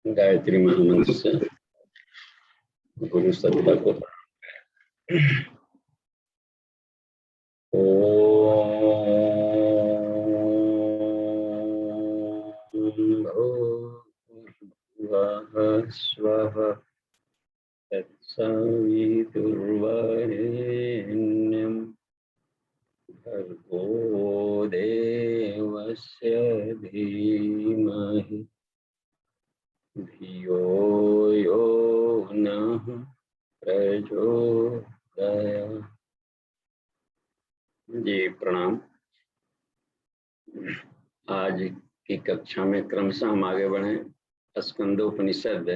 गायत्री महामंत्र से गुरु सत्ता को स्वः तत्सवितुर्वरेण्यं भर्गो देवस्य धीमहि धियो यो नः प्रचोदयात्। जी प्रणाम। आज की कक्षा में क्रमशः हम आगे बढ़े। स्कंदोपनिषद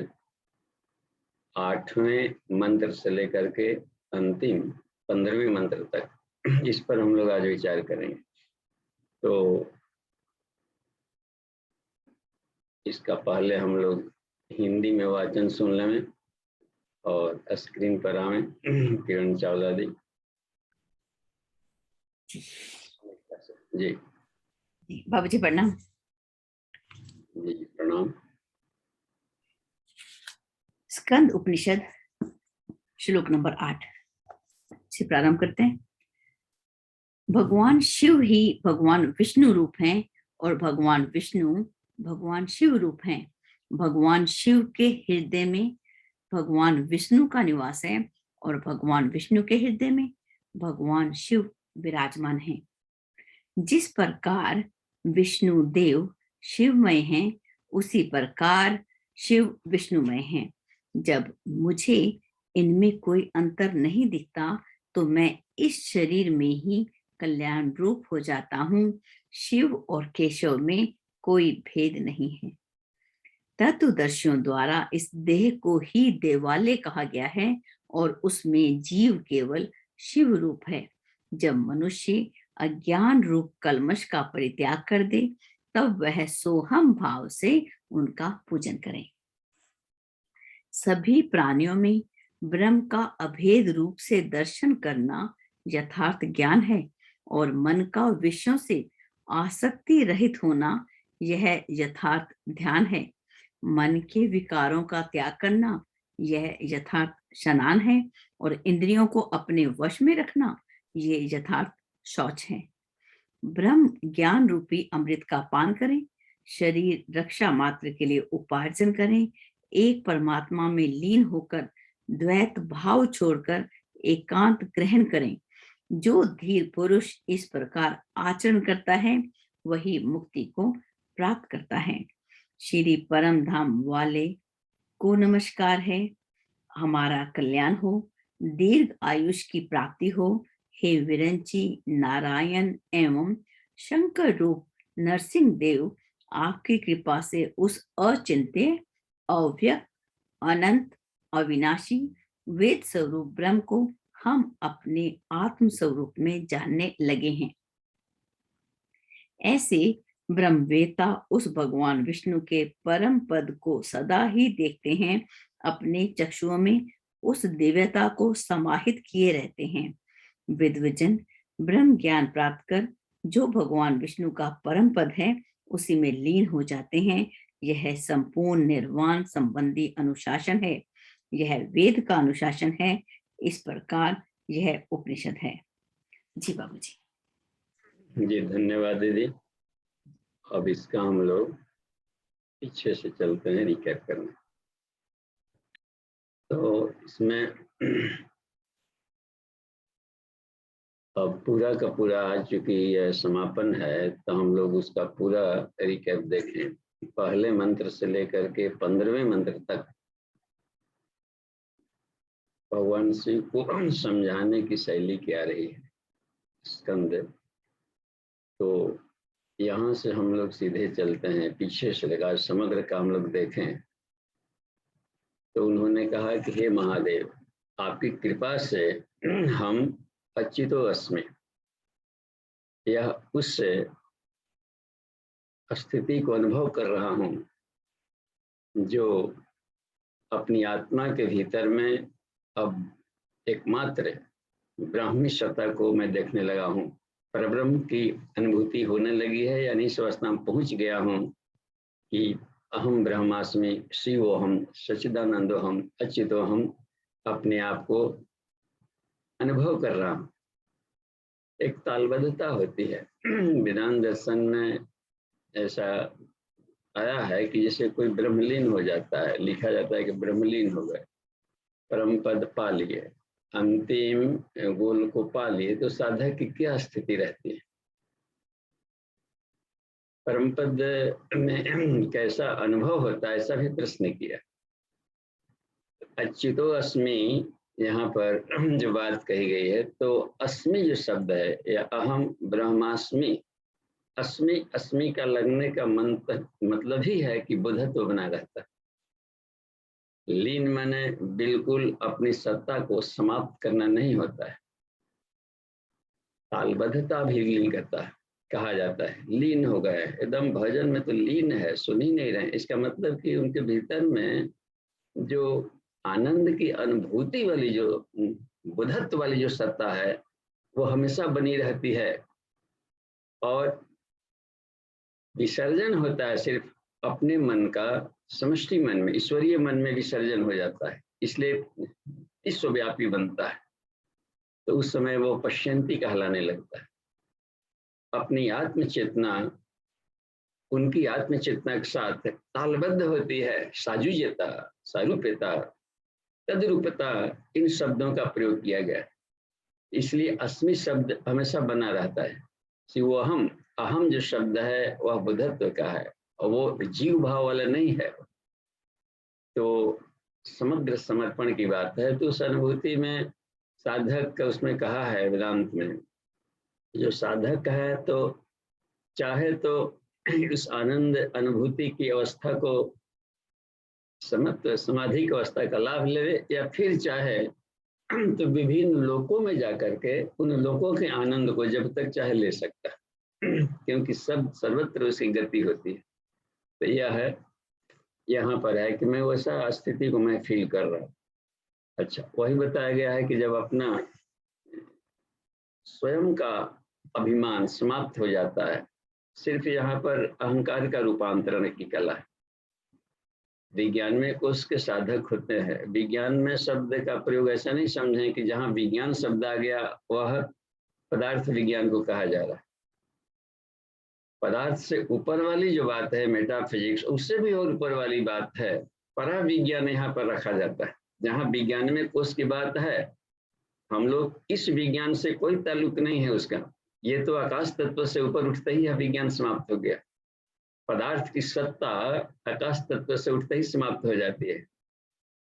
8वें मंत्र से लेकर के अंतिम 15वें मंत्र तक इस पर हम लोग आज विचार करेंगे। तो इसका पहले हम लोग हिंदी में वाचन सुन लें और स्क्रीन पर आवे किरण चावला दी। जी बाबू जी प्रणाम। जी प्रणाम। स्कंद उपनिषद श्लोक नंबर 8 से प्रारंभ करते हैं। भगवान शिव ही भगवान विष्णु रूप हैं और भगवान विष्णु भगवान शिव रूप हैं। भगवान शिव के हृदय में भगवान विष्णु का निवास है और भगवान विष्णु के हृदय में भगवान शिव विराजमान हैं। जिस प्रकार विष्णु देव शिवमय हैं, उसी प्रकार शिव विष्णुमय हैं। जब मुझे इनमें कोई अंतर नहीं दिखता तो मैं इस शरीर में ही कल्याण रूप हो जाता हूँ। शिव और केशव में कोई भेद नहीं है। तत्वदर्शियों द्वारा इस देह को ही देवालय कहा गया है और उसमें जीव केवल शिव रूप है। जब मनुष्य अज्ञान रूप कल्मश का परित्याग कर दे तब वह सोहम भाव से उनका पूजन करें। सभी प्राणियों में ब्रह्म का अभेद रूप से दर्शन करना यथार्थ ज्ञान है और मन का विषयों से आसक्ति रहित होना यह यथार्थ ध्यान है। मन के विकारों का त्याग करना यह यथार्थ स्नान है और इंद्रियों को अपने वश में रखना ये यथार्थ शौच है। ब्रह्म ज्ञान रूपी अमृत का पान करें, शरीर रक्षा मात्र के लिए उपार्जन करें, एक परमात्मा में लीन होकर द्वैत भाव छोड़कर एकांत ग्रहण करें। जो धीर पुरुष इस प्रकार आचरण करता है वही मुक्ति को प्राप्त करता है। श्री परम धाम वाले को नमस्कार है। हमारा कल्याण हो, दीर्घ आयुष की प्राप्ति हो। हे विरंची नारायण एवं शंकर रूप नरसिंह देव, आपकी कृपा से उस अचिंत्य अव्यक्त अनंत अविनाशी वेद स्वरूप ब्रह्म को हम अपने आत्म स्वरूप में जानने लगे हैं। ऐसे ब्रह्मवेता उस भगवान विष्णु के परम पद को सदा ही देखते हैं, अपने चक्षुओं में उस दिव्यता को समाहित किए रहते हैं। विद्वजन ब्रह्म ज्ञान प्राप्त कर जो भगवान विष्णु का परम पद है उसी में लीन हो जाते हैं। यह संपूर्ण निर्वाण संबंधी अनुशासन है, यह वेद का अनुशासन है। इस प्रकार यह उपनिषद है। जी बाबूजी। जी धन्यवाद दीदी। अब इसका हम लोग पीछे से चलते हैं रिकैप करने। तो इसमें अब पूरा का पूरा चूंकि यह समापन है तो हम लोग उसका पूरा रिकैप देखें। पहले मंत्र से लेकर के 15वें मंत्र तक भगवान शिव को समझाने की शैली क्या रही है स्कंद। तो यहाँ से हम लोग सीधे चलते हैं पीछे से लगा समग्र का हम लोग देखें तो उन्होंने कहा कि हे महादेव, आपकी कृपा से हम अच्युतो अस्मि, यह उस स्थिति को अनुभव कर रहा हूँ जो अपनी आत्मा के भीतर में अब एकमात्र ब्राह्मी सत्ता को मैं देखने लगा हूँ। परब्रह्म की अनुभूति होने लगी है, यानी इस अवस्था में पहुँच गया हूँ कि अहम ब्रह्मास्मि शिवोहम सच्चिदानंदोहम अच्युतोहम अपने आप को अनुभव कर रहा हूँ। एक तालबद्धता होती है। वेदांत दर्शन में ऐसा आया है कि जैसे कोई ब्रह्मलीन हो जाता है, लिखा जाता है कि ब्रह्मलीन हो गए, परम पद पा लिए, अंतिम गोल को पा लिए, तो साधक की क्या स्थिति रहती है? परम पद में कैसा अनुभव होता है, ऐसा भी प्रश्न किया। अच्युतो अस्मि, यहाँ पर जो बात कही गई है, तो अस्मि जो शब्द है या अहम ब्रह्मास्मि, अस्मि अस्मि का लगने का मतलब ही है कि बुद्धत्व बना रहता है। लीन माने बिल्कुल अपनी सत्ता को समाप्त करना नहीं होता है। तालबद्धता भी लीन करता है, कहा जाता है लीन हो गए एकदम भजन में, तो लीन है, सुन ही नहीं रहे। इसका मतलब कि उनके भीतर में जो आनंद की अनुभूति वाली, जो बुद्धत्व वाली जो सत्ता है, वो हमेशा बनी रहती है, और विसर्जन होता है सिर्फ अपने मन का, समष्टि मन में, ईश्वरीय मन में विसर्जन हो जाता है, इसलिए विश्वव्यापी बनता है। तो उस समय वो पश्यंती कहलाने लगता है। अपनी आत्म चेतना, उनकी आत्म चेतना के साथ तालबद्ध होती है। साजुज्यता, सारूप्यता, तद्रूपता, इन शब्दों का प्रयोग किया गया है। इसलिए अस्मि शब्द हमेशा बना रहता है। शिवोहम, अहम जो शब्द है वह बुद्धत्व का है, और वो जीव भाव वाला नहीं है। तो समग्र समर्पण की बात है। तो उस अनुभूति में साधक का, उसमें कहा है वेदांत में, जो साधक है तो चाहे तो उस आनंद अनुभूति की अवस्था को, समत्व समाधि की अवस्था का लाभ ले, या फिर चाहे तो विभिन्न लोकों में जाकर के उन लोकों के आनंद को जब तक चाहे ले सकता है, क्योंकि सब सर्वत्र उसकी गति होती है। तो यह है, यहाँ पर है कि मैं वैसा स्थिति को मैं फील कर रहा हूँ। अच्छा, वही बताया गया है कि जब अपना स्वयं का अभिमान समाप्त हो जाता है, सिर्फ यहाँ पर अहंकार का रूपांतरण की कला है। विज्ञान में कोष के साधक होते हैं। विज्ञान में शब्द का प्रयोग ऐसा नहीं समझें कि जहाँ विज्ञान शब्द आ गया वह पदार्थ विज्ञान को कहा जा रहा है। पदार्थ से ऊपर वाली जो बात है मेटाफिजिक्स, उससे भी और ऊपर वाली बात है परा विज्ञान, यहाँ पर रखा जाता है। जहाँ विज्ञान में कोष की बात है, हम लोग इस विज्ञान से कोई ताल्लुक नहीं है उसका। ये तो आकाश तत्व से ऊपर उठते ही विज्ञान समाप्त हो गया। पदार्थ की सत्ता आकाश तत्व से उठते ही समाप्त हो जाती है।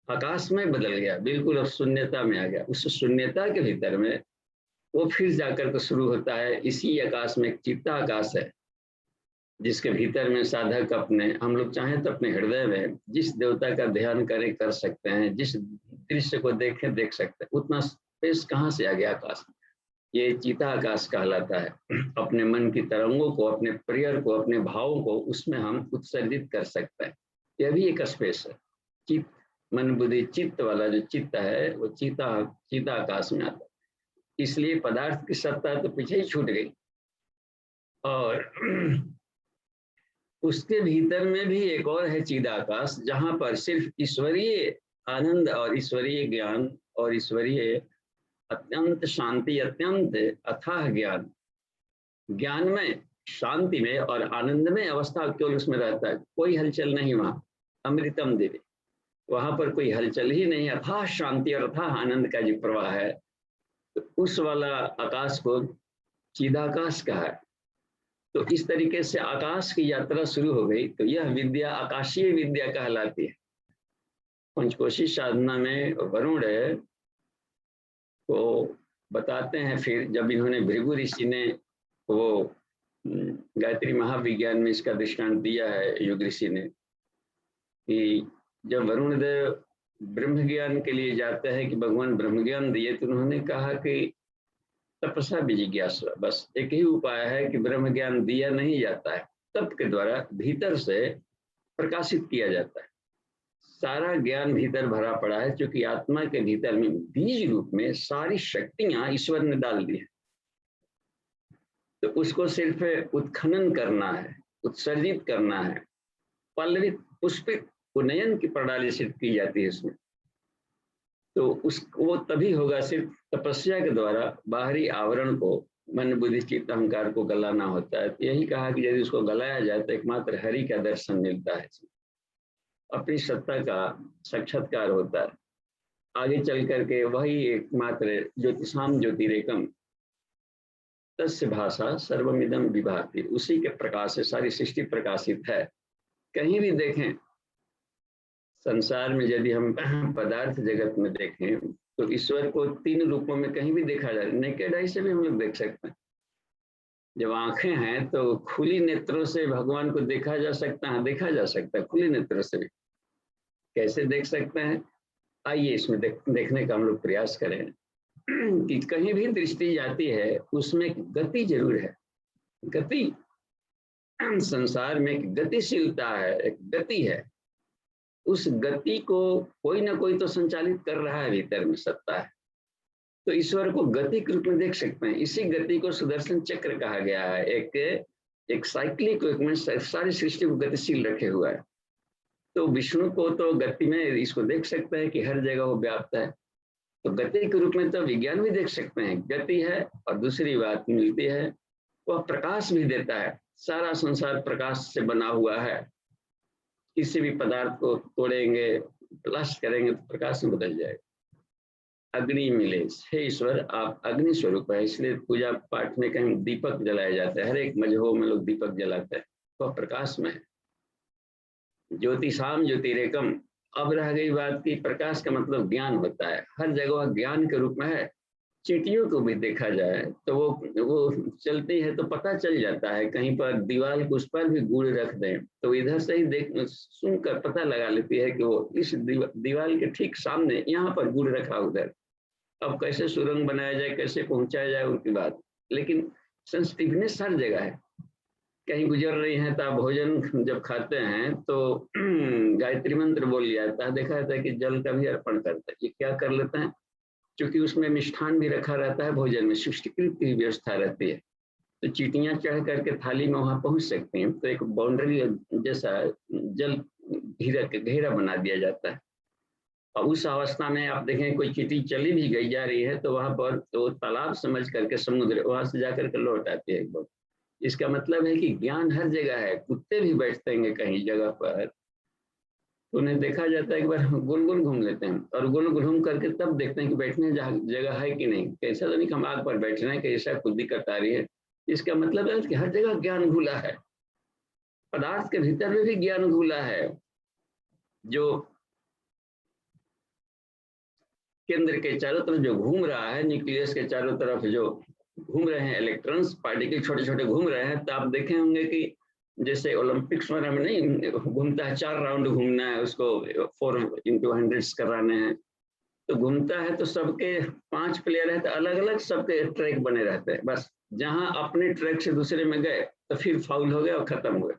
आकाश में बदल गया, बिल्कुल अब शून्यता में आ गया। उस शून्यता के भीतर में वो फिर जाकर के शुरू होता है। इसी आकाश में एक चित्ता आकाश है, जिसके भीतर में साधक अपने, हम लोग चाहें तो अपने हृदय में जिस देवता का ध्यान करें कर सकते हैं, जिस दृश्य को देखें देख सकते हैं। उतना स्पेस कहाँ से आ गया आकाश? ये चिता आकाश कहलाता है। अपने मन की तरंगों को, अपने प्रेयर को, अपने भावों को उसमें हम उत्सर्जित कर सकते हैं। यह भी एक स्पेस है। चित्त, मन बुद्धि चित्त वाला जो चित्त है, वो चिता आकाश में आता है। इसलिए पदार्थ की सत्ता तो पीछे ही छूट गई, और उसके भीतर में भी एक और है चिदाकाश, जहां पर सिर्फ ईश्वरीय आनंद और ईश्वरीय ज्ञान और ईश्वरीय अत्यंत शांति, अत्यंत अथाह ज्ञान, ज्ञान में, शांति में और आनंद में अवस्था केवल उसमें रहता है। कोई हलचल नहीं वहां। अमृतम देवी, वहां पर कोई हलचल ही नहीं। अथाह शांति और अथाह आनंद का जो प्रवाह है, तो उस वाला आकाश को चिदाकाश कहा है। तो इस तरीके से आकाश की यात्रा शुरू हो गई। तो यह विद्या आकाशीय विद्या कहलाती है। पंचकोशी साधना में वरुण को बताते हैं, फिर जब इन्होंने भृगु ऋषि ने वो गायत्री महाविज्ञान में इसका दृष्टांत दिया है, युग ऋषि ने, कि जब वरुण देव ब्रह्म ज्ञान के लिए जाते हैं कि भगवान ब्रह्म ज्ञान दिए, तो उन्होंने कहा कि तपस्या जिज्ञासा, बस एक ही उपाय है कि ब्रह्म ज्ञान दिया नहीं जाता है, तप के द्वारा भीतर से प्रकाशित किया जाता है। सारा ज्ञान भीतर भरा पड़ा है, क्योंकि आत्मा के भीतर में बीज रूप में सारी शक्तियां ईश्वर ने डाल दी है। तो उसको सिर्फ उत्खनन करना है, उत्सर्जित करना है, पल्लवित पुष्पित उन्नयन की प्रणाली सिद्ध की जाती है इसमें। तो वो तभी होगा सिर्फ तपस्या के द्वारा बाहरी आवरण को, मन बुद्धि चित्त अहंकार को गलाना होता है। तो यही कहा कि यदि उसको गलाया जाए तो एकमात्र हरि का दर्शन मिलता है, अपनी सत्ता का साक्षात्कार होता है। आगे चल करके वही एकमात्र ज्योतिषाम ज्योतिरेकम तस्य भाषा सर्वमिदं विभाति, उसी के प्रकाश से सारी सृष्टि प्रकाशित है। कहीं भी देखें संसार में, यदि हम पदार्थ जगत में देखें तो ईश्वर को 3 रूपों में कहीं भी देखा जाए। नेकेड आई से भी हम लोग देख सकते हैं। जब आंखें हैं तो खुली नेत्रों से भगवान को देखा जा सकता है, देखा जा सकता है खुली नेत्रों से भी। कैसे देख सकते हैं, आइए इसमें देखने का हम लोग प्रयास करें कि कहीं भी दृष्टि जाती है उसमें गति जरूर है। गति, संसार में एक गतिशीलता है, एक गति है। उस गति को कोई ना कोई तो संचालित कर रहा है, भीतर में सत्ता है। तो ईश्वर को गति के रूप में देख सकते हैं। इसी गति को सुदर्शन चक्र कहा गया है। एक साइक्लिक में सारी सृष्टि को गतिशील रखे हुआ है। तो विष्णु को तो गति में इसको देख सकते हैं कि हर जगह वो व्याप्त है। तो गति के रूप में तो विज्ञान भी देख सकते हैं, गति है। और दूसरी बात मिलती है, वह प्रकाश भी देता है। सारा संसार प्रकाश से बना हुआ है। किसी भी पदार्थ को तोड़ेंगे, ब्लास्ट करेंगे तो प्रकाश में बदल जाएगा। अग्नि मिले, हे ईश्वर आप अग्नि स्वरूप है, इसलिए पूजा पाठ में कहीं दीपक जलाया जाता है। हर एक मजहब में लोग दीपक जलाते हैं, वह प्रकाश में है। ज्योतिषाम ज्योतिरेकम। अब रह गई बात की प्रकाश का मतलब ज्ञान होता है, हर जगह ज्ञान के रूप में है। चींटियों को भी देखा जाए तो वो चलती है तो पता चल जाता है। कहीं पर दीवार को उस पर भी गुड़ रख दें तो इधर से ही देख सुनकर पता लगा लेती है कि वो इस दीवार के ठीक सामने यहाँ पर गुड़ रखा उधर। अब कैसे सुरंग बनाया जाए, कैसे पहुंचाया जाए उनकी बात, लेकिन सेंसिटिवनेस हर जगह है। कहीं गुजर रही हैं तो आप भोजन जब खाते हैं तो गायत्री मंत्र बोल लिया जाता है। देखा जाता है कि जल का भी अर्पण करते हैं। ये क्या कर लेते हैं, क्योंकि उसमें मिष्ठान भी रखा रहता है, भोजन में शुष्टीकृत की व्यवस्था रहती है। तो चींटियां चढ़ करके थाली में वहां पहुंच सकती हैं। तो एक बाउंड्री जैसा जल घेरा बना दिया जाता है। और उस अवस्था में आप देखें कोई चींटी चली भी गई जा रही है तो वहां पर तो तालाब समझ करके समुद्र वहां से जाकर के लौट आती है एक बार। इसका मतलब है कि ज्ञान हर जगह है। कुत्ते भी बैठते हैं कहीं जगह पर, तो उन्हें देखा जाता है, एक बार गोल गोल घूम लेते हैं और गोल गोल घूम करके तब देखते हैं कि बैठने जगह है कि नहीं। कैसा तो नहीं कि हम आग पर बैठ रहे हैं कि ऐसा खुद दिक्कत आ रही है। इसका मतलब है कि हर जगह ज्ञान घुला है, पदार्थ के भीतर में भी ज्ञान घुला है। जो केंद्र के चारों तरफ जो घूम रहा है, न्यूक्लियस के चारों तरफ जो घूम रहे हैं इलेक्ट्रॉन्स, पार्टिकल छोटे छोटे घूम रहे हैं, तो आप देखे होंगे कि जैसे ओलंपिक्स में हमें नहीं घूमता है, 4 राउंड घूमना है, उसको 4x100 कराने हैं, तो घूमता है तो सबके 5 प्लेयर है तो अलग अलग सबके ट्रैक बने रहते हैं। बस जहां अपने ट्रैक से दूसरे में गए तो फिर फाउल हो गया और खत्म हो गया।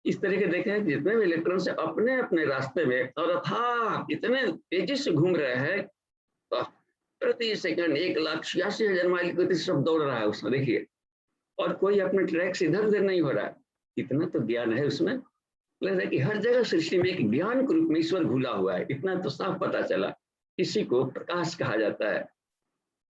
इस तरह के देखें जितने भी इलेक्ट्रॉन से अपने अपने रास्ते में और अथाह इतने तेजी से घूम रहे हैं, प्रति सेकंड 1,86,000 माइल की गति से सब दौड़ रहा है उसमें, देखिए। और कोई अपने ट्रैक से इधर उधर नहीं हो रहा है। इतना तो ज्ञान है उसमें। लग रहा है कि हर जगह सृष्टि में एक ज्ञान के रूप में ईश्वर घुला हुआ है। इतना तो साफ पता चला। इसी को प्रकाश कहा जाता है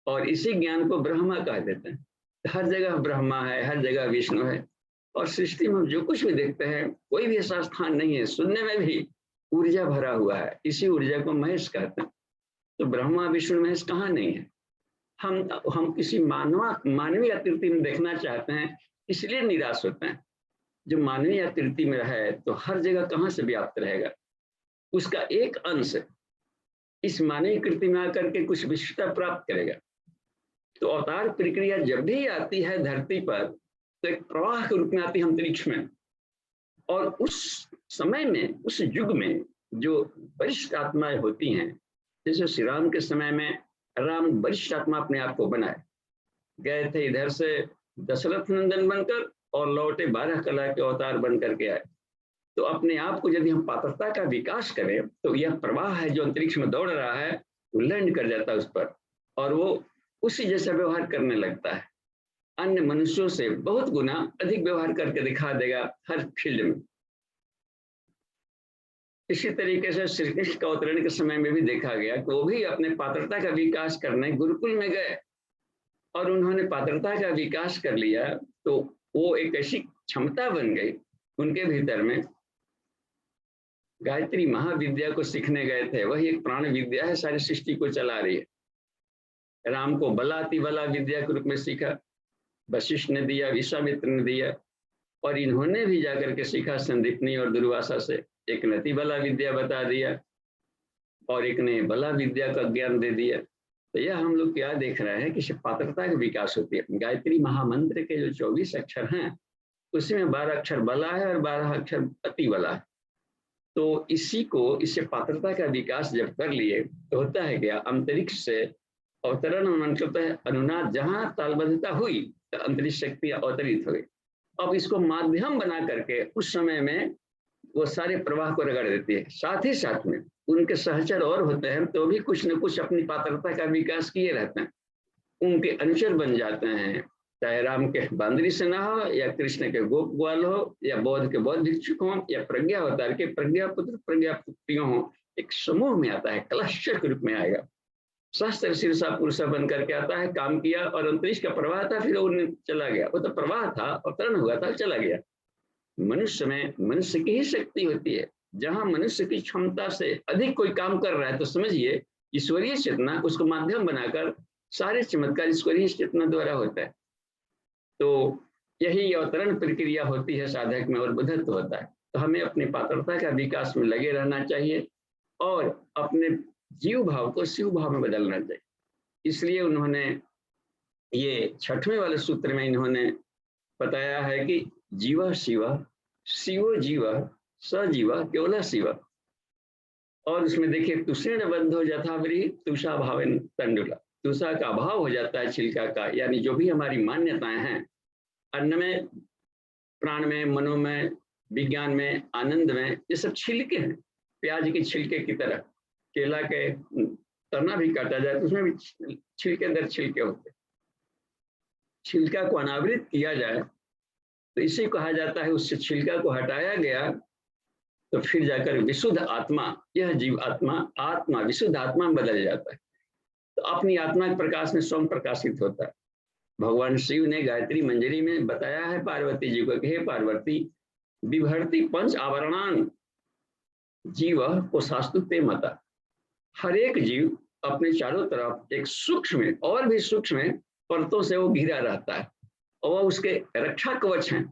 और इसी ज्ञान को ब्रह्मा कह देते हैं। हर जगह ब्रह्मा है, हर जगह विष्णु है। और सृष्टि में जो कुछ भी देखते हैं कोई भी ऐसा स्थान नहीं है, शून्य में भी ऊर्जा भरा हुआ है। इसी ऊर्जा को महेश कहते हैं। तो ब्रह्मा विष्णु महेश कहाँ नहीं है। हम किसी मानवीय आकृति में देखना चाहते हैं, इसलिए निराश होते हैं। जो मानवीय आकृति में रहे तो हर जगह कहाँ से व्याप्त रहेगा। उसका एक अंश इस मानवीय आकृति में आकर के कुछ विशिष्टता प्राप्त करेगा। तो अवतार प्रक्रिया जब भी आती है धरती पर तो एक प्रवाह के रूप में आती है अंतरिक्ष में। और उस समय में, उस युग में जो वरिष्ठ आत्माएं होती हैं, जैसे श्री राम के समय में राम वरिष्ठ आत्मा अपने आप को बनाए, गए थे इधर से दशरथ नंदन बनकर और लौटे 12 कला के अवतार बन करके आए। तो अपने आप को यदि हम पात्रता का विकास करें तो यह प्रवाह है जो अंतरिक्ष में दौड़ रहा है, वो लैंड कर जाता है उस पर और वो उसी जैसा व्यवहार करने लगता है। अन्य मनुष्यों से बहुत गुना अधिक व्यवहार करके दिखा देगा हर फील्ड में। इसी तरीके से श्री कृष्ण का अवतरण के समय में भी देखा गया कि वो भी अपने पात्रता का विकास करने गुरुकुल में गए और उन्होंने पात्रता का विकास कर लिया, तो वो एक ऐसी क्षमता बन गई उनके भीतर में। गायत्री महाविद्या को सीखने गए थे, वही एक प्राण विद्या है, सारी सृष्टि को चला रही है। राम को बलाति बला विद्या के रूप में सीखा, वशिष्ठ ने दिया, विश्वामित्र ने दिया, और इन्होंने भी जाकर के सीखा संदीपनी और दुर्वासा से। एक नति बला विद्या बता दिया और एक ने बला विद्या का ज्ञान दे दिया। तो यह हम लोग क्या देख रहे हैं कि पात्रता का विकास होती है। गायत्री महामंत्र के जो 24 अक्षर हैं उसमें 12 अक्षर बला है और 12 अक्षर अति बला है। तो इसी को, इससे पात्रता का विकास जब कर लिए तो होता है क्या, अंतरिक्ष से अवतरण होता है अनुनाद, जहां तालबद्धता हुई तो अंतरिक्ष शक्ति अवतरित हुई। अब इसको माध्यम बना करके उस समय में वो सारे प्रवाह को रगड़ देती है। साथ ही साथ में उनके सहचर और होते हैं तो भी कुछ न कुछ अपनी पात्रता का विकास किए रहते हैं, उनके अनुचर बन जाते हैं। चाहे राम के बांदरी सेना हो या कृष्ण के गोप ग्वाल हो या बौद्ध के बौद्ध भिक्षुक हो या प्रज्ञा अवतार के प्रज्ञा पुत्र प्रज्ञा पुत्रियों हो, एक समूह में आता है, क्लस्टर के रूप में आएगा। सहस्त्र शीर्षा पुरुषा बन करके आता है, काम किया और अंतरिक्ष का प्रवाह था, फिर वो चला गया। वो तो प्रवाह था, अवतरण हुआ था, चला गया। मनुष्य में मनुष्य की ही शक्ति होती है। जहां मनुष्य की क्षमता से अधिक कोई काम कर रहा है तो समझिए ईश्वरीय चेतना उसको माध्यम बनाकर सारे चमत्कार ईश्वरीय चेतना द्वारा होता है। तो यही अवतरण प्रक्रिया होती है साधक में और बुद्धत्व होता है। तो हमें अपनी पात्रता का विकास में लगे रहना चाहिए और अपने जीव भाव को शिव भाव में बदलना चाहिए। इसलिए उन्होंने ये 6वें वाले सूत्र में इन्होंने बताया है कि जीव शिव, शिवो जीव, सजीव केवल शिव। और उसमें देखिए तुषेण बंधो यथावरी तुषा भावेन तंडुला, तुषा का अभाव हो जाता है छिलका का, यानी जो भी हमारी मान्यताएं हैं अन्न में, प्राण में, मनो में, विज्ञान में, आनंद में, ये सब छिलके हैं। प्याज के छिलके की तरह, केला के तना भी काटा जाए तो उसमें भी छिलके दर छिलके होते। छिलका को अनावृत किया जाए तो इसे कहा जाता है, उससे छिलका को हटाया गया तो फिर जाकर विशुद्ध आत्मा, यह जीव आत्मा, आत्मा विशुद्ध आत्मा में बदल जाता है। तो अपनी आत्मा के प्रकाश में स्वयं प्रकाशित होता है। भगवान शिव ने गायत्री मंजरी में बताया है पार्वती जी को, हे पार्वती विभर्ति पंच आवरणान जीव को शास्तुते मता। हर एक जीव अपने चारों तरफ एक सूक्ष्म और भी सूक्ष्म परतों से वो घिरा रहता है और वह उसके रक्षा कवच हैं।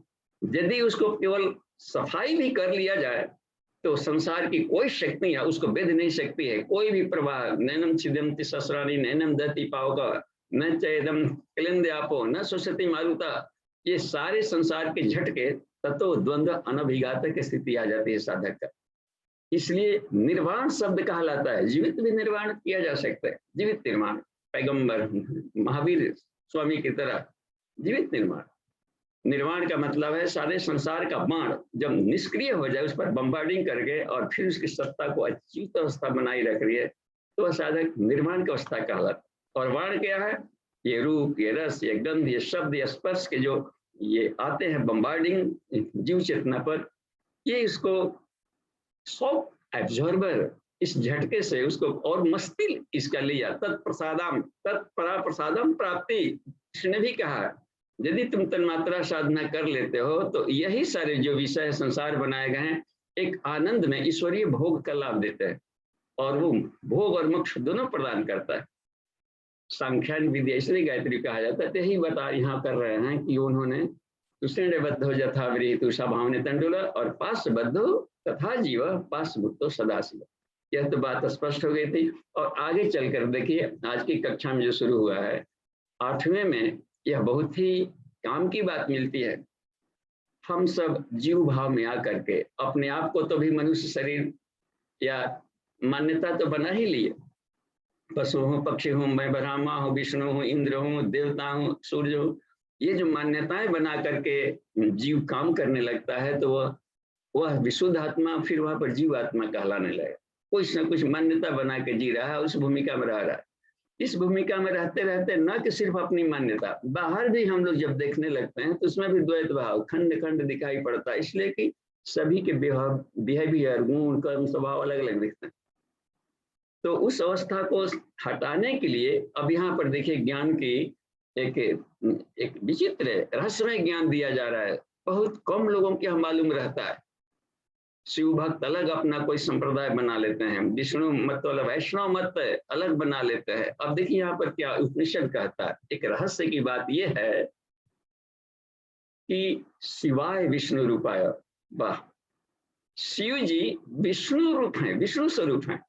यदि उसको केवल सफाई भी कर लिया जाए तो संसार की कोई शक्ति है उसको भेद नहीं सकती है। कोई भी प्रवाह, नैनम छिदंति ससरानी नैनम दति पावका न चेदम क्लिंद्यापो न सुशति मारुता, ये सारे संसार के झटके तत्व द्वंद्व अनभिघात की स्थिति आ जाती है साधक का। इसलिए निर्वाण शब्द कहलाता है। जीवित भी निर्वाण किया जा सकता है, जीवित निर्माण, पैगंबर महावीर स्वामी की तरह जीवित निर्माण। निर्वाण का मतलब है सारे संसार का बाण जब निष्क्रिय हो जाए, उस पर बम्बार्डिंग करके और फिर उसकी सत्ता को अच्छी अवस्था बनाई रख रही है, तो वह साधक निर्वाण की अवस्था कहलाता है। और वाण क्या है? ये रूप, ये रस, ये गंध, ये शब्द, ये स्पर्श के जो ये आते हैं बम्बार्डिंग जीव चेतना पर, ये इसको सॉफ्ट एब्जॉर्बर, इस झटके से उसको और मस्ती इसका लिया। तत्प्रसादम, तत्परा प्रसादम प्राप्ति, इसने भी कहा यदि तुम तन्मात्रा साधना कर लेते हो तो यही सारे जो विषय संसार बनाए गए हैं एक आनंद में ईश्वरीय भोग का लाभ देते हैं और वो भोग और मोक्ष दोनों प्रदान करता है। सांख्यान विद्या इसलिए गायत्री कहा जाता है। यही बता यहाँ कर रहे हैं कि उन्होंने तुषेण बद्धो यथावरी तुषा भावने तंडुला और पास बद्धो तथा जीव पास भुक्तो सदाशिव। यह तो बात स्पष्ट हो गई थी। और आगे चलकर देखिए आज की कक्षा में जो शुरू हुआ है 8वें में, यह बहुत ही काम की बात मिलती है। हम सब जीव भाव में आकर के अपने आप को तो भी मनुष्य शरीर या मान्यता तो बना ही लिए, पशु हूँ, पक्षी हूँ, मैं ब्रह्मा हूँ, विष्णु हूँ, इंद्र हूँ, देवता हूँ, सूर्य हूँ, ये जो मान्यताएं बना करके जीव काम करने लगता है तो वह विशुद्ध आत्मा फिर वहां पर जीव आत्मा कहलाने लगे। कुछ न कुछ मान्यता बना के जी रहा है, उस भूमिका में रह रहा है। इस भूमिका में रहते रहते न कि सिर्फ अपनी मान्यता, बाहर भी हम लोग जब देखने लगते हैं तो उसमें भी द्वैत भाव खंड खंड दिखाई पड़ता है, इसलिए कि सभी के बिहेवियर, गुण, कर्म, स्वभाव अलग अलग दिखते हैं। तो उस अवस्था को हटाने के लिए अब यहाँ पर देखिए ज्ञान की एक एक विचित्र रहस्यमय ज्ञान दिया जा रहा है। बहुत कम लोगों के यहाँ मालूम रहता है। शिव भक्त अलग अपना कोई संप्रदाय बना लेते हैं, विष्णु मत वाला वैष्णव मत अलग बना लेते हैं। अब देखिए यहाँ पर क्या उपनिषद कहता है, एक रहस्य की बात यह है कि शिवाय विष्णु रूपाय, वाह, शिव जी विष्णु रूप हैं, विष्णु स्वरूप हैं।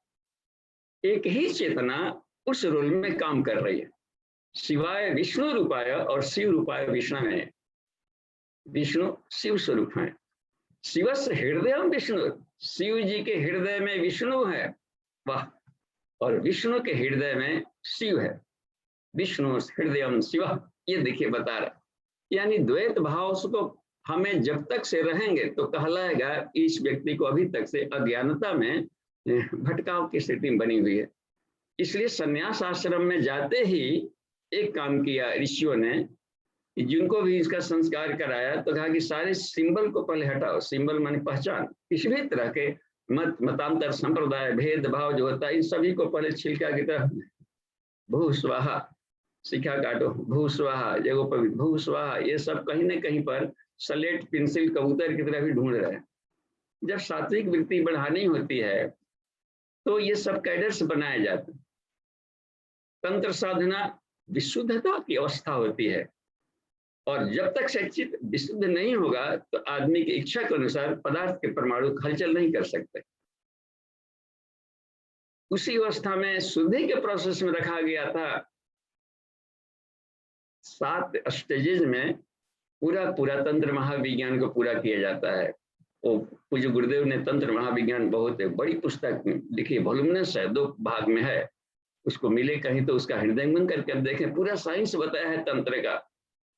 एक ही चेतना उस रोल में काम कर रही है। शिवाय विष्णु रूपाय और शिव रूपाय विष्णु है। विष्णु शिव स्वरूप है। शिव से हृदय विष्णु, शिव जी के हृदय में विष्णु है, वाह, और विष्णु के हृदय में शिव है। विष्णु हृदय शिव, ये देखिए बता रहा, यानी द्वैत भाव को हमें जब तक से रहेंगे तो कहलाएगा इस व्यक्ति को अभी तक से अज्ञानता में भटकाव की स्थिति बनी हुई है। इसलिए संन्यास आश्रम में जाते ही एक काम किया ऋषियों ने, जिनको भी इसका संस्कार कराया तो कहा कि सारे सिंबल को पहले हटाओ। सिंबल माने पहचान, किसी भी तरह के मतांतर, संप्रदाय, भेदभाव जो होता है, इन सभी को पहले छिलका की तरह भू स्वाहा, शिखा काटो, भू स्वाहा, जगोपवित, भू स्वाहा, ये सब कहीं न कहीं पर स्लेट पेंसिल कबूतर की तरह भी ढूंढ रहे हैं। जब सात्विक वृत्ति बढ़ानी होती है तो ये सब कैडर्स बनाए जाते हैं। तंत्र साधना विशुद्धता की अवस्था होती है, और जब तक सचित विशुद्ध नहीं होगा तो आदमी की इच्छा के अनुसार पदार्थ के परमाणु हलचल नहीं कर सकते। उसी अवस्था में शुद्धि के प्रोसेस में रखा गया था। 7 स्टेजेस में पूरा तंत्र महाविज्ञान को पूरा किया जाता है। वो पूज्य गुरुदेव ने तंत्र महाविज्ञान बहुत बड़ी पुस्तक लिखी, वॉल्यूमिनस है, 2 भाग में है। उसको मिले कहीं तो उसका हृदयंगम करके देखें, पूरा साइंस बताया है तंत्र का।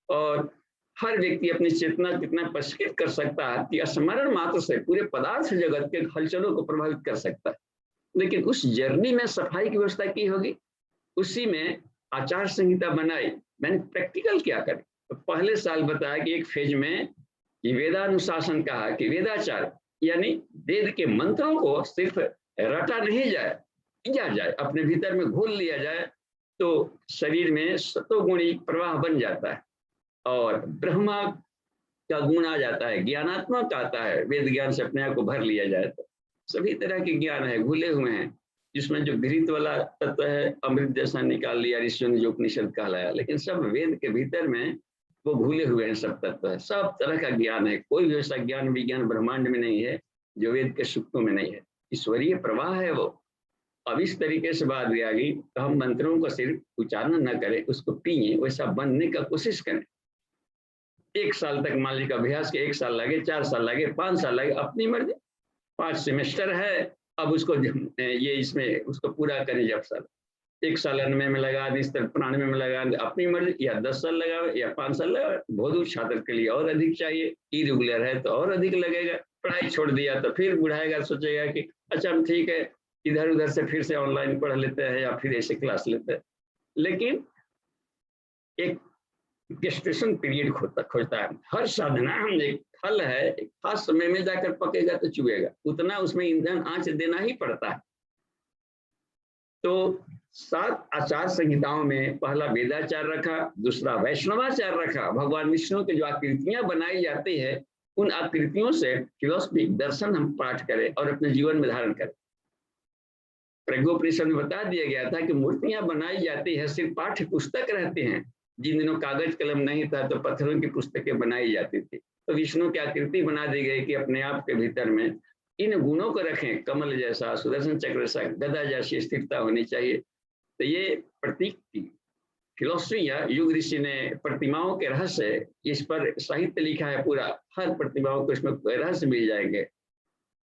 और हर व्यक्ति अपनी चेतना कितना परिष्कृत कर सकता है कि स्मरण मात्र से पूरे पदार्थ जगत के हलचलों को प्रभावित कर सकता है। लेकिन उस जर्नी में सफाई की व्यवस्था की होगी, उसी में आचार संहिता बनाई। मैंने प्रैक्टिकल क्या करें तो पहले साल बताया कि एक फेज में वेदानुशासन कहा कि वेदाचार यानी वेद के मंत्रों को सिर्फ रटा नहीं जाए, किया जाए, अपने भीतर में घोल लिया जाए, तो शरीर में सतोगुणी प्रवाह बन जाता है और ब्रह्मा का गुण आ जाता है, ज्ञानात्मक आता है। वेद ज्ञान से अपने आप को भर लिया जाए तो सभी तरह के ज्ञान है, घुले हुए हैं, जिसमें जो घृत वाला तत्व है अमृत जैसा निकाल लिया ऋषियों ने, जो उपनिषद कहलाया, लेकिन सब वेद के भीतर में वो भूले हुए हैं, सब तत्व है, सब तरह का ज्ञान है। कोई भी ऐसा ज्ञान विज्ञान ब्रह्मांड में नहीं है जो वेद के सूक्तों में नहीं है, ईश्वरीय प्रवाह है वो। अब इस तरीके से बात आ गई तो हम मंत्रों को सिर्फ उच्चारण न करें, उसको पिए, वैसा बनने का कोशिश करें। 1 साल तक मान लीजिए अभ्यास के 1 साल लगे, 4 साल लगे, 5 साल लगे, अपनी मर्जी। 5 सेमेस्टर है, अब उसको ये इसमें उसको पूरा करें। जब साल 1 साल 99 में लगा दी, 93 में लगा दी, अपनी मर्जी, या 10 साल लगाओ या 5 साल लगाओ। बहुत छात्र के लिए और अधिक चाहिए, इरेगुलर है तो और अधिक लगेगा। पढ़ाई छोड़ दिया तो फिर बुढ़ाएगा, सोचेगा कि अच्छा ठीक है, इधर उधर से फिर से ऑनलाइन पढ़ लेते हैं या फिर ऐसे क्लास लेते हैं। लेकिन एक गेस्टेशन पीरियड खोजता है। हर साधना एक फल है, एक खास समय में जाकर पकेगा तो चुएगा, उतना उसमें ईंधन आंच देना ही पड़ता है। तो 7 आचार संहिताओं में पहला वेदाचार रखा, दूसरा वैष्णवाचार रखा। भगवान विष्णु की जो आकृतियां बनाई जाती है, उन आकृतियों से फिलोसफी दर्शन हम पाठ करें और अपने जीवन में धारण करें। प्रज्ञोपनिषद में बता दिया गया था कि मूर्तियां बनाई जाती है, सिर्फ पाठ्य पुस्तक रहते हैं। जिन दिनों कागज कलम नहीं था तो पत्थरों की पुस्तकें बनाई जाती थी। तो विष्णु की आकृति बना दी गई कि अपने आप के भीतर में इन गुणों को रखें, कमल जैसा, सुदर्शन चक्र जैसा, गदा जैसी स्थिरता होनी चाहिए। तो ये प्रतीक की फिलोसफी या युग ऋषि ने प्रतिमाओं के रहस्य, इस पर साहित्य लिखा है पूरा। हर प्रतिमाओं को इसमें रहस्य मिल जाएंगे।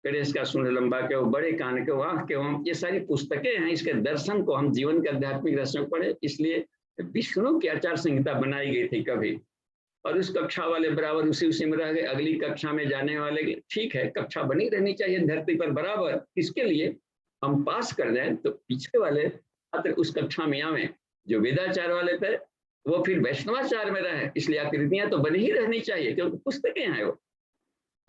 गणेश का सूंड लंबा के हो, बड़े कान के हो, आंख के हो, ये सारी पुस्तकें हैं। इसके दर्शन को हम जीवन के आध्यात्मिक रहस्यों पढ़े। इसलिए विष्णु की आचार संहिता बनाई गई थी कभी, और उस कक्षा वाले बराबर उसी में रह गए। अगली कक्षा में जाने वाले, ठीक है, कक्षा बनी रहनी चाहिए धरती पर बराबर। इसके लिए हम पास कर जाएं तो पीछे वाले छात्र उस कक्षा में आवे। जो वेदाचार वाले थे वो फिर वैष्णवाचार में रहे। इसलिए आकृतियां तो बनी ही रहनी चाहिए, क्योंकि पुस्तकें हैं वो।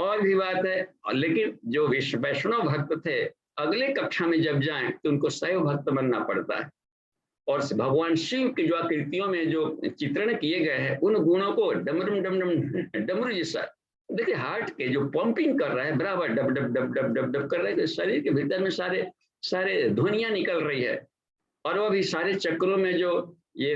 और भी बात है। लेकिन जो वैष्णव भक्त थे, अगले कक्षा में जब जाएं तो उनको शैव भक्त बनना पड़ता है। और भगवान शिव की जो आकृतियों में जो चित्रण किए गए हैं, उन गुणों को डमरम डमरम डमरू जैसा, देखिए हार्ट के जो पंपिंग कर रहा है बराबर, dub dub dub dub dub dub कर रहा है, तो शरीर के भीतर में सारे सारे ध्वनियां निकल रही है। और वो भी सारे चक्रों में जो ये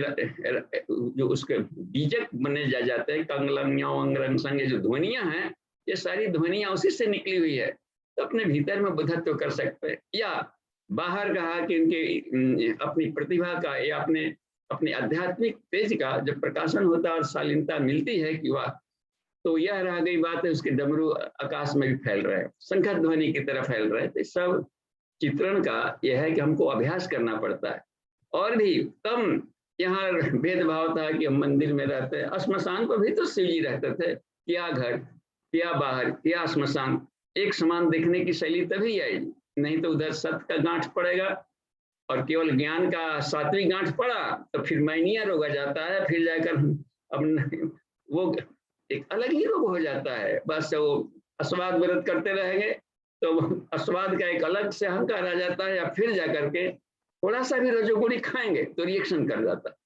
जो उसके बीजक बने जाते हैं, कंगलंग अंगरंग संग, जो ध्वनियां हैं, ये सारी ध्वनियां उसी से निकली हुई है। तो अपने भीतर में बुद्धत्व कर सकते हैं, या बाहर कहा कि इनके अपनी प्रतिभा का या अपने अपने आध्यात्मिक तेज का जब प्रकाशन होता है और शालीनता मिलती है कि वाह, तो यह रह गई बात है, उसके डमरू आकाश में भी फैल रहे हैं, शंख ध्वनि की तरह फैल रहे हैं। तो सब चित्रण का यह है कि हमको अभ्यास करना पड़ता है। और भी कम यहाँ भेदभाव था कि हम मंदिर में रहते हैं, श्मशान पर भी तो शिव जी रहते थे, क्या घर क्या बाहर क्या श्मशान, एक समान देखने की शैली तभी आएगी, नहीं तो उधर सत्य का गांठ पड़ेगा और केवल ज्ञान का सात्विक गांठ पड़ा तो फिर मैनिया रोग आ जाता है, फिर जाकर अब वो एक अलग ही रोग हो जाता है। बस वो अस्वाद व्रत करते रहेंगे तो अस्वाद का एक अलग से अहंकार आ जाता है, या फिर जाकर के थोड़ा सा भी रजोगुणी खाएंगे तो रिएक्शन कर जाता है।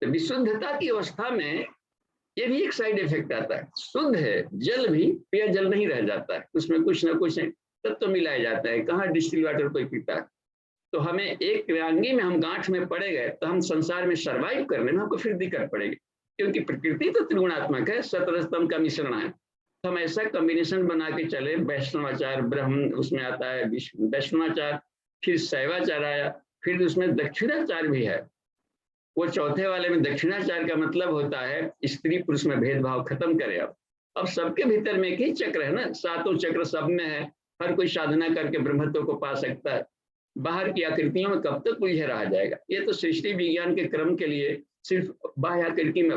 तो विशुद्धता की अवस्था में ये भी एक साइड इफेक्ट आता है। शुद्ध है जल भी पेय जल नहीं रह जाता है, उसमें कुछ ना कुछ तत्व तो मिलाया जाता है, कहाँ डिस्टिल वाटर कोई पीता है। तो हमें एक क्रियांगी में हम गांठ में पड़े गए तो हम संसार में सर्वाइव करने में हमको फिर दिक्कत पड़ेगी, क्योंकि प्रकृति तो त्रिगुणात्मक है, सतरजतम का मिश्रण है। तो हम ऐसा कॉम्बिनेशन बना के चले, वैष्णवाचार ब्रह्म उसमें आता है, वैष्णवाचार, फिर शैवाचार आया, फिर उसमें दक्षिणाचार भी है। वो चौथे वाले में दक्षिणाचार का मतलब होता है स्त्री पुरुष में भेदभाव खत्म करे। अब सबके भीतर में एक ही चक्र है ना, सातों चक्र सब में है, हर कोई साधना करके ब्रह्मत्व को पा सकता है। बाहर की आकृतियों में कब तक उलझे रहा जाएगा। ये तो सृष्टि विज्ञान के क्रम के लिए सिर्फ बाह्य आकृति में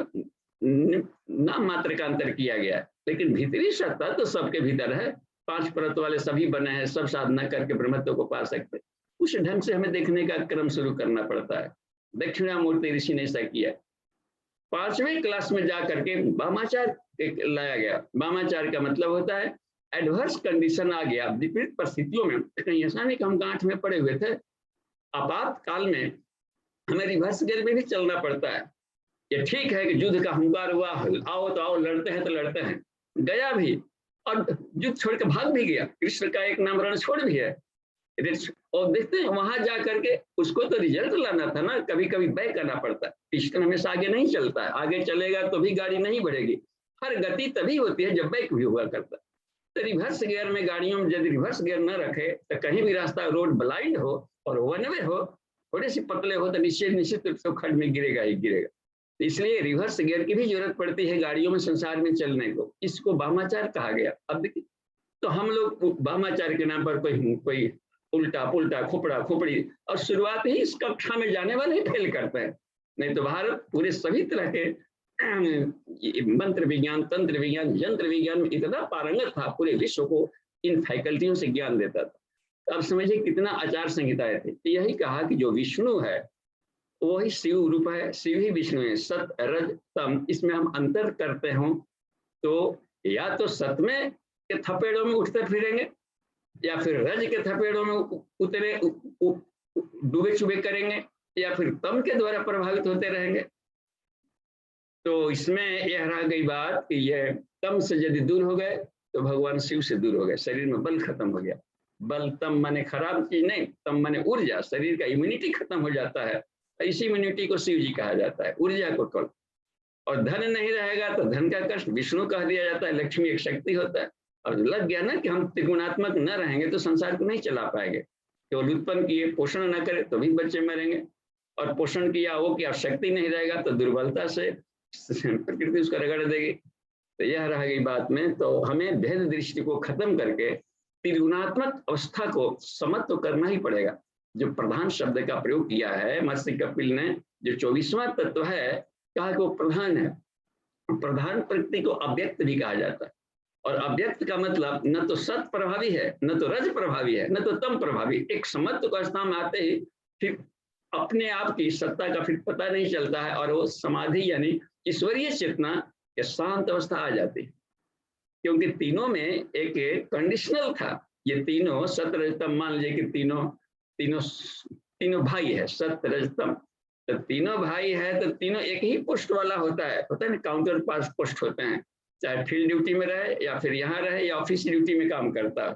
नाम मात्र का अंतर किया गया है, लेकिन भीतरी सत्ता तो सबके भीतर है। 5 परत वाले सभी बने हैं, सब साधना करके ब्रह्मत्व को पा सकते। उस ढंग से हमें देखने का क्रम शुरू करना पड़ता है। दक्षिणामूर्ति ऋषि ने ऐसा किया। 5वीं क्लास में जा करके वामाचार लाया गया। वामाचार का मतलब होता है एडवर्स कंडीशन आ गया, विपरीत परिस्थितियों में, कहीं ऐसा नहीं कि हम गांठ में पड़े हुए थे, आपातकाल में हमें रिवर्स गियर में भी चलना पड़ता है। ये ठीक है कि युद्ध का हुंकार हुआ, आओ तो आओ, लड़ते हैं तो लड़ते हैं, गया भी और युद्ध छोड़ के भाग भी गया। कृष्ण का एक नाम रण छोड़ भी है। और देखते हैं वहां जा करके उसको तो रिजल्ट लाना था ना, कभी कभी बैक करना पड़ता है। पिस्टन हमेशा आगे नहीं चलता है, आगे चलेगा तो भी गाड़ी नहीं बढ़ेगी। हर गति तभी होती है जब बैक भी हुआ करता है। तो रिवर्स गियर में गाड़ियों में यदि रिवर्स गियर न रखे तो कहीं भी रास्ता रोड ब्लाइंड हो और वन वे हो, थोड़े से पतले हो तो निश्चित रूप से खड्ड में गिरेगा ही गिरेगा। इसलिए रिवर्स गियर की भी जरूरत पड़ती है गाड़ियों में संसार में चलने को। इसको वामाचार कहा गया। अब देखिए, तो हम लोग वामाचार के नाम पर कोई उल्टा पुल्टा खुपड़ा खुपड़ी, और शुरुआत ही इस कक्षा में जाने वाले ही फेल करते हैं। नहीं तो भारत पूरे सभी तरह के मंत्र विज्ञान, तंत्र विज्ञान, यंत्र विज्ञान में इतना पारंगत था, पूरे विश्व को इन फैकल्टियों से ज्ञान देता था। अब समझिए कितना आचार संहिताएं थी। तो यही कहा कि जो विष्णु है वही शिव रूप है, शिव ही विष्णु है। सत रज तम, इसमें हम अंतर करते हो तो या तो सत में के थपेड़ों में उठते फिरेंगे, या फिर रज के थपेड़ों में उतरे डूबे चुबे करेंगे, या फिर तम के द्वारा प्रभावित होते रहेंगे। तो इसमें यह रह गई बात कि यह तम से यदि दूर हो गए तो भगवान शिव से दूर हो गए, शरीर में बल खत्म हो गया। बल तम माने खराब चीज नहीं, तम माने ऊर्जा, शरीर का इम्यूनिटी खत्म हो जाता है। इसी इम्यूनिटी को शिव जी कहा जाता है, ऊर्जा को कल। और धन नहीं रहेगा तो धन का कष्ट विष्णु कह दिया जाता है, लक्ष्मी एक शक्ति होता है। और लग गया ना कि हम त्रिगुणात्मक न रहेंगे तो संसार को नहीं चला पाएंगे। केवल उत्पन्न किए पोषण न करे तो भी बच्चे मरेंगे, और पोषण किया वो क्या शक्ति नहीं रहेगा तो दुर्बलता से प्रकृति उसको रगड़ देगी। तो यह रह गई बात में। तो हमें भेद दृष्टि को खत्म करके त्रिगुणात्मक अवस्था को समत्व करना ही पड़ेगा। जो प्रधान शब्द का प्रयोग किया है महर्षि कपिल ने, जो 24वां तत्व है, कहा कि वो प्रधान है। प्रधान प्रकृति को अव्यक्त भी कहा जाता है, और अव्यक्त का मतलब न तो सत प्रभावी है, न तो रज प्रभावी है, न तो तम प्रभावी। एक समत्व का स्थान में आते ही फिर अपने आप की सत्ता का फिर पता नहीं चलता है, और वो समाधि यानी ईश्वरीय चेतना या शांत अवस्था आ जाती है। क्योंकि तीनों में एक कंडीशनल था। ये तीनों सत रजतम, मान लीजिए कि तीनों तीनों तीनों भाई है, सत रजतम, तो तीनों भाई है तो तीनों एक ही पोस्ट वाला होता है ना, काउंटर पास पोस्ट होते हैं, चाहे फील्ड ड्यूटी में रहे या फिर यहाँ रहे या ऑफिस ड्यूटी में काम करता है,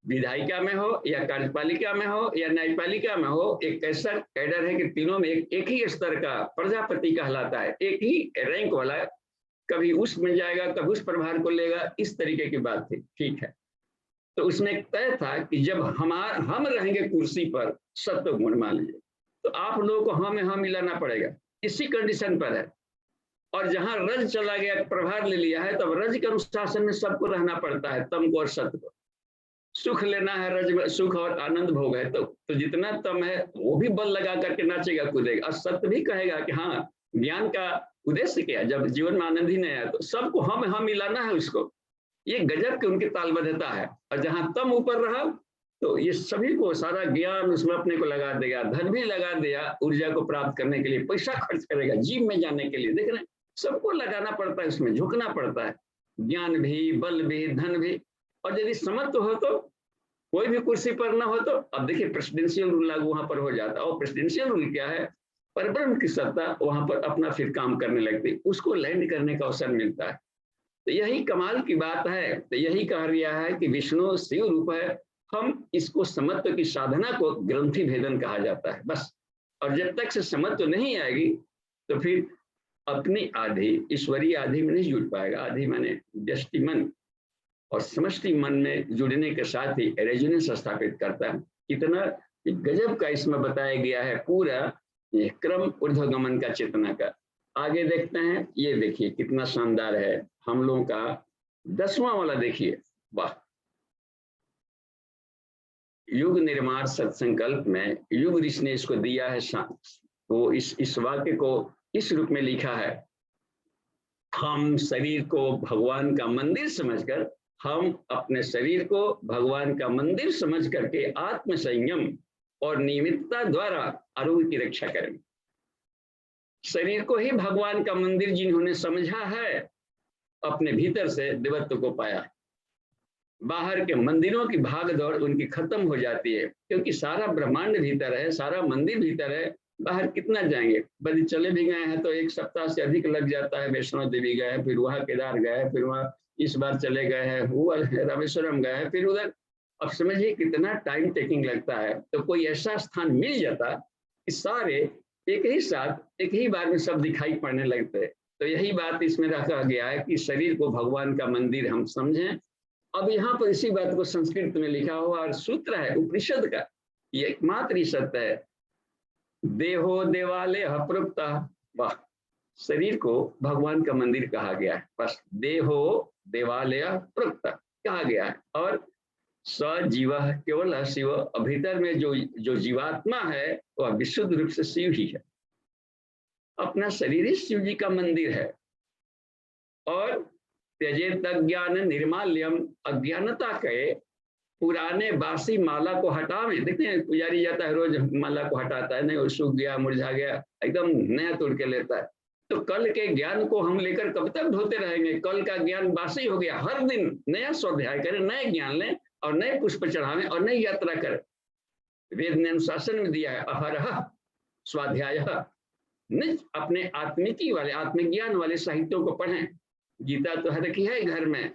विधायिका में हो या कार्यपालिका में हो या न्यायपालिका में हो, एक ऐसा कैडर है कि तीनों में एक ही स्तर का प्रजापति कहलाता है, एक ही रैंक वाला, कभी उस मिल जाएगा कभी उस प्रभार को लेगा, इस तरीके की बात थी। ठीक है, तो उसमें एक तय था कि जब हम रहेंगे कुर्सी पर सत्व गुण, मान लीजिए, तो आप लोगों को हमें हम मिलाना पड़ेगा, इसी कंडीशन पर है। और जहां रज चला गया, प्रभार ले लिया है, तब रज के अनुशासन में सबको रहना पड़ता है, तम को और सत्व को। सुख लेना है, रज में सुख और आनंद भोग है, तो जितना तम है वो भी बल लगा करके नाचेगा कूदेगा, और सत्य भी कहेगा कि हाँ, ज्ञान का उद्देश्य क्या है, जब जीवन में आनंद ही नहीं आया तो सबको हम मिलाना है उसको। ये गजब की उनकी तालबद्धता है। और जहां तम ऊपर रहा तो ये सभी को सारा ज्ञान उसमें अपने को लगा देगा, धन भी लगा दिया ऊर्जा को प्राप्त करने के लिए, पैसा खर्च करेगा जिम में जाने के लिए, देख रहे हैं, सबको लगाना पड़ता है, उसमें झुकना पड़ता है, ज्ञान भी, बल भी, धन भी। और यदि समत्व हो तो कोई भी कुर्सी पर ना हो तो, अब देखिए प्रेसिडेंशियल रूल लागू वहां पर हो जाता है। और प्रेसिडेंशियल रूल क्या है, परब्रह्म की सत्ता वहां पर अपना फिर काम करने लगती, उसको लैंड करने का अवसर मिलता है। तो यही कमाल की बात है। तो यही कहा गया है कि विष्णु शिव रूप है, हम इसको समत्व की साधना को ग्रंथि भेदन कहा जाता है, बस। और जब तक से समत्व नहीं आएगी तो फिर अपनी आधि ईश्वरीय आधि में नहीं जुड़ पाएगा। आधि माने व्यष्टि मन, और समष्टि मन में जुड़ने के साथ ही रेजोनेंस स्थापित करता है। इतना गजब का इसमें बताया गया है, पूरा ये क्रम ऊर्ध्वगमन का चेतना का। आगे देखते हैं, ये देखिए कितना शानदार है हम लोगों का 10वां वाला, देखिए वाह। युग निर्माण सत्संकल्प में युग ऋषि ने इसको दिया है, वो इस वाक्य को इस रूप में लिखा है, हम शरीर को भगवान का मंदिर समझकर, हम अपने शरीर को भगवान का मंदिर समझ करके आत्म संयम और नियमितता द्वारा आरोग्य की रक्षा करें। शरीर को ही भगवान का मंदिर जिन्होंने समझा है, अपने भीतर से देवत्व को पाया, बाहर के मंदिरों की भाग दौड़ उनकी खत्म हो जाती है, क्योंकि सारा ब्रह्मांड भीतर है, सारा मंदिर भीतर है, बाहर कितना जाएंगे। बल्कि चले भी गए हैं तो 1 सप्ताह से अधिक लग जाता है। वैष्णो देवी गए हैं, फिर वहां केदार गए हैं, फिर वहां इस बार चले गए हैं, वो रामेश्वरम गए हैं, फिर उधर, अब समझिए कितना टाइम टेकिंग लगता है। तो कोई ऐसा स्थान मिल जाता कि सारे एक ही साथ एक ही बार में सब दिखाई पड़ने लगते। तो यही बात इसमें रखा गया है कि शरीर को भगवान का मंदिर हम समझें। अब यहाँ पर इसी बात को संस्कृत में लिखा हुआ और सूत्र है उपनिषद का, ये एकमात्र सत्य है, देहो देवालय प्रोक्ता। वाह, शरीर को भगवान का मंदिर कहा गया है, बस। देहो देवालय प्रोक्ता कहा गया है। और सजीव केवल शिव, भीतर में जो जीवात्मा है वह विशुद्ध रूप से शिव ही है। अपना शरीर ही शिव जी का मंदिर है। और त्यजेत अज्ञान निर्माल्यम, अज्ञानता के पुराने बासी माला को हटावे। देखते हैं पुजारी जाता है रोज माला को हटाता है, नहीं वो सूख गया मुरझा गया, एकदम नया तोड़ के लेता है। तो कल के ज्ञान को हम लेकर कब तक ढोते रहेंगे? कल का ज्ञान बासी हो गया, हर दिन नया स्वाध्याय करें, नए ज्ञान लें और नए पुष्प चढ़ावें और नई यात्रा करें। वेद ने अनुशासन में दिया है, अहरह स्वाध्याय, निज अपने आत्मिकी वाले आत्मज्ञान वाले साहित्यों को पढ़ें। गीता तो हर की है घर में,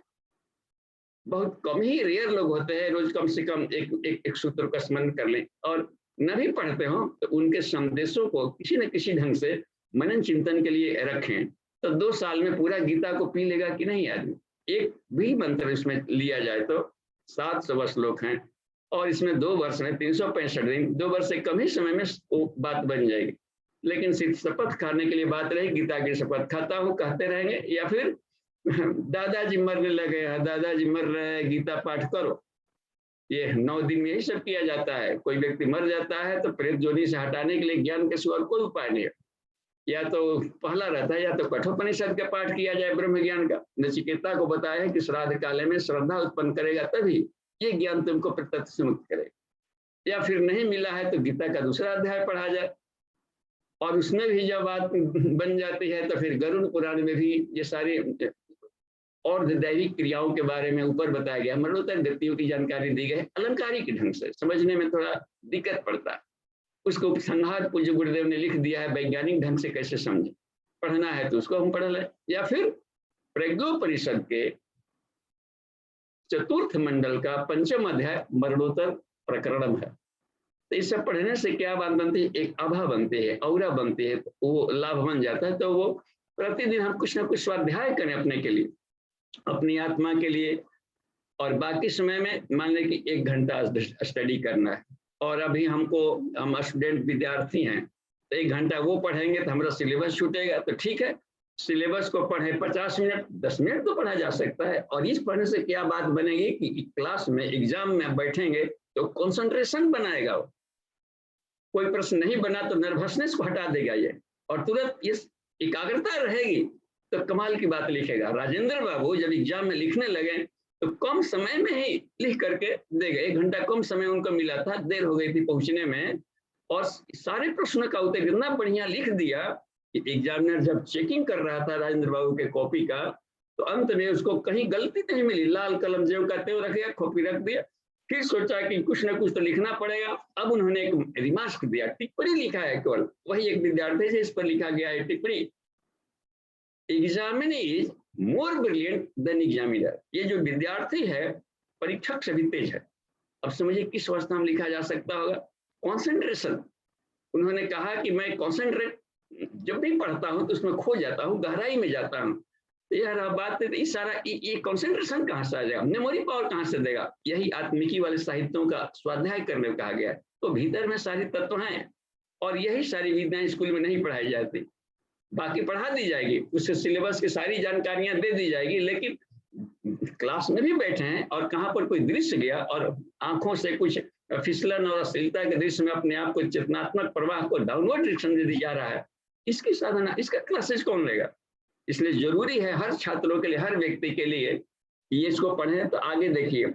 बहुत कम ही रेयर लोग होते हैं रोज कम से कम एक सूत्र का स्मरण कर लें, और न भी पढ़ते हो तो उनके संदेशों को किसी न किसी ढंग से मनन चिंतन के लिए रखें। तो 2 साल में पूरा गीता को पी लेगा कि नहीं आदमी? एक भी मंत्र इसमें लिया जाए तो 700 श्लोक हैं, और इसमें 2 वर्ष में 365 दिन, 2 वर्ष से कम ही समय में वो बात बन जाएगी। लेकिन सिर्फ शपथ खाने के लिए बात रही, गीता की शपथ खाता हूँ कहते रहेंगे, या फिर दादाजी मरने लगे हैं, दादाजी मर रहे हैं, गीता पाठ करो। ये 9 दिन में यही सब किया जाता है। कोई व्यक्ति मर जाता है तो प्रेत जोनी से हटाने के लिए ज्ञान के सिवा कोई उपाय नहीं है। या तो पहला रहता है, या तो कठोपनिषद का पाठ किया जाए ब्रह्म ज्ञान का। नचिकेता को बताया है कि श्राद्ध काले में श्रद्धा उत्पन्न करेगा तभी ये ज्ञान तुमको प्रत्यक्ष से मुक्त करेगा। या फिर नहीं मिला है तो गीता का दूसरा अध्याय पढ़ा जाए, और उसमें भी जब बात बन जाती है तो फिर गरुड़ पुराण में भी ये सारी और दैविक क्रियाओं के बारे में ऊपर बताया गया, मरणोत्तर गतियों की जानकारी दी गई। अलंकारिक ढंग से समझने में थोड़ा दिक्कत पड़ता है, उसको उपसंहार पूज्य गुरुदेव ने लिख दिया है, वैज्ञानिक ढंग से कैसे समझे। पढ़ना है तो उसको हम पढ़ लें, या फिर प्रज्ञोपनिषद के चतुर्थ मंडल का 5वां अध्याय मरणोत्तर प्रकरणम है। तो इस सब पढ़ने से क्या बात बनती है, एक आभा बनती है, औरा बनती है, तो वो लाभ बन जाता है। तो वो प्रतिदिन हम कुछ ना कुछ स्वाध्याय करें अपने के लिए, अपनी आत्मा के लिए, और बाकी समय में मान लें कि 1 घंटा स्टडी करना है, और अभी हम स्टूडेंट विद्यार्थी हैं तो 1 घंटा वो पढ़ेंगे तो हमारा सिलेबस छूटेगा, तो ठीक है सिलेबस को पढ़े 50 मिनट 10 मिनट तो पढ़ा जा सकता है। और इस पढ़ने से क्या बात बनेगी कि क्लास में एग्जाम में बैठेंगे तो कंसंट्रेशन बनाएगा, वो कोई प्रश्न नहीं बना तो नर्वसनेस को हटा देगा ये, और तुरंत इस एकाग्रता रहेगी तो कमाल की बात लिखेगा। राजेंद्र बाबू जब एग्जाम में लिखने लगे तो कम समय में ही लिख करके दे गए, 1 घंटा कम समय उनको मिला था, देर हो गई थी पहुंचने में, और सारे प्रश्नों का उत्तर इतना बढ़िया लिख दिया कि एग्जामिनर जब चेकिंग कर रहा था राजेंद्र बाबू के कॉपी का, तो अंत में उसको कहीं गलती नहीं मिली, लाल कलम ज्यों का त्यों रख दिया, कॉपी रख दिया। फिर सोचा कि कुछ ना कुछ तो लिखना पड़ेगा, अब उन्होंने एक रिमार्क दिया, टिप्पणी लिखा है केवल, वही एक विद्यार्थी से इस पर लिखा गया है टिप्पणी, examiner is more brilliant than examiner. ये जो विद्यार्थी है परीक्षक से भी तेज है। अब समझिए किस अवस्था में लिखा जा सकता होगा, कंसंट्रेशन। उन्होंने कहा कि मैं कंसंट्रेट जब भी पढ़ता हूं तो उसमें खो जाता हूं, गहराई में जाता हूं। यार बात है, सारा ये कंसंट्रेशन कहाँ से आ जाएगा, मेमोरी पावर कहाँ से देगा। यही आत्मिकी वाले साहित्यों का स्वाध्याय करने को कहा गया है। तो भीतर में सारे तत्व हैं, और यही सारी विद्याएं स्कूल में नहीं पढ़ाई जाती, बाकी पढ़ा दी जाएगी, उसके सिलेबस की सारी जानकारियां दे दी जाएगी, लेकिन क्लास में भी बैठे हैं और कहाँ पर कोई दृश्य गया और आंखों से कुछ फिसलन और अश्लीलता के दृश्य में अपने आप को चेतनात्मक प्रवाह को डाउनवर्ड डायरेक्शन दे दी जा रहा है, इसकी साधना, इसका क्लासेस कौन लेगा। इसलिए जरूरी है हर छात्रों के लिए, हर व्यक्ति के लिए ये इसको पढ़े। तो आगे देखिए,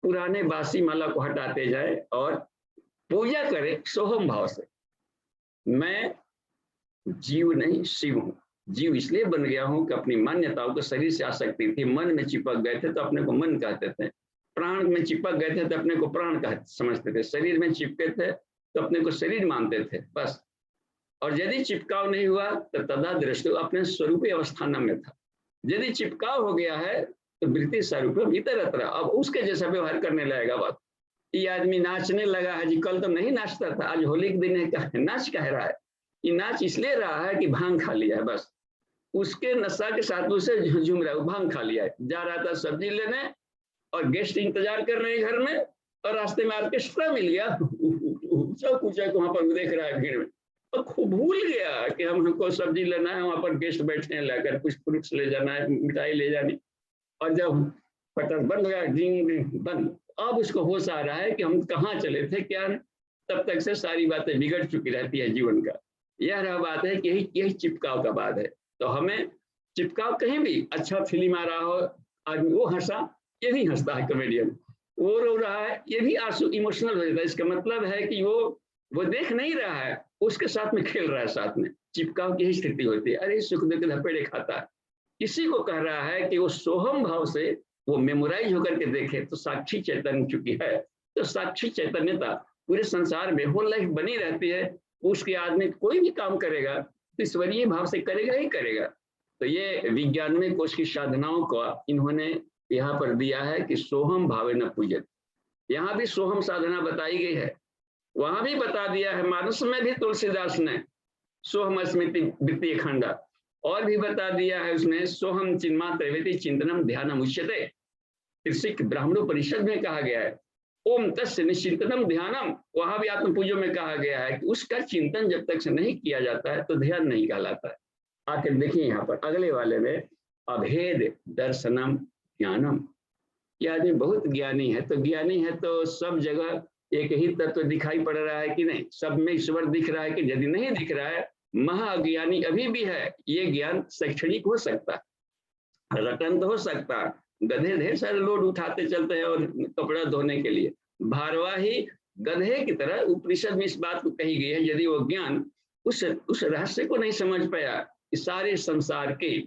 पुराने बासी माला को हटाते जाए और पूजा करे सोहम भाव से। मैं जीव नहीं शिव हूँ। जीव इसलिए बन गया हूँ कि अपनी मान्यताओं को शरीर से आसक्ति थी, मन में चिपक गए थे तो अपने को मन कहते थे, प्राण में चिपक गए थे तो अपने को प्राण समझते थे, शरीर में चिपके थे तो अपने को शरीर मानते थे बस। और यदि चिपकाव नहीं हुआ तो तदा दृष्टि अपने स्वरूपी अवस्थान में था। यदि चिपकाव हो गया है तो वृत्ति स्वरूप इतरत्र, अब उसके जैसा व्यवहार करने लगेगा। बात ये आदमी नाचने लगा है जी, कल तो नहीं नाचता था, आज होली के दिन है नाच कह रहा है। ये नाच इसलिए रहा है कि भांग खा लिया है, बस उसके नशा के साथ उसे झूम रहा है, भांग खा लिया है। जा रहा था सब्जी लेने और गेस्ट इंतजार कर रहे हैं घर में, और रास्ते में ऑर्केस्ट्रा मिल गया, ऊंचा वहां पर देख रहा है भीड़ में, और खूब भूल गया कि हमको सब्जी लेना है, वहां पर गेस्ट बैठे हैं, लाकर कुछ फ्रूट्स ले जाना है, मिठाई ले जानी। और जब पटक बंद हो गया, डिंग बंद, अब उसको होश आ रहा है कि हम कहाँ चले थे, क्या है। तब तक से सारी बातें बिगड़ चुकी रहती है जीवन का। यह बात है कि यही चिपकाव का बात है। तो हमें चिपकाव, कहीं भी अच्छा फिल्म आ रहा हो, आदमी वो हंसा, ये भी हंसता है कॉमेडियन, वो रो रहा है, ये भी आंसू इमोशनल हो जाता है। इसका मतलब है कि वो देख नहीं रहा है, उसके साथ में खेल रहा है, साथ में। चिपकाव की ही स्थिति होती है, अरे सुख दुख धपेड़े खाता है। किसी को कह रहा है कि वो सोहम भाव से वो मेमोराइज होकर के देखे तो साक्षी चैतन्य चुकी है। तो साक्षी चैतन्यता पूरे संसार में होल लाइफ बनी रहती है। उसके आदमी कोई भी काम करेगा तो ईश्वरीय भाव से करेगा ही करेगा। तो ये विज्ञान में कोश की साधनाओं को इन्होंने यहाँ पर दिया है कि सोहम भावे न पूजत। यहाँ भी सोहम साधना बताई गई है, वहां भी बता दिया है। मानस में भी तुलसीदास ने सोहम स्मृति वित्तीय खंडा, और भी बता दिया है उसने सोहम चिन्मात्र चिंतनम ध्यानम उच्यते। त्रिशिक ब्राह्मणों परिषद में कहा गया है ओम तस्य निश्चिंतनम ध्यानम, वहां भी आत्म पूजो में कहा गया है कि उसका चिंतन जब तक से नहीं किया जाता है तो ध्यान नहीं कहलाता है। आकर देखिए यहाँ पर अगले वाले में, अभेद दर्शनम ज्ञानम। यह आदमी बहुत ज्ञानी है, तो ज्ञानी है तो सब जगह एक ही तत्व दिखाई पड़ रहा है कि नहीं, सब में ईश्वर दिख रहा है कि यदि नहीं दिख रहा है, महाअज्ञानी अभी भी है। ये ज्ञान शैक्षणिक हो सकता है, रटन तो हो सकता है, गधे ढेर सारे लोड उठाते चलते हैं और कपड़ा धोने के लिए, भारवाही गधे की तरह उपनिषद में इस बात को कही गई है। यदि वो ज्ञान उस रहस्य को नहीं समझ पाया, इस सारे संसार के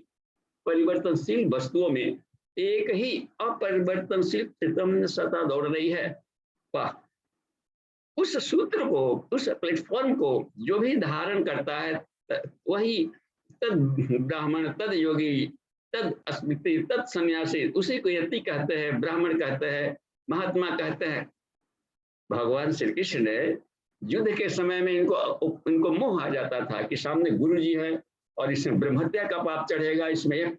परिवर्तनशील वस्तुओं में एक ही अपरिवर्तनशील चैतन्य सत्ता दौड़ रही है। वाह! उस सूत्र को, उस प्लेटफॉर्म को जो भी धारण करता है वही तद ब्राह्मण, तद योगी, तद अस्मिति, तद सन्यासी, उसी को यति कहते हैं, ब्राह्मण कहते हैं, महात्मा कहते हैं। भगवान श्री कृष्ण ने युद्ध के समय में इनको मोह आ जाता था कि सामने गुरु जी है और इसमें ब्रह्महत्या का पाप चढ़ेगा, इसमें एक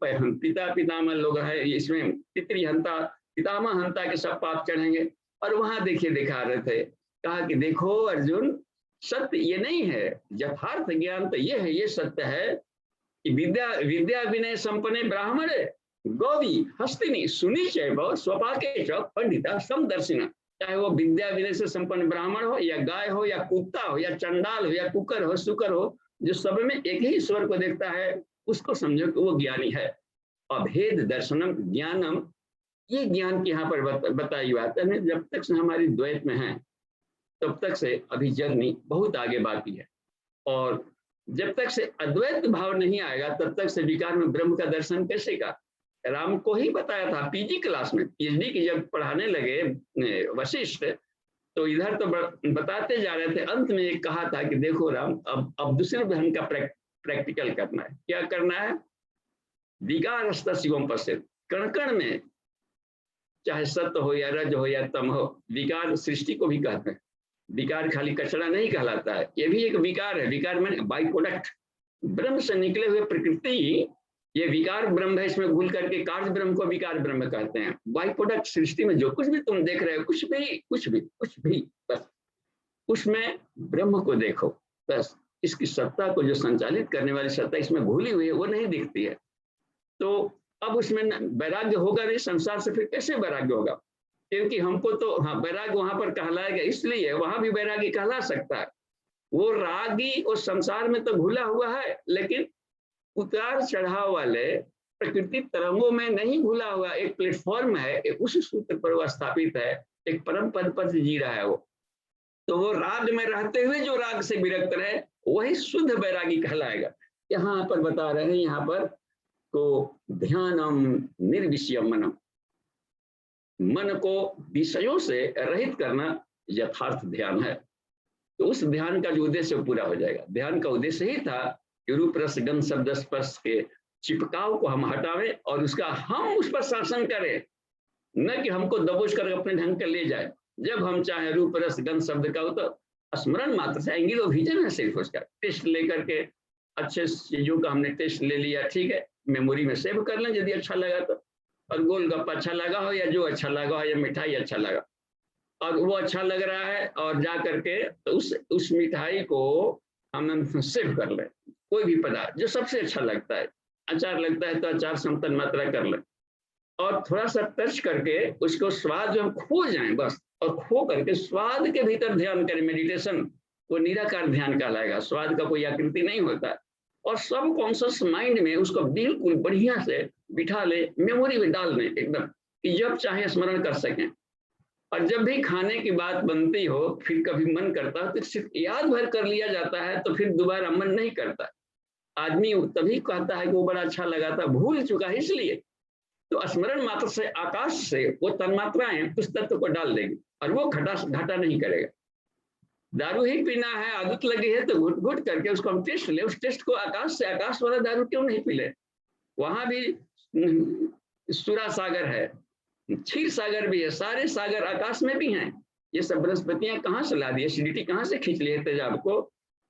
पितामह लोग है, इसमें पितृहंता पितामह हंता के सब पाप चढ़ेंगे। और वहां देखिए दिखा रहे थे, कहा कि देखो अर्जुन, सत्य ये नहीं है, यथार्थ ज्ञान तो ये है, ये सत्य है कि विद्या विनय संपन्ने ब्राह्मण गौवी हस्तिनी सुनी चैव स्वपाके च पंडिता समदर्शिना। चाहे वो विद्या विनय से संपन्न ब्राह्मण हो या गाय हो या कुत्ता हो या चंडाल हो या कुकर हो शुकर हो, जो सब में एक ही ईश्वर को देखता है, उसको समझो कि वो ज्ञानी है। अभेद दर्शनम ज्ञानम, ये ज्ञान की यहाँ पर बताई बात है। जब तक से हमारी द्वैत में है तब तक से अभी जर्नी बहुत आगे बाकी है, और जब तक से अद्वैत भाव नहीं आएगा तब तक से विकार में ब्रह्म का दर्शन कैसे का। राम को ही बताया था पीजी क्लास में, पीएचडी की जब पढ़ाने लगे वशिष्ठ, तो इधर तो बताते जा रहे थे, अंत में एक कहा था कि देखो राम, अब दूसरे ढंग का प्रैक्टिकल करना है। क्या करना है? विकार शिवम पश्चिम, कण कण में, चाहे सत्य हो या रज हो या तम हो, विकार सृष्टि को भी कहते हैं। विकार खाली कचरा नहीं कहलाता है, ये भी एक विकार है। विकार में बाई प्रोडक्ट, ब्रह्म से निकले हुए प्रकृति, ये विकार ब्रह्म है, इसमें भूल करके कार्य ब्रह्म को विकार ब्रह्म कहते हैं। बाई प्रोडक्ट सृष्टि में जो कुछ भी तुम देख रहे हो, कुछ भी बस उसमें ब्रह्म को देखो, बस इसकी सत्ता को जो संचालित करने वाली सत्ता इसमें भूली हुई है, वो नहीं दिखती है। तो अब उसमें वैराग्य होगा नहीं, संसार से फिर कैसे वैराग्य होगा? क्योंकि हमको तो हाँ वैराग्य वहां पर कहलाएगा, इसलिए वहां भी वैराग्य कहला सकता है। वो रागी उस संसार में तो घुला हुआ है, लेकिन उतार चढ़ाव वाले प्रकृति तरंगों में नहीं घुला हुआ, एक प्लेटफॉर्म है, उस सूत्र पर वह स्थापित है, एक परम पद पर जी रहा है वो। तो वो राग में रहते हुए जो राग से विरक्त रहे, वही शुद्ध वैरागी कहलाएगा। यहाँ पर बता रहे हैं, यहाँ पर तो ध्यानम निर्विषयम मनम, मन को विषयों से रहित करना यथार्थ ध्यान है। तो उस ध्यान का जो उद्देश्य पूरा हो जाएगा। ध्यान का उद्देश्य ही था कि रूप रस गंध शब्द स्पर्श के चिपकाव को हम हटावें और उसका हम उस पर शासन करें, न कि हमको दबोच कर अपने ढंग कर ले जाए। जब हम चाहे रूप रस गंध शब्द का हो तो स्मरण मात्र से, एंगिलो विजन है सिर्फ उसका, टेस्ट लेकर के अच्छे चीजों का हमने टेस्ट ले लिया, ठीक है, मेमोरी में सेव कर लें यदि अच्छा लगा तो, और गोलगप्पा अच्छा लगा हो या जो अच्छा लगा हो या मिठाई अच्छा लगा और वो अच्छा लग रहा है, और जा करके तो उस मिठाई को हम सेव कर लें। कोई भी पदार्थ जो सबसे अच्छा लगता है, अचार लगता है तो अचार समतन मात्रा कर लें, और थोड़ा सा टच करके उसको स्वाद जो हम खो जाएं बस, और खो करके स्वाद के भीतर ध्यान करें। मेडिटेशन वो निराकार ध्यान कहलाएगा, स्वाद का कोई आकृति नहीं होता। और सब कॉन्शियस माइंड में उसको बिल्कुल बढ़िया से बिठा ले, मेमोरी में डाल दें एकदम, कि जब चाहे स्मरण कर सकें। और जब भी खाने की बात बनती हो, फिर कभी मन करता है तो सिर्फ याद भर कर लिया जाता है, तो फिर दोबारा मन नहीं करता। आदमी तभी कहता है कि वो बड़ा अच्छा लगा था, भूल चुका है। इसलिए तो स्मरण मात्र से, आकाश से वो तन्मात्राएं उस तत्व को डाल देगी और वो घाटा नहीं करेगा। दारू ही पीना है, आदत लगी है तो घुट घुट करके उसको हम टेस्ट ले, उस टेस्ट को आकाश से, आकाश वाला दारू क्यों नहीं पी ले? वहां भी सुरा सागर है, क्षीर सागर भी है, सारे सागर आकाश में भी हैं। ये सब वनस्पतियां कहाँ से ला दी, एसिडिटी कहाँ से खींच ली है तेजाब को?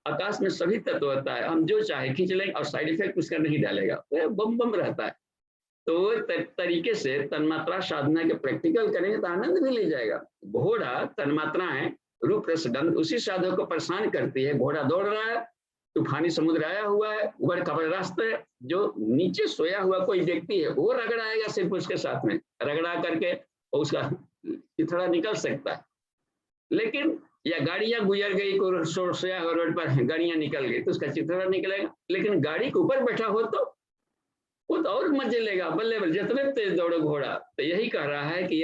आकाश में सभी तत्व होता है, हम जो चाहे खींच लेंगे और साइड इफेक्ट उसका नहीं डालेगा, वो बम बम रहता है। तो तरीके से तन्मात्रा साधना के प्रैक्टिकल करेंगे तो आनंद भी ले जाएगा। घोड़ा तन्मात्राएं रूप रस गंध उसी साधक को परेशान करती है। घोड़ा दौड़ रहा है, तूफानी समुद्र आया हुआ है, ऊपर खबर रास्ता है, जो नीचे सोया हुआ कोई व्यक्ति है वो रगड़ाएगा सिर्फ उसके साथ में, रगड़ा करके उसका चिथड़ा निकल सकता है। लेकिन या गाड़ियां गुजर गई, सोया हुआ रोड पर गाड़ियां निकल गई तो उसका चिथड़ा निकलेगा। लेकिन गाड़ी के ऊपर बैठा हो तो वो तो और मजे लेगा, बल्ले बल्ले जितने तेज दौड़ो घोड़ा। तो यही कह रहा है कि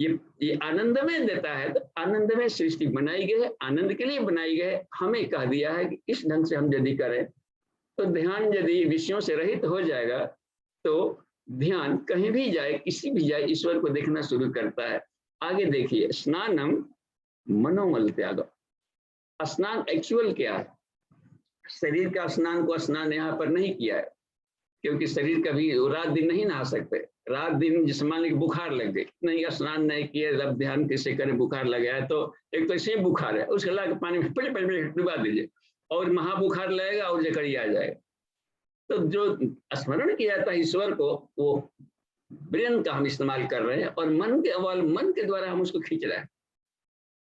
ये आनंद में देता है। तो आनंद में सृष्टि बनाई गई है, आनंद के लिए बनाई गई है। हमें कह दिया है कि इस ढंग से हम यदि करें तो ध्यान यदि विषयों से रहित हो जाएगा तो ध्यान कहीं भी जाए, किसी भी जाए, ईश्वर को देखना शुरू करता है। आगे देखिए, स्नानम मनोमल त्यागम। स्नान एक्चुअल क्या है? शरीर का स्नान को स्नान यहाँ पर नहीं किया है, क्योंकि शरीर कभी रात दिन नहीं नहा सकते। रात दिन जिस मान लीजिए बुखार लग गई, नहीं स्नान नहीं किए, जब ध्यान कैसे करें, बुखार लग गया है तो एक तो ऐसे ही बुखार है, उसके ला पानी में पहले पहले डुबा दीजिए और महाबुखार लगेगा और जकड़िया आ जाएगा। तो जो स्मरण किया जाता है ईश्वर को, वो ब्रेन का हम इस्तेमाल कर रहे हैं और मन के द्वारा हम उसको खींच रहे हैं।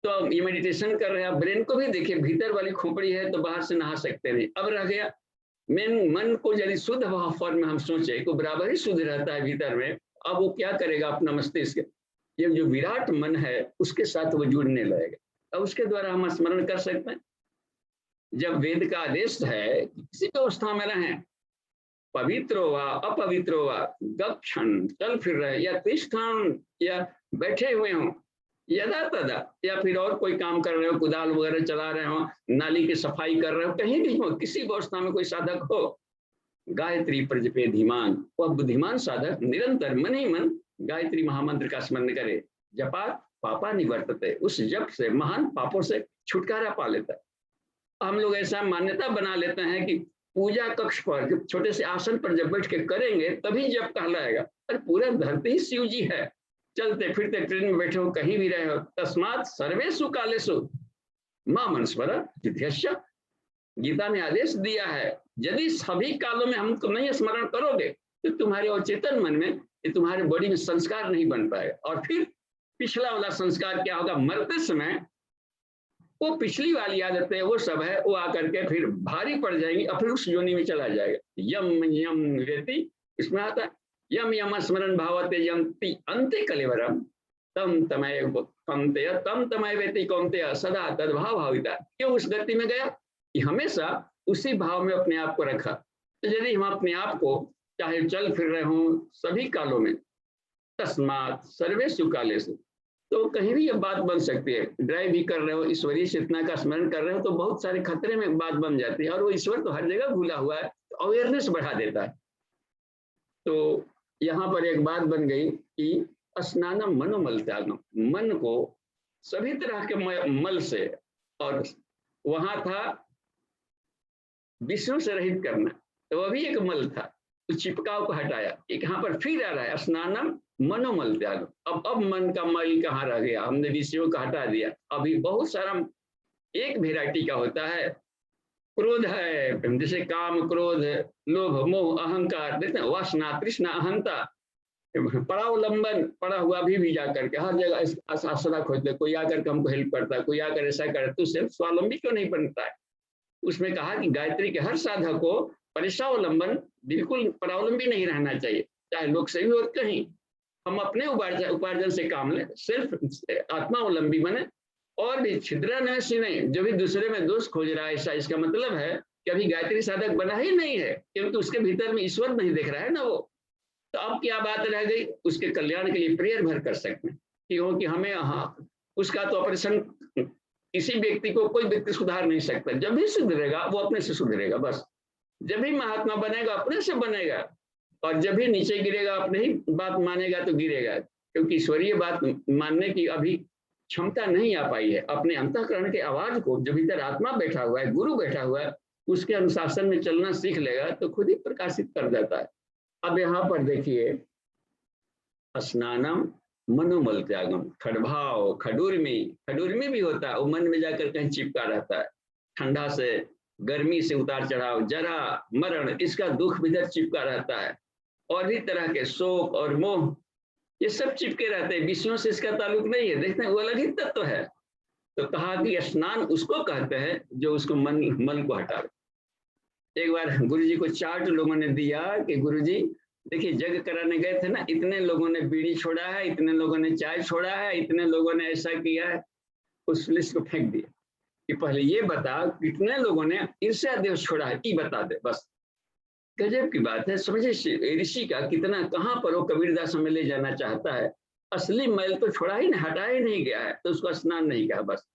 तो ये मेडिटेशन कर रहे हैं, आप ब्रेन को भी देखिए, भीतर वाली खोपड़ी है तो बाहर से नहा सकते नहीं। अब रह गया मन को, यदि शुद्ध फॉर्म में हम सोचे तो बराबर ही शुद्ध रहता है भीतर में। अब वो क्या करेगा, अपना मस्तिष्क, ये जो विराट मन है उसके साथ वो जुड़ने लगेगा। अब उसके द्वारा हम स्मरण कर सकते हैं। जब वेद का आदेश है किसी अवस्था में रहें, पवित्र वा अपवित्र वा, गक्षण चल फिर रहे या तिष्ठन या बैठे हुए हों, यदा तदा या फिर और कोई काम कर रहे हो, कुदाल वगैरह चला रहे हो, नाली की सफाई कर रहे हो, कहीं भी हो, किसी अवस्था में कोई साधक हो, गायत्री प्रजपे धीमान, वह बुद्धिमान साधक निरंतर मन ही मन गायत्री महामंत्र का स्मरण करे। जपा पापा निवर्तते, उस जप से महान पापों से छुटकारा पा लेता है। हम लोग ऐसा मान्यता बना लेते हैं कि पूजा कक्ष पर जब छोटे से आसन पर जब बैठ के करेंगे तभी जप कहलाएगा। अरे पूरा धरती ही शिव जी है, चलते फिरते ट्रेन में बैठे हो, कहीं भी रहे हो, तस्मात सर्वेषु कालेषु मां मनस्मर जिध्यस्य। गीता ने आदेश दिया है, यदि सभी कालों में हमको नहीं स्मरण करोगे तो तुम्हारे अचेतन मन में, ये तुम्हारे बॉडी में संस्कार नहीं बन पाएगा। और फिर पिछला वाला संस्कार क्या होगा, मरते समय वो पिछली वाली आदतें वो सब है, वो आकर के फिर भारी पड़ जाएंगी और फिर उस योनि में चला जाएगा। यम यम वेति, इसमें आता है यम यम स्मरण भावते यंति अंते कलेवरम तम तमय कौन्तेय तम तमय वेति कौन्तेय सदा तद्भाव भाविता। क्यों उस गति में गया कि हमेशा उसी भाव में अपने आप को रखा। तो यदि हम अपने आप को चाहे चल फिर रहे हों सभी कालों में, तस्मात सर्वेषु कालेषु, तो कहीं भी ये बात बन सकती है। ड्राइव भी कर रहे हो, ईश्वरीय चेतना का स्मरण कर रहे हो तो बहुत सारे खतरे में बात बन जाती है। और वो ईश्वर तो हर जगह भूला हुआ है, अवेयरनेस बढ़ा देता है। तो यहाँ पर एक बात बन गई कि स्नानम मनोमल त्यागम, मन को सभी तरह के मल से, और वहां था विष्णु से रहित करना, तो वह भी एक मल था, उस चिपकाव को हटाया। एक यहाँ पर फिर आ रहा है स्नानम मनोमल त्यागम। अब मन का मल कहाँ रह गया, हमने विषयों को हटा दिया। अभी बहुत सारा एक वेराइटी का होता है, क्रोध है, जैसे काम क्रोध लोभ मोह अहंकार, देखते हैं वासना तृष्णा अहंता, परावलंबन पड़ा हुआ भी जा करके हर जगह आसरा खोजते, कोई आकर के हमको हेल्प करता है, कोई आकर ऐसा करे, तो उससे स्वावलंबी क्यों नहीं बनता है। उसमें कहा कि गायत्री के हर साधक को परिसावलंबन, बिल्कुल परावलंबी नहीं रहना चाहिए, चाहे लोग सही हो कहीं। हम अपने उपार्जन से काम लें, सिर्फ आत्मावलंबी बने, और भी छिद्रान्वेषी नहीं, जो भी दूसरे में दोष खोज रहा है ऐसा, इसका मतलब है कि अभी गायत्री साधक बना ही नहीं है, क्योंकि उसके भीतर में ईश्वर नहीं दिख रहा है ना वो। तो अब क्या बात रह गई, उसके कल्याण के लिए प्रेयर भर कर सकते हैं कि हमें, हाँ उसका तो ऑपरेशन, किसी व्यक्ति को कोई व्यक्ति सुधार नहीं सकता, जब भी सुधरेगा वो अपने से सुधरेगा बस। जब भी महात्मा बनेगा अपने से बनेगा, और जब भी नीचे गिरेगा अपने ही बात मानेगा तो गिरेगा, क्योंकि ईश्वरीय बात मानने की अभी क्षमता नहीं आ पाई है। अपने अंतःकरण के आवाज को, जो भीतर आत्मा बैठा हुआ है, गुरु बैठा हुआ है, उसके अनुशासन में चलना सीख लेगा तो खुद ही प्रकाशित कर जाता है। अब यहाँ पर देखिए, स्नानम मनोमल त्यागम, खडभाव खडूर्मी भी होता है, वो मन में जाकर कहीं चिपका रहता है। ठंडा से गर्मी से उतार चढ़ाव, जरा मरण, इसका दुख भी इधर चिपका रहता है, और भी तरह के शोक और मोह, ये सब चिपके रहते हैं। विषयों से इसका ताल्लुक नहीं है, देखते हैं वो अलग ही तत्व है। तो कहा कि स्नान उसको कहते हैं जो उसको मन को हटा। एक बार गुरुजी को चार्ट लोगों ने दिया कि गुरुजी देखिए, जग कराने गए थे ना, इतने लोगों ने बीड़ी छोड़ा है, इतने लोगों ने चाय छोड़ा है, इतने लोगों ने ऐसा किया है। उस लिस्ट को फेंक दिया कि पहले ये बता कितने लोगों ने ईर्ष्या देश छोड़ा है, ये बता दे बस। गजब की बात है, समझे ऋषि का कितना, कहाँ पर वो कबीरदास हमें ले जाना चाहता है। असली मैल तो छोड़ा ही नहीं, हटाया ही नहीं गया है, तो उसको स्नान नहीं कहा बस।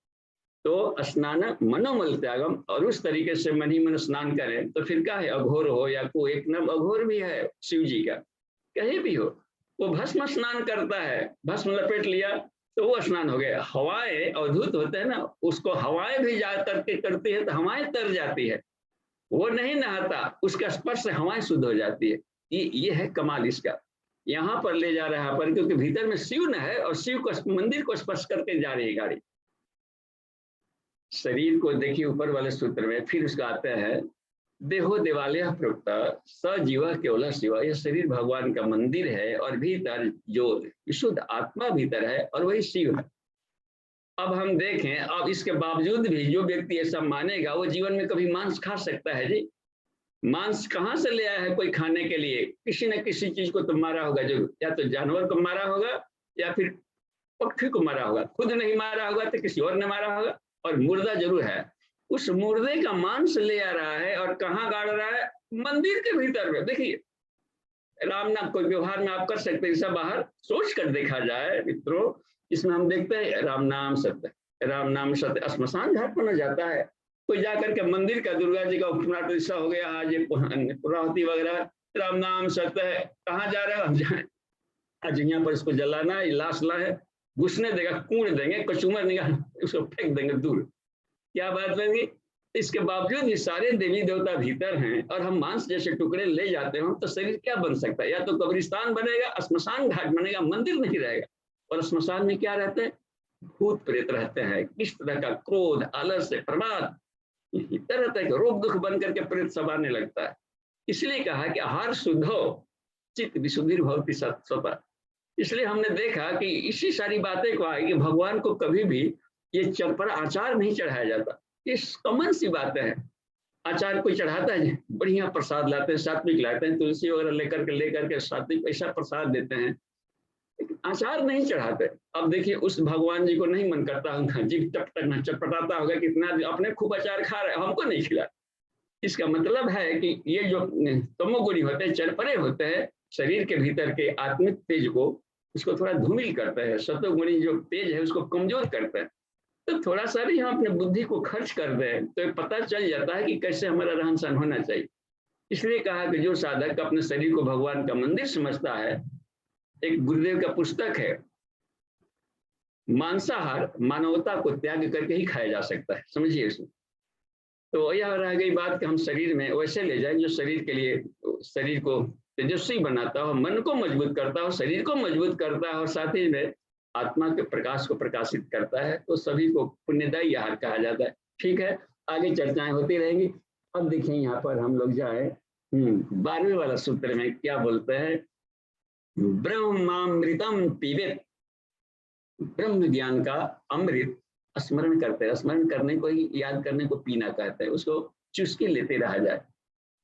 तो स्नान मनोमल त्यागम, और उस तरीके से मन ही मन स्नान करें तो फिर क्या है, अघोर हो या कोई एक नम अघोर भी है शिव जी का, कहीं भी हो, वो भस्म स्नान करता है, भस्म लपेट लिया तो वो स्नान हो गया। हवाएं अवधूत होते हैं ना, उसको हवाएं भी जा करके करती है तो हवाएं तर जाती है, वो नहीं नहाता, उसका स्पर्श से हवाएं शुद्ध हो जाती है। ये है कमाल इसका। यहाँ पर ले जा रहा है पर, क्योंकि भीतर में शिव न है और शिव को मंदिर को स्पर्श करके जा रही है गाड़ी। शरीर को देखिए ऊपर वाले सूत्र में, फिर उसका आता है देहो देवालय प्रोक्ता सजीव केवल शिव। यह शरीर भगवान का मंदिर है और भीतर जो विशुद्ध आत्मा भीतर है और वही शिव है। अब हम देखें, अब इसके बावजूद भी जो व्यक्ति ऐसा मानेगा वो जीवन में कभी मांस खा सकता है जी? मांस कहाँ से ले आया है कोई खाने के लिए? किसी न किसी चीज को तो मारा होगा जरूर, या तो जानवर को मारा होगा या फिर पक्षी को मारा होगा, खुद नहीं मारा होगा तो किसी और ने मारा होगा, और मुर्दा जरूर है। उस मुर्दे का मांस ले आ रहा है और कहाँ गाड़ रहा है? मंदिर के भीतर में। देखिए राम नाम कोई व्यवहार में आप कर सकते हैं, सब बाहर सोच कर देखा जाए मित्रों, इसमें हम देखते हैं राम नाम सत्य, राम नाम सत्य श्मशान घाट पर न जाता है कोई जाकर के मंदिर का, दुर्गा जी का उपना प्रतिष्ठा हो गया आज, ये पुरावती वगैरह, राम नाम सत्य है, कहाँ जा रहे हो? हम जाए आज यहाँ पर इसको जलाना है, लाश ला है, घुसने देगा, कूड़ देंगे, कचूमर देगा, उसको फेंक देंगे दूर। क्या बात होगी? इसके बावजूद ये सारे देवी देवता भीतर हैं और हम मांस जैसे टुकड़े ले जाते हैं, तो शरीर क्या बन सकता है? या तो कब्रिस्तान बनेगा, श्मशान घाट बनेगा, मंदिर नहीं रहेगा। और श्मशान में क्या रहते हैं? भूत प्रेत रहते हैं। किस तरह का क्रोध, आलस्य, प्रमाद, तरह तरह के रोग दुख बन करके प्रेत सब आने लगता है। इसलिए कहा कि आहार शुद्धो चित्त विशुद्धि भवति सत्वता। इसलिए हमने देखा कि इसी सारी बातें को आई कि भगवान को कभी भी ये चरपरा आचार नहीं चढ़ाया जाता। ये कॉमन सी बातें हैं। आचार कोई चढ़ाता है, बढ़िया प्रसाद लाते हैं, सात्विक लाते हैं, तुलसी वगैरह लेकर के सात्विक ऐसा प्रसाद देते हैं, लेकिन आचार नहीं चढ़ाते। अब देखिए उस भगवान जी को नहीं मन करता होगा, जीव चटपटाता होगा, कितना अपने खूब अचार खा रहे, हमको नहीं खिला। इसका मतलब है कि ये जो तमोगुणी होते हैं, चरपरे होते हैं, शरीर के भीतर के आत्मिक तेज को उसको थोड़ा धूमिल करते हैं। सतोगुणी जो तेज है उसको कमजोर करते हैं। तो थोड़ा सा भी हम अपने बुद्धि को खर्च कर दें तो पता चल जाता है कि कैसे हमारा रहन सहन होना चाहिए। इसलिए कहा कि जो साधक अपने शरीर को भगवान का मंदिर समझता है, एक गुरुदेव का पुस्तक है, मांसाहार मानवता को त्याग करके ही खाया जा सकता है, समझिए इसमें। तो यह रह गई बात कि हम शरीर में वैसे ले जाए जो शरीर के लिए, शरीर को तेजस्वी बनाता हो, मन को मजबूत करता हो, शरीर को मजबूत करता है और साथ ही में आत्मा के प्रकाश को प्रकाशित करता है, तो सभी को पुण्यदायी आहार कहा जाता है। ठीक है, आगे चर्चाएं होती रहेंगी। अब देखिए यहाँ पर हम लोग जाए 12वें वाला सूत्र में क्या बोलते हैं, ब्रह्मामृतम पीबेत। ब्रह्म ज्ञान का अमृत स्मरण करते हैं, स्मरण करने को ही, याद करने को पीना कहते हैं, उसको चुस्की लेते रहा जाए।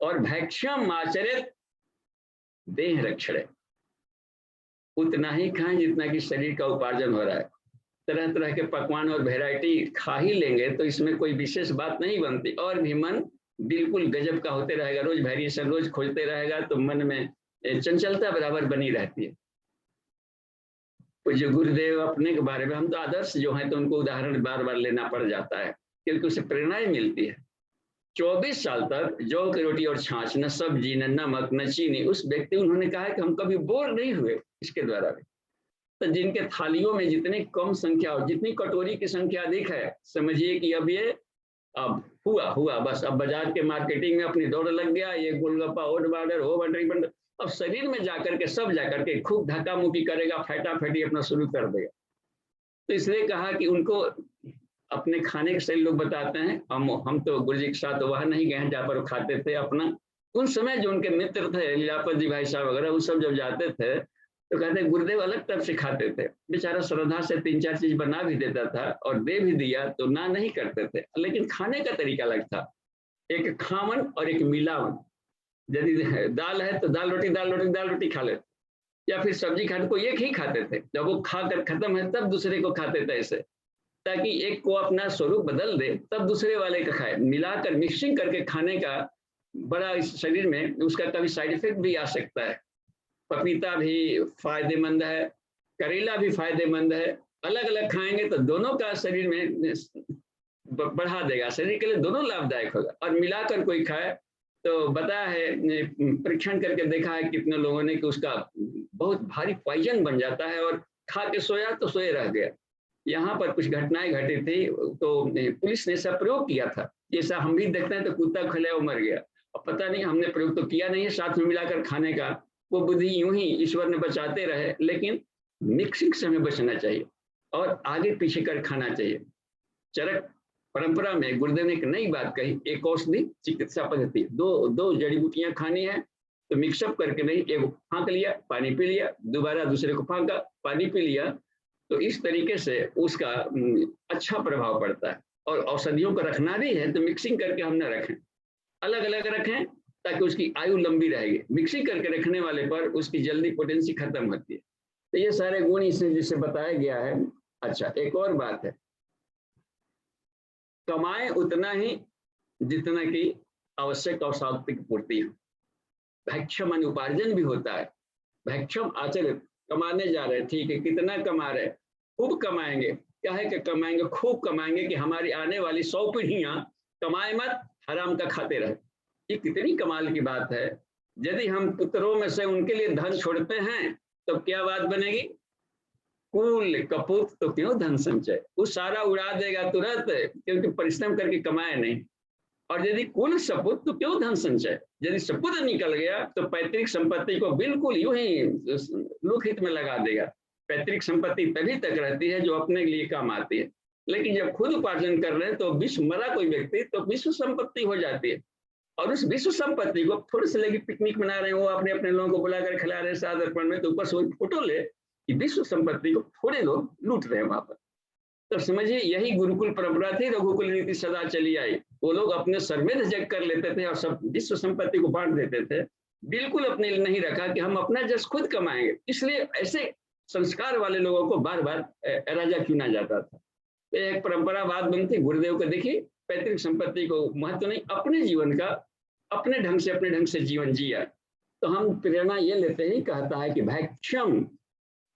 और भैक्ष्यम आचरित देह रक्षण, उतना ही खाएं जितना कि शरीर का उपार्जन हो रहा है। तरह तरह के पकवान और वैरायटी खा ही लेंगे तो इसमें कोई विशेष बात नहीं बनती, और भी मन बिल्कुल गजब का होते रहेगा, रोज वेरिएशन रोज खोजते रहेगा, तो मन में चंचलता बराबर बनी रहती है। तो जो गुरुदेव अपने के बारे में, हम तो आदर्श जो हैं तो उनको उदाहरण बार बार लेना पड़ जाता है क्योंकि उससे प्रेरणाएं मिलती है। 24 साल तक जौ की रोटी और छाछ, न सब्जी न नमक न चीनी, उस व्यक्ति, उन्होंने कहा कि हम कभी बोर नहीं हुए इसके द्वारा भी। तो जिनके थालियों में जितनी कम संख्या और जितनी कटोरी की संख्या अधिक है, समझिए कि अब ये अब हुआ बस। अब बाजार के मार्केटिंग में अपनी दौड़ लग गया, ये गोलगप्पा ओट बार्डर हो बंडर, अब शरीर में जाकर के सब जाकर के खूब धक्का मुक्की करेगा, फटाफटी अपना शुरू कर देगा। तो इसलिए कहा कि उनको अपने खाने के सही लोग बताते हैं, हम तो गुरु जी के साथ वह नहीं गए जहाँ पर खाते थे अपना। उन समय जो उनके मित्र थे, लीलापत जी भाई साहब वगैरह, वो सब जब जाते थे तो कहते गुरुदेव अलग तरफ से खाते थे। बेचारा श्रद्धा से 3-4 चीज बना भी देता था और दे भी दिया तो ना नहीं करते थे, लेकिन खाने का तरीका अलग था, एक खावन और एक मिलावन। यदि दाल है तो दाल रोटी खा लेते, या फिर सब्जी खाते, कोई एक ही खाते थे, जब वो खाकर खत्म है तब दूसरे को खाते थे, ऐसे ताकि एक को अपना स्वरूप बदल दे तब दूसरे वाले का खाए। मिलाकर मिक्सिंग करके खाने का बड़ा इस शरीर में उसका कभी साइड इफेक्ट भी आ सकता है। पपीता भी फायदेमंद है, करेला भी फायदेमंद है, अलग अलग खाएंगे तो दोनों का शरीर में बढ़ा देगा, शरीर के लिए दोनों लाभदायक होगा। और मिलाकर कोई खाए तो बताया है, परीक्षण करके देखा है कितने लोगों ने कि उसका बहुत भारी पॉइजन बन जाता है, और खा के सोया तो सोए रह गया। यहाँ पर कुछ घटनाएं घटी थी, तो पुलिस ने ऐसा प्रयोग किया था, जैसा हम भी देखते हैं तो कुत्ता खिलाया वो मर गया। अब पता नहीं, हमने प्रयोग तो किया नहीं है साथ में मिलाकर खाने का, वो बुद्धि यूं ही ईश्वर ने बचाते रहे, लेकिन मिक्सिंग से हमें बचना चाहिए और आगे पीछे कर खाना चाहिए। चरक परंपरा में गुरुदेव ने एक नई बात कही, एक औषधि चिकित्सा पद्धति, दो जड़ी बूटियां खानी है तो मिक्सअप करके नहीं, एक फाँक लिया पानी पी लिया, दोबारा दूसरे को फाँका पानी पी लिया, तो इस तरीके से उसका अच्छा प्रभाव पड़ता है। और औषधियों को रखना भी है तो मिक्सिंग करके हम न रखें, अलग अलग रखें ताकि उसकी आयु लंबी रहेगी। मिक्सिंग करके रखने वाले पर उसकी जल्दी पोटेंसी खत्म होती है। तो ये सारे गुण इसमें जिसे बताया गया है। अच्छा, एक और बात है, कमाए उतना ही जितना की आवश्यक अवसाद की पूर्ति हो। भैक्षम उपार्जन भी होता है, भैक्षम आचरित, कमाने जा रहे, ठीक है, कितना कमा रहे, खूब कमाएंगे, क्या है कि कमाएंगे, खूब कमाएंगे कि हमारी आने वाली 100 पीढ़ियां कमाए मत, हराम का खाते रहे। ये कितनी कमाल की बात है। यदि हम पुत्रों में से उनके लिए धन छोड़ते हैं तो क्या बात बनेगी, कुल कपूत तो क्यों धन संचय, वो सारा उड़ा देगा तुरंत, क्योंकि परिश्रम करके कमाए नहीं। और यदि कुल सपूत तो क्यों धन संचय, यदि सपूत निकल गया तो पैतृक संपत्ति को बिल्कुल यूं ही लोकहित में लगा देगा। पैतृक संपत्ति तभी तक रहती है जो अपने लिए काम आती है, लेकिन जब खुद उपार्जन कर रहे हैं तो विश्व मरा कोई व्यक्ति तो विश्व संपत्ति हो जाती है। और उस विश्व संपत्ति को थोड़े से लेके पिकनिक मना रहे हैं, वो अपने अपने लोगों को बुलाकर खिला रहे हैं साद अर्पण में, तो ऊपर से फोटो ले कि विश्व संपत्ति को थोड़े लोग लूट रहे हैं वहां पर। तो समझिए यही गुरुकुल परंपरा थी, रघुकुल नीति सदा चली आई। वो लोग अपने सर्वेद जग कर लेते थे और सब विश्व संपत्ति को बांट देते थे, बिल्कुल अपने लिए नहीं रखा कि हम अपना जस खुद कमाएंगे। इसलिए ऐसे संस्कार वाले लोगों को बार बार राजा चुना जाता था। तो एक परंपरावाद बनती। गुरुदेव को देखिए, पैतृक संपत्ति को महत्व नहीं, अपने जीवन का अपने ढंग से जीवन जिया। तो हम प्रेरणा ये लेते हैं, कहता है कि भैक्षम,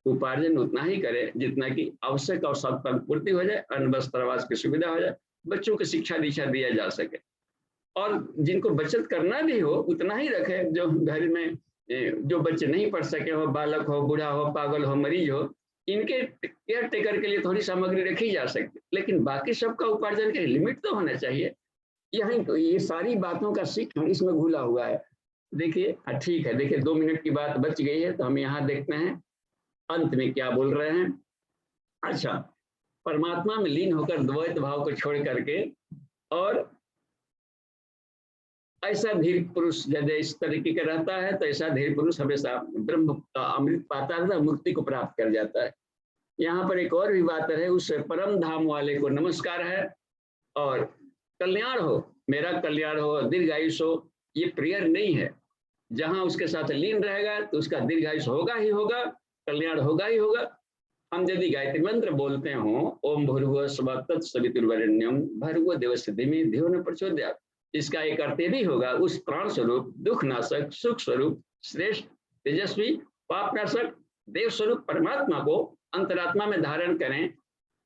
उपार्जन उतना ही करे जितना कि आवश्यक आवश्यकता पूर्ति हो जाए, अन्न वस्त्र आवास की सुविधा हो जाए, बच्चों को शिक्षा दीक्षा दिया जा सके। और जिनको बचत करना भी हो उतना ही रखे, जो घर में जो बच्चे नहीं पढ़ सके हो, बालक हो, बूढ़ा हो, पागल हो, मरीज हो, इनके केयर टेकर के लिए थोड़ी सामग्री रखी जा सकती, लेकिन बाकी सबका उपार्जन के लिमिट तो होना चाहिए। यही ये सारी बातों का सीख इसमें घुला हुआ है। देखिए, ठीक है, देखिए 2 मिनट की बात बच गई है, तो हम यहाँ देखते हैं अंत में क्या बोल रहे हैं। अच्छा, परमात्मा में लीन होकर द्वैत भाव को छोड़ करके, और ऐसा धीर पुरुष यदि इस तरीके का रहता है तो ऐसा धीर पुरुष हमेशा ब्रह्म का अमृत पाता है, मुक्ति को प्राप्त कर जाता है। यहाँ पर एक और भी बात है, उस परम धाम वाले को नमस्कार है, और कल्याण हो, मेरा कल्याण हो, दीर्घायुष हो, ये प्रेयर नहीं है। जहां उसके साथ लीन रहेगा तो उसका दीर्घायुष होगा ही होगा, कल्याण होगा ही होगा। हम यदि गायत्री मंत्र बोलते हो, ओम भूर्भुवः स्वः तत्सवितुर्वरेण्यं भर्गो देवस्य धीमहि धियो न प्रचोदयात्, इसका एक अर्थ भी होगा, उस प्राण स्वरूप, दुख नाशक, सुख स्वरूप, श्रेष्ठ, तेजस्वी, पाप नाशक, देव स्वरूप परमात्मा को अंतरात्मा में धारण करें।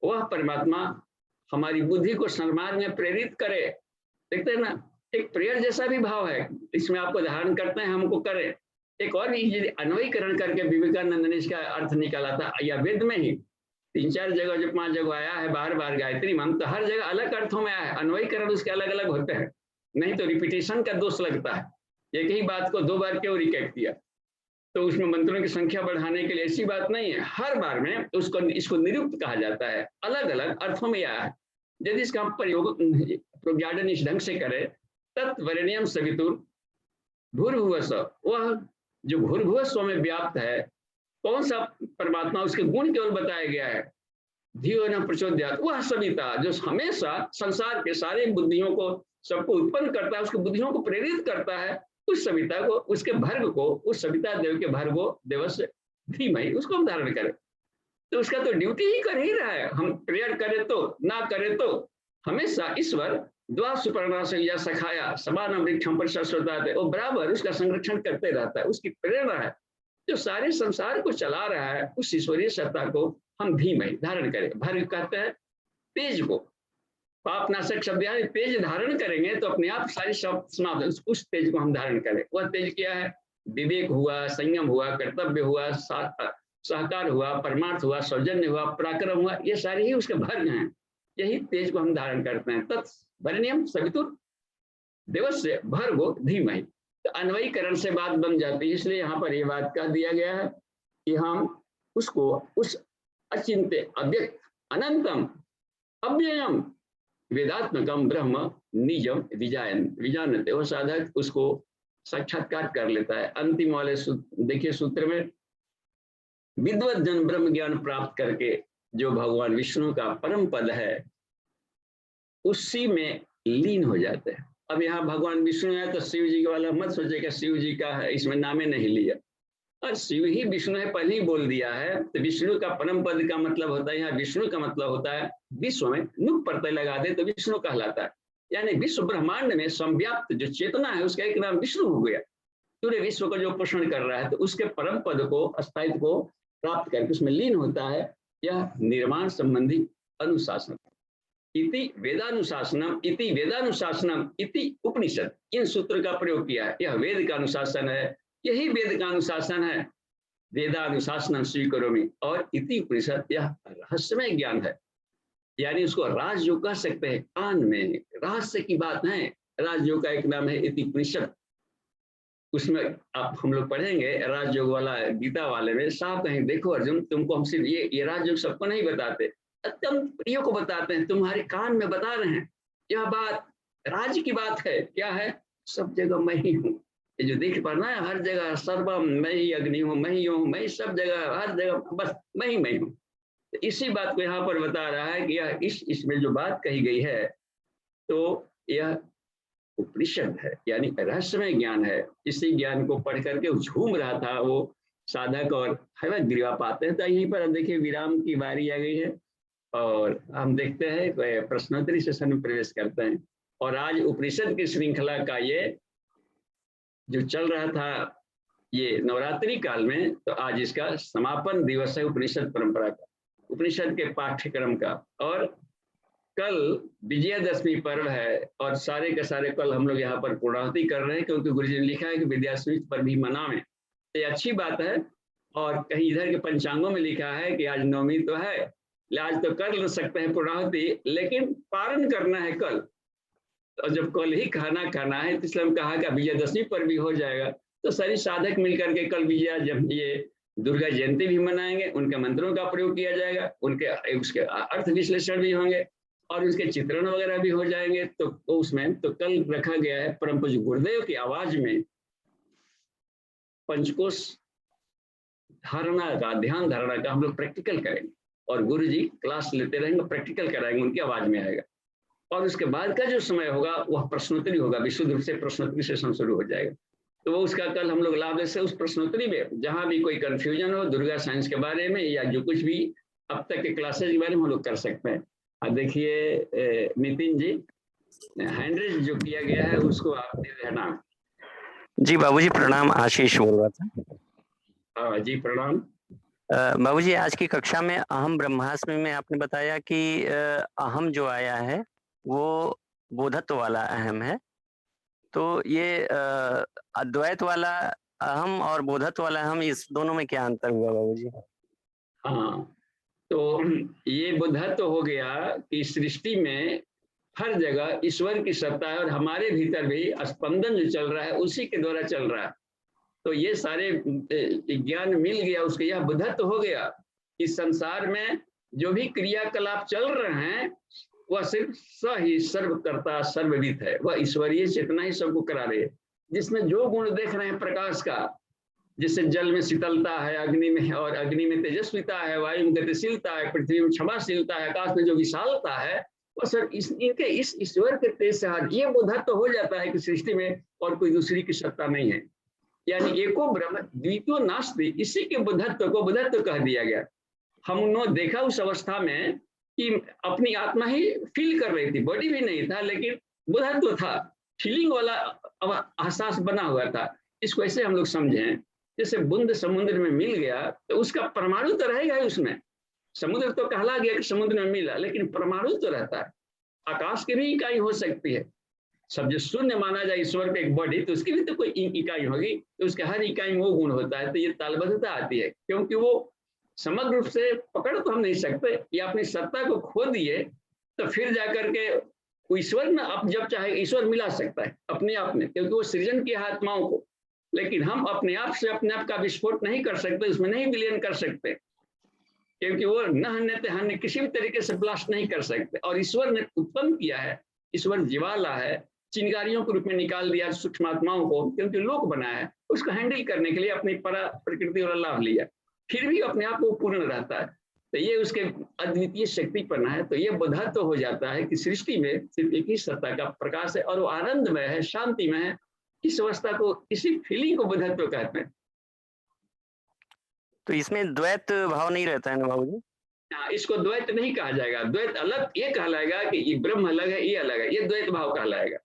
वह परमात्मा हमारी बुद्धि को सन्मार्ग में प्रेरित करे। देखते हैं ना, एक प्रेयर जैसा भी भाव है इसमें, आपको धारण करते हैं, हमको करें। एक और भी अन्वयीकरण करके विवेकानंद ने इसका अर्थ निकाला था, या वेद में ही 3-4 जगह जो 5 जगह आया है बार बार गायत्री मंत्र, तो हर जगह अलग अर्थों में आया है, अन्वयीकरण उसके अलग अलग होते हैं, नहीं तो रिपीटेशन का दोष लगता है। एक ही बात को 2 बार क्यों रिकेट किया, तो उसमें मंत्रों की संख्या बढ़ाने के लिए ऐसी बात नहीं है, हर बार में इसको निरुक्त कहा जाता है, अलग अलग अर्थों में आया है। यदि इसका प्रयोग प्रज्ञान इस ढंग से करे, तत्वरेण्यम सवितुर भूर्भुवः स्वः, वह जो भूर्भुवः स्वः में व्याप्त है, कौन सा परमात्मा, उसके गुण केवल बताया गया है, धियो न प्रचोदयात्, वह सविता जो हमेशा संसार के सारे बुद्धियों को, सबको उत्पन्न करता है, उसकी बुद्धियों को प्रेरित करता है, उस सविता को, उसके भर्ग को, उस सविता देव के भर्गो देवस्य धीमहि, उसको हम धारण करें। तो उसका तो ड्यूटी ही कर ही रहा है, हम प्रेयर करें तो ना करें तो हमेशा ईश्वर द्वा सुपर्णा से या सखाया समान वृक्षम पर शाश्वता, वो बराबर उसका संरक्षण करते रहता है, उसकी प्रेरणा है। जो सारे संसार को चला रहा है, उस ईश्वरीय सत्ता को हम धीमहि धारण करें। भर्ग कहते हैं तेज को, पापनाशक शब्द यानी तेज धारण करेंगे तो अपने आप सारी शब्द समाप्त, उस तेज को हम धारण करें। वह तेज क्या है? विवेक हुआ, संयम हुआ, कर्तव्य हुआ, सहकार हुआ, परमार्थ हुआ, सौजन्य हुआ, पराक्रम हुआ, ये सारे ही उसके भर्ग हैं। यही तेज को हम धारण करते हैं। तत्वरेण्यम सवितुर देवस्य भर्गो धीमहि। तो अन्वयीकरण से बात बन जाती है, इसलिए यहाँ पर ये बात कह दिया गया है कि हम उसको उस अचिंत्य अव्यक्त अनंतम अव्ययम वेदात्मकम ब्रह्म निजम विजानते, वो साधक उसको साक्षात्कार कर लेता है। अंतिम वाले देखिए सूत्र में, विद्वत जन ब्रह्म ज्ञान प्राप्त करके जो भगवान विष्णु का परम पद है उसी में लीन हो जाते हैं। अब यहाँ भगवान विष्णु है तो शिव जी वाला मत सोचेगा शिव जी का है, इसमें नामे नहीं लिया, और शिव ही विष्णु है पहले ही बोल दिया है। तो विष्णु का परम पद का मतलब होता है, यहाँ विष्णु का मतलब होता है विश्व में नुक प्रत्यय लगा दे तो विष्णु कहलाता है, यानी विश्व ब्रह्मांड में संव्याप्त जो चेतना है उसका एक नाम विष्णु हो गया। पूरे विश्व को जो पोषण कर रहा है, तो उसके परम पद को, स्थायित्व को प्राप्त करके उसमें लीन होता है। यह निर्माण संबंधी अनुशासन। इति वेदानुशासनम, इति वेदानुशासनम, इति उपनिषद, इन सूत्र का प्रयोग किया है। यह वेद का अनुशासन है, यही वेद का अनुशासन है। वेदानुशासनम स्वीकरोमि, और इति उपनिषद, यह रहस्यमय ज्ञान है, यानी उसको राजयोग कह सकते हैं। कान में रहस्य की बात है, राजयोग का एक नाम है इति उपनिषद। उसमें आप हम लोग पढ़ेंगे राजयोग वाला, गीता वाले में साफ कहें, देखो अर्जुन तुमको हम सिर्फ ये राजयोग सबको नहीं बताते, अत्यंत प्रिय को बताते हैं, तुम्हारे कान में बता रहे हैं। यह बात राज की बात है। क्या है? सब जगह मैं ही हूँ। ये जो देख पाना है हर जगह, सर्वम मैं ही अग्नि हूँ, मैं ही हूँ, मैं सब जगह, हर जगह बस मैं ही हूँ। तो इसी बात को यहाँ पर बता रहा है कि यह इसमें जो बात कही गई है तो यह उपनिषद है, यानी रहस्यमय ज्ञान है। इसी ज्ञान को पढ़ करके झूम रहा था वो साधक, और हमें गिरवा पाते हैं। तो यहीं पर अब देखिए विराम की बारी आ गई है और हम देखते हैं प्रश्नोत्तरी सेशन में प्रवेश करते हैं। और आज उपनिषद की श्रृंखला का ये जो चल रहा था ये नवरात्रि काल में, तो आज इसका समापन दिवस है उपनिषद परंपरा का, उपनिषद के पाठ्यक्रम का। और कल विजयादशमी पर्व है और सारे के सारे कल हम लोग यहाँ पर पूर्णाहुति कर रहे हैं, क्योंकि गुरु जी ने लिखा है कि विद्यास्मित पर भी मनावें। ये अच्छी बात है। और कहीं इधर के पंचांगों में लिखा है कि आज नवमी तो है, आज तो कर सकते हैं पूर्णाहुति, लेकिन पारण करना है कल। और जब कल ही खाना है तो इसलिए हम कहा कि विजयादशमी पर भी हो जाएगा। तो सारी साधक मिलकर के कल विजया, जब ये दुर्गा जयंती भी मनाएंगे, उनके मंत्रों का प्रयोग किया जाएगा, उसके अर्थ विश्लेषण भी होंगे और उसके चित्रण वगैरह भी हो जाएंगे। तो उसमें तो कल रखा गया है परम पूज्य गुरुदेव की आवाज में पंचकोश धारणा का, ध्यान धारणा का हम लोग प्रैक्टिकल करेंगे, और गुरु जी क्लास लेते रहेंगे, प्रैक्टिकल कराएंगे, उनकी आवाज में आएगा। और उसके बाद का जो समय होगा वह प्रश्नोत्तरी होगा, विशुद्ध रूप से प्रश्नोत्तरी सेशन शुरू हो जाएगा। तो वो उसका कल हम लोग लाभ से उस प्रश्नोत्तरी में जहां भी कोई कंफ्यूजन हो दुर्गा साइंस के बारे में या जो कुछ भी अब तक के क्लासेज के बारे में हम लोग कर सकते हैं। अब देखिए नितिन जी, हैंड रेज जो किया गया है उसको आप दे देना। जी बाबूजी प्रणाम, आशीष बोल रहा था। हाँ जी प्रणाम। बाबूजी आज की कक्षा में अहम ब्रह्मास्मि में आपने बताया कि अहम जो आया है वो बोधत्व वाला अहम है। तो ये अद्वैत वाला अहम और बोधत्व वाला अहम, इस दोनों में क्या अंतर हुआ बाबूजी? हाँ, तो ये बोधत्व हो गया कि सृष्टि में हर जगह ईश्वर की सत्ता है और हमारे भीतर भी स्पंदन जो चल रहा है उसी के द्वारा चल रहा है। तो ये सारे ज्ञान मिल गया उसके, यह बुद्धत्व हो गया। इस संसार में जो भी क्रियाकलाप चल रहे हैं वह सिर्फ स ही सर्वकर्ता सर्वविद है, वह ईश्वरीय चेतना ही सबको करा रही है। जिसमें जो गुण देख रहे हैं प्रकाश का, जिससे जल में शीतलता है, अग्नि में, और अग्नि में तेजस्विता है, वायु में गतिशीलता है, पृथ्वी में क्षमाशीलता है, आकाश में जो विशालता है, वह सर इनके इस ईश्वर के तेज से ये बोधत्व हो जाता है कि सृष्टि में और कोई दूसरी की सत्ता नहीं है। यानी एको ब्रह्म द्वितीयो नास्ति, इसी के बुद्धत्व को बुद्धत्व कह दिया गया। हमने देखा उस अवस्था में कि अपनी आत्मा ही फील कर रही थी, बॉडी भी नहीं था, लेकिन बुद्धत्व था, फीलिंग वाला एहसास बना हुआ था। इसको ऐसे हम लोग समझें जैसे बूंद समुद्र में मिल गया तो उसका परमाणु तो रहेगा ही उसमें। समुद्र तो कहला गया कि समुद्र में मिला, लेकिन परमाणु तो रहता है। आकाश की भी इकाई हो सकती है। सब जो शून्य माना जाए ईश्वर को एक बॉडी, तो उसकी भी तो कोई इकाई होगी, तो उसके हर इकाई में वो गुण होता है। तो ये तालबद्धता आती है, क्योंकि वो समग्र रूप से पकड़ तो हम नहीं सकते, या अपनी सत्ता को खो दिए तो फिर जाकर के ईश्वर में अब जब चाहे ईश्वर मिला सकता है अपने आप में, क्योंकि वो सृजन किया है आत्माओं को। लेकिन हम अपने आप से अपने आप का विस्फोट नहीं कर सकते, उसमें नहीं विलीन कर सकते, क्योंकि वो न हन्य हन्य किसी भी तरीके से ब्लास्ट नहीं कर सकते। और ईश्वर ने उत्पन्न किया है, ईश्वर जीवाला है, चिंगारियों के रूप में निकाल दिया सूक्ष्म आत्माओं को, क्योंकि लोक बनाया है, उसको हैंडल करने के लिए अपनी परा प्रकृति और लाभ लिया, फिर भी अपने आप को पूर्ण रहता है। तो ये उसके अद्वितीय शक्तिपन है। तो ये बुद्धत्व तो हो जाता है कि सृष्टि में सिर्फ एक ही सत्ता का प्रकाश है, और वो आनंदमय है, शांतिमय है। इस अवस्था को, इसी फीलिंग को बुद्धत्व कहते हैं। तो इसमें द्वैत भाव नहीं रहता है ना बाबूजी? हाँ, इसको द्वैत नहीं कहा जाएगा। द्वैत अलग ये कहलाएगा कि ये ब्रह्म अलग है, ये अलग है, ये द्वैत भाव कहलाएगा।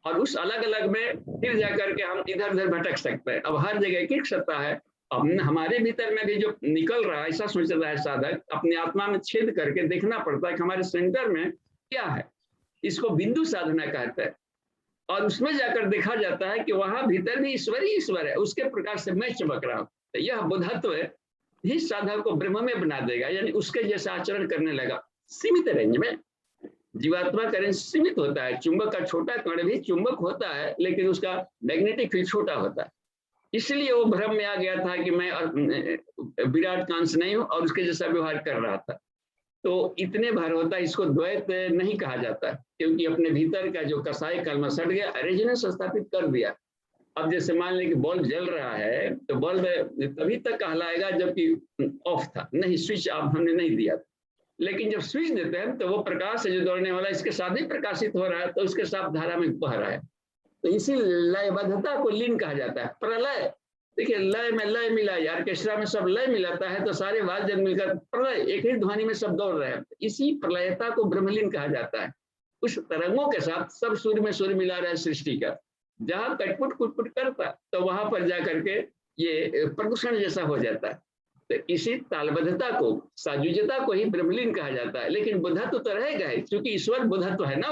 और उस अलग अलग में फिर जाकर के हम इधर उधर भटक सकते हैं। अब हर जगह एक सत्ता है। अब हमारे भीतर में भी जो निकल रहा है, ऐसा सोच रहा है साधक, अपनी आत्मा में छेद करके देखना पड़ता है कि हमारे सेंटर में क्या है। इसको बिंदु साधना कहते हैं। और उसमें जाकर देखा जाता है कि वहां भीतर भी ईश्वर ही ईश्वर है, उसके प्रकाश से मैं चमक रहा हूँ। तो यह बुद्धत्व ही साधक को ब्रह्म में बना देगा, यानी उसके जैसा आचरण करने लगा। सीमित रेंज में जीवात्मा का रेंज सीमित होता है। चुंबक का छोटा कण भी चुंबक होता है, लेकिन उसका मैग्नेटिक फील्ड छोटा होता है। इसलिए वो भ्रम में आ गया था कि मैं विराट का अंश नहीं हूं, और उसके जैसा व्यवहार कर रहा था। तो इतने भर होता है, इसको द्वैत नहीं कहा जाता, क्योंकि अपने भीतर का जो कसाई कलमा सट गया, रेजोनेंस स्थापित कर दिया। अब जैसे मान लें कि बल्ब जल रहा है, तो बल्ब तभी तक कहलाएगा जबकि ऑफ था, नहीं स्विच ऑफ हमने नहीं दिया। लेकिन जब स्विच देते हैं तो वो प्रकाश है जो दौड़ने वाला इसके साथ ही प्रकाशित हो रहा है, तो उसके साथ धारा में बह रहा है। तो इसी लयबद्धता को लीन कहा जाता है। प्रलय, देखिए लय में लय मिला, ऑर्केस्ट्रा में सब लय मिलाता है, तो सारे वाद्य मिलकर प्रलय, एक ही ध्वनि में सब दौड़ रहे हैं। इसी प्रलयता को ब्रह्मलीन कहा जाता है। उस तरंगों के साथ सब सूर्य में सूर्य मिला रहा है सृष्टि का। जहां कटपुट कुटपुट करता, तो वहां पर जाकर के ये प्रदूषण जैसा हो जाता है। तो इसी तालबद्धता को, साजुजता को ही ब्रह्मलीन कहा जाता है। लेकिन बुद्धत्व तो रहेगा ही, क्योंकि ईश्वर बुद्धत्व है ना,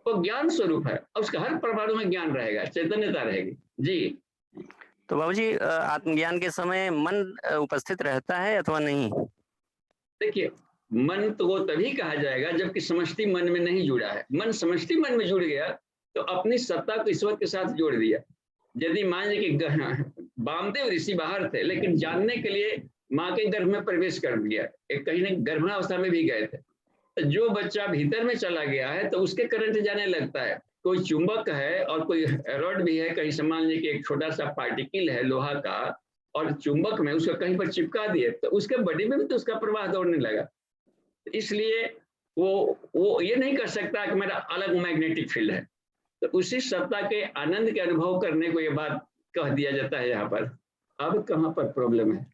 वो ज्ञान स्वरूप है, और उसका हर परमाणु में ज्ञान रहेगा, चैतन्यता रहेगी। जी। तो बाबूजी आत्मज्ञान के समय मन उपस्थित रहता है अथवा नहीं? देखिए, मन तो वो तभी कहा जाएगा जबकि समष्टि मन में नहीं जुड़ा है। मन समष्टि मन में जुड़ गया तो अपनी सत्ता को ईश्वर के साथ जोड़ दिया। यदि मान लीजिए कि वामदेव ऋषि बाहर थे, लेकिन जानने के लिए माँ के गर्भ में प्रवेश कर दिया, एक कहीं न गर्भावस्था में भी गए थे। तो जो बच्चा भीतर में चला गया है तो उसके करंट जाने लगता है। कोई चुंबक है और कोई रॉड भी है, कहीं से मान लीजिए कि एक छोटा सा पार्टिकल है लोहा का, और चुंबक में उसको कहीं पर चिपका दिए, तो उसके बॉडी में भी तो उसका प्रवाह दौड़ने लगा। इसलिए वो ये नहीं कर सकता कि मेरा अलग मैग्नेटिक फील्ड है। तो उसी सत्ता के आनंद के अनुभव करने को ये बात कह दिया जाता है यहाँ पर। अब कहाँ पर प्रॉब्लम है?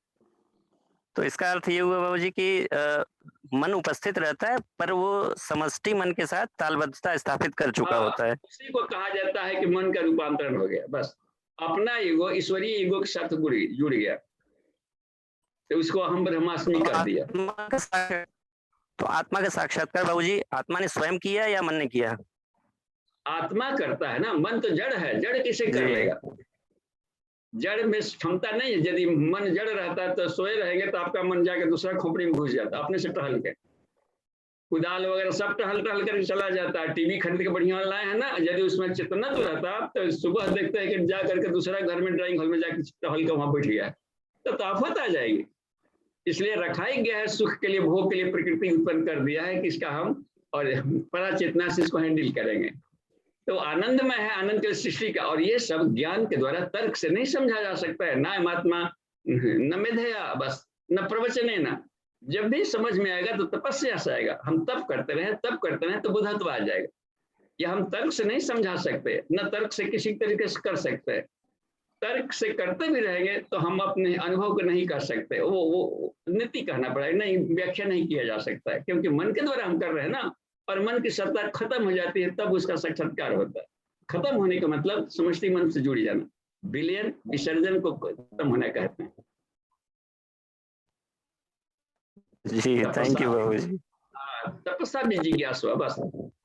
तो इसका अर्थ ये हुआ बाबूजी कि मन उपस्थित रहता है, पर वो समष्टि मन के साथ तालबद्धता स्थापित कर चुका होता है। उसी को कहा जाता है कि मन का रूपांतरण हो गया। बस अपना ईगो ईश्वरीय ईगो के साथ जुड़ गया, तो उसको हम ब्रह्मास्मि कर दिया। तो आत्मा का साक्षात्कार बाबूजी आत्मा ने स्वयं किया या मन ने किया? आत्मा करता है ना, मन तो जड़ है, जड़ किसे कर लेगा? जड़ में क्षमता नहीं है। यदि मन जड़ रहता है तो सोए रहेंगे तो आपका मन जाकर दूसरा खोपड़ी में घुस जाता, अपने से टहल के। कुदाल वगैरह सब टहल कर चला जाता है। टीवी खरीद के बढ़िया लाए है ना, यदि उसमें चेतना तो रहता तो सुबह देखते हैं कि जा करके दूसरा घर में ड्राइंग हॉल में जाकर टहल के वहां बैठ गया, तो आफत आ जाएगी। इसलिए रखा ही गया है सुख के लिए, भोग के लिए प्रकृति उत्पन्न कर दिया है कि इसका हम और परा चेतना से इसको हैंडल करेंगे। तो आनंद में है, आनंद के सृष्टि का। और ये सब ज्ञान के द्वारा तर्क से नहीं समझा जा सकता है। ना महात्मा न मेधया, बस न प्रवचने, ना जब भी समझ में आएगा तो तपस्या से आएगा। हम तप करते रहे तो बुद्धत्व आ जाएगा। यह हम तर्क से नहीं समझा सकते, न तर्क से किसी तरीके से कर सकते। तर्क से करते भी रहेंगे तो हम अपने अनुभव को नहीं कर सकते। वो नीति कहना पड़ेगा, नहीं व्याख्या नहीं किया जा सकता है, क्योंकि मन के द्वारा हम कर रहे हैं ना। और मन की सत्ता खत्म हो जाती है तब उसका साक्षात्कार होता है। खत्म होने का मतलब समष्टि मन से जुड़ जाना, विलयन विसर्जन को खत्म होना कहते हैं। जी थैंक यू बाबूजी। तपस्या में जिज्ञासु, बस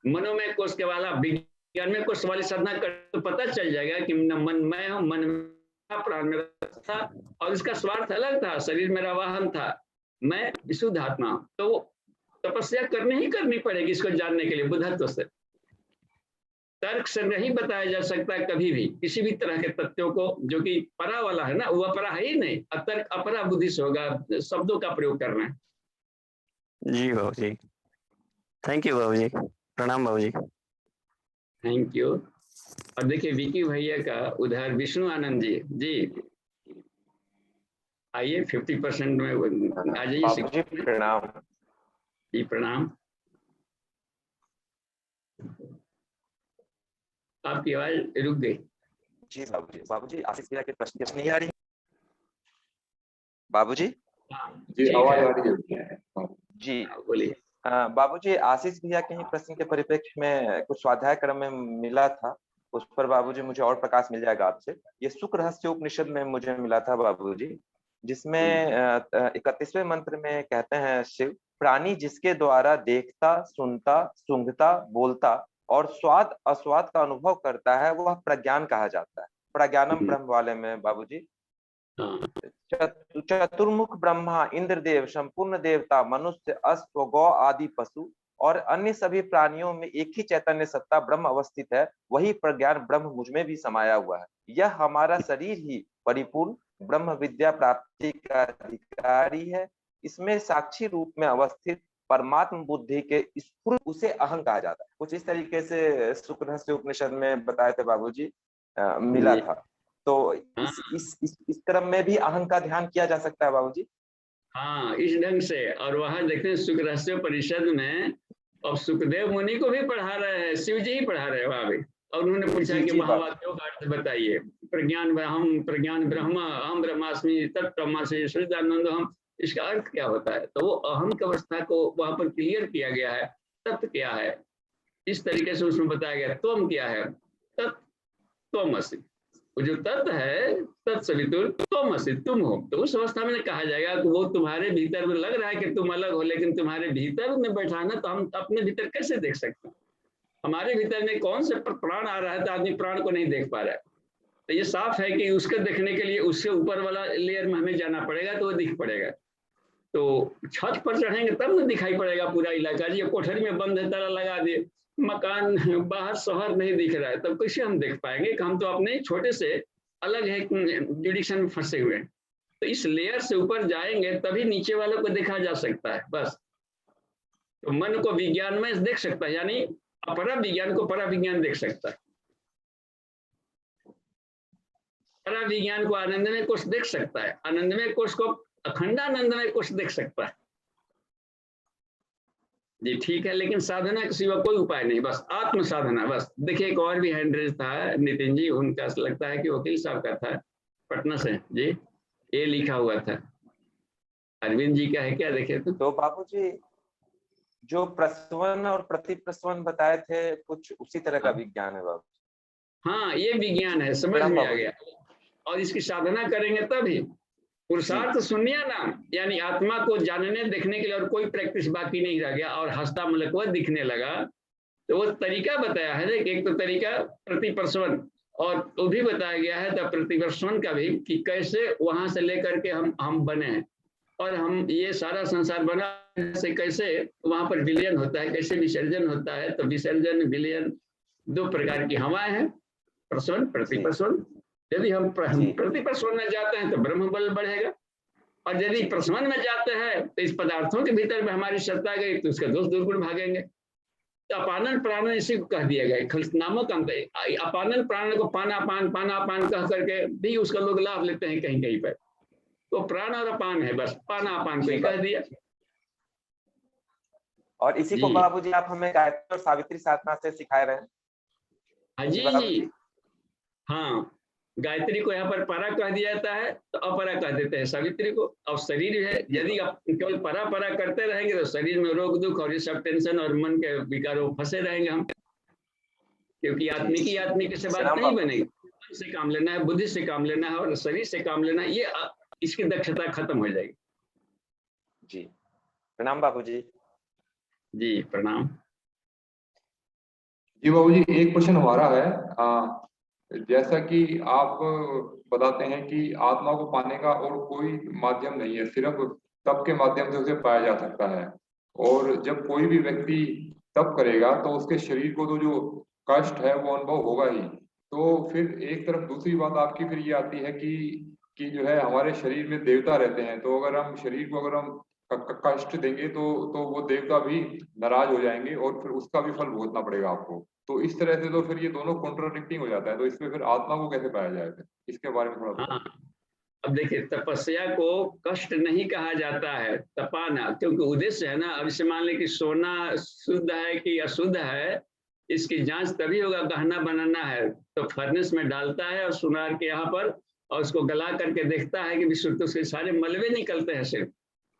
मनोमय कोश के वाला विज्ञान में कोश वाली साधना कर तो पता चल जाएगा कि मन मैं हूँ, मन मेरा, प्राण मेरा था, और इसका स्वार्थ अलग था, शरीर मेरा वाहन था, मैं विशुद्ध आत्मा हूं। तो तपस्या करनी ही करनी पड़ेगी इसको जानने के लिए, बुद्धत्व से। तर्क से नहीं बताया जा सकता कभी भी किसी भी तरह के तथ्यों को, जो कि परा वाला है ना, वो अपरा है ही नहीं, अतर्क अपरा बुद्धि से होगा, शब्दों का प्रयोग करना है। जी बाबू जी, थैंक यू बाबू जी, प्रणाम बाबू जी। Thank you. और देखिए विकी भैया का उधर विष्णु आनंद जी, जी आइए 50% में आ जाइए। बाबू जी प्रणाम। जी प्रणाम। आपकी आवाज रुक गई। जी बाबू जी आशीष भैया के प्रश्न नहीं आ रही बाबू जी? जी आवाज आ रही है जी, बोलिए। बाबू जी आशीष भैया के ही प्रश्न के परिप्रेक्ष्य में कुछ स्वाध्याय क्रम में मिला था, उस पर बाबू जी मुझे और प्रकाश मिल जाएगा आपसे। ये सुख रहस्य उपनिषद में मुझे मिला था बाबू जी, जिसमें 31वें मंत्र में कहते हैं शिव, प्राणी जिसके द्वारा देखता, सुनता, सूंघता, बोलता और स्वाद अस्वाद का अनुभव करता है, वह प्रज्ञान कहा जाता है। प्रज्ञानम ब्रह्म वाले में बाबूजी, चतुर्मुख ब्रह्मा, इंद्रदेव, संपूर्ण देवता, मनुष्य, अश्व, गौ आदि पशु और अन्य सभी प्राणियों में एक ही चैतन्य सत्ता ब्रह्म अवस्थित है, वही प्रज्ञान ब्रह्म मुझ में भी समाया हुआ है। यह हमारा शरीर ही परिपूर्ण ब्रह्म विद्या प्राप्ति का अधिकारी है। इसमें साक्षी रूप में अवस्थित परमात्म बुद्धि के स्फुर उसे अहं कहा जाता है। कुछ इस तरीके से सुख रहस्य उपनिषद में बताए थे बाबूजी, मिला था। तो इस क्रम में भी अहं का ध्यान किया जा सकता है बाबूजी? हाँ, इस ढंग से। और वहां देखते हैं सुख रहस्य परिषद में, अब सुखदेव मुनि को भी पढ़ा रहे हैं, शिव जी ही पढ़ा रहे हैं वहां भी। और उन्होंने पूछा कि महावाक्यों का अर्थ बताइए। प्रज्ञान ब्रह्म अहम ब्रह्मास्मि तत्ब्रह्मास्मि सच्चिदानंद हम, इसका अर्थ क्या होता है? तो वो अहम की अवस्था को वहां पर क्लियर किया गया है। तत्व क्या है इस तरीके से उसमें बताया गया। त्वम क्या है? तत्त्वमसि, वो जो तत्व है तत्सवितुर त्वमसि, तुम हो। तो उस अवस्था में कहा जाएगा कि वो तुम्हारे भीतर में लग रहा है कि तुम अलग हो, लेकिन तुम्हारे भीतर में बैठा ना, तो हम अपने भीतर कैसे देख सकते हैं? हमारे भीतर में कौन से प्राण आ रहा है, तो आदमी प्राण को नहीं देख पा रहा है। तो ये साफ है कि उसको देखने के लिए उससे ऊपर वाला लेयर में हमें जाना पड़ेगा, तो वो दिख पड़ेगा। तो छत पर चढ़ेंगे तब ना दिखाई पड़ेगा पूरा इलाका। ये कोठरी में बंद है, ताला लगा दिए, मकान बाहर शहर नहीं दिख रहा है, तब कैसे हम देख पाएंगे कि हम तो अपने छोटे से अलग है जुडिक्शन में फंसे हुए हैं। तो इस लेयर से ऊपर जाएंगे तभी नीचे वालों को देखा जा सकता है। बस तो मन को विज्ञान में देख सकता है, यानी अपरा विज्ञान को परा विज्ञान देख सकता है, परा विज्ञान को आनंदमय कोश देख सकता है, आनंदमय कोश को अखंडानंदमय कोश देख सकता है। जी ठीक है, लेकिन साधना के सिवा कोई उपाय नहीं, बस आत्म साधना। बस देखिए एक और भी हैंड रेज था नितिन जी, उनका लगता है कि वकील साहब का था, पटना से जी, ये लिखा हुआ था। अरविंद जी का है क्या? देखे तो बाबूजी जो प्रसवन और प्रतिप्रसवन बताए थे, कुछ उसी तरह का विज्ञान है बाबू? हाँ, ये विज्ञान है, समझ में आ गया। और इसकी साधना करेंगे तभी। पुरुषार्थ सुनिए ना, यानी आत्मा को जानने देखने के लिए और कोई प्रैक्टिस बाकी नहीं रह गया, और हंसता मलकवा दिखने लगा। तो वो तरीका बताया है कि एक तो तरीका प्रतिप्रसवन, और वो भी बताया गया है तो प्रतिप्रसवन का भी, कि कैसे वहां से लेकर के हम बने हैं, और हम ये सारा संसार बना से कैसे वहां पर विलयन होता है, कैसे विसर्जन होता है। तो विसर्जन विलयन दो प्रकार की हवाएं हैं, प्रसवन प्रतिप्रसवन। यदि हम प्रतिप्रसवन में जाते हैं तो ब्रह्म बल बढ़ेगा, और यदि प्रसवन में जाते हैं तो इस पदार्थों के भीतर में हमारी सत्ता गई तो उसके दोष दुर्गुण भागेंगे। तो अपानन प्राणन इसी को कह दिया गया, नामक अंत। अपानन प्राणन को पानापान पानापान कह करके भी उसका लोग लाभ लेते हैं कहीं कहीं पर। तो प्राण और अपान है, बस पानापान को ही कह दिया। और इसी को बाबूजी आप हमें गायत्री और सावित्री साधना से सिखाए रहे हैं। हाँ जी, हाँ, गायत्री को यहाँ पर परा कह दिया जाता है, तो अपरा कह देते हैं सावित्री को। अब शरीर है, यदि आप केवल परा परा करते रहेंगे तो शरीर में रोग दुख और ये सब टेंशन और मन के विकारों फंसे रहेंगे हम, क्योंकि आत्मिक से बात नहीं बनेगी। मन से काम लेना है, बुद्धि से काम लेना है, और शरीर से काम लेना है, ये इसकी दक्षता खत्म हो जाएगी। जी प्रणाम बाबूजी। जी प्रणाम। जी बाबू जी, एक प्रश्न हमारा है। जैसा कि आप बताते हैं कि आत्मा को पाने का और कोई माध्यम नहीं है, सिर्फ तप के माध्यम से उसे पाया जा सकता है। और जब कोई भी व्यक्ति तप करेगा तो उसके शरीर को तो जो कष्ट है वो अनुभव होगा ही। तो फिर एक तरफ दूसरी बात आपकी फिर ये आती है कि जो है हमारे शरीर में देवता रहते हैं, तो अगर हम शरीर को अगर हम कष्ट देंगे तो वो देवता भी नाराज हो जाएंगे और फिर उसका भी फल भुगतना पड़ेगा आपको। तो इस तरह से तो फिर ये दोनों कॉन्ट्राडिक्टिंग हो जाता है, तो इसमें फिर आत्मा को कैसे पाया जाए? फिर इसके बारे में थोड़ा बताइए। हाँ, अब देखिए तपस्या को कष्ट नहीं कहा जाता है, तपाना, क्योंकि उद्देश्य है ना। अब इसे मान ले कि सोना शुद्ध है कि अशुद्ध है, इसकी जांच तभी होगा, गहना बनाना है तो फर्नेस में डालता है और सुनार के यहाँ पर, और उसको गला करके देखता है कि विशुद्ध, तो उसके सारे मलबे निकलते हैं सिर्फ।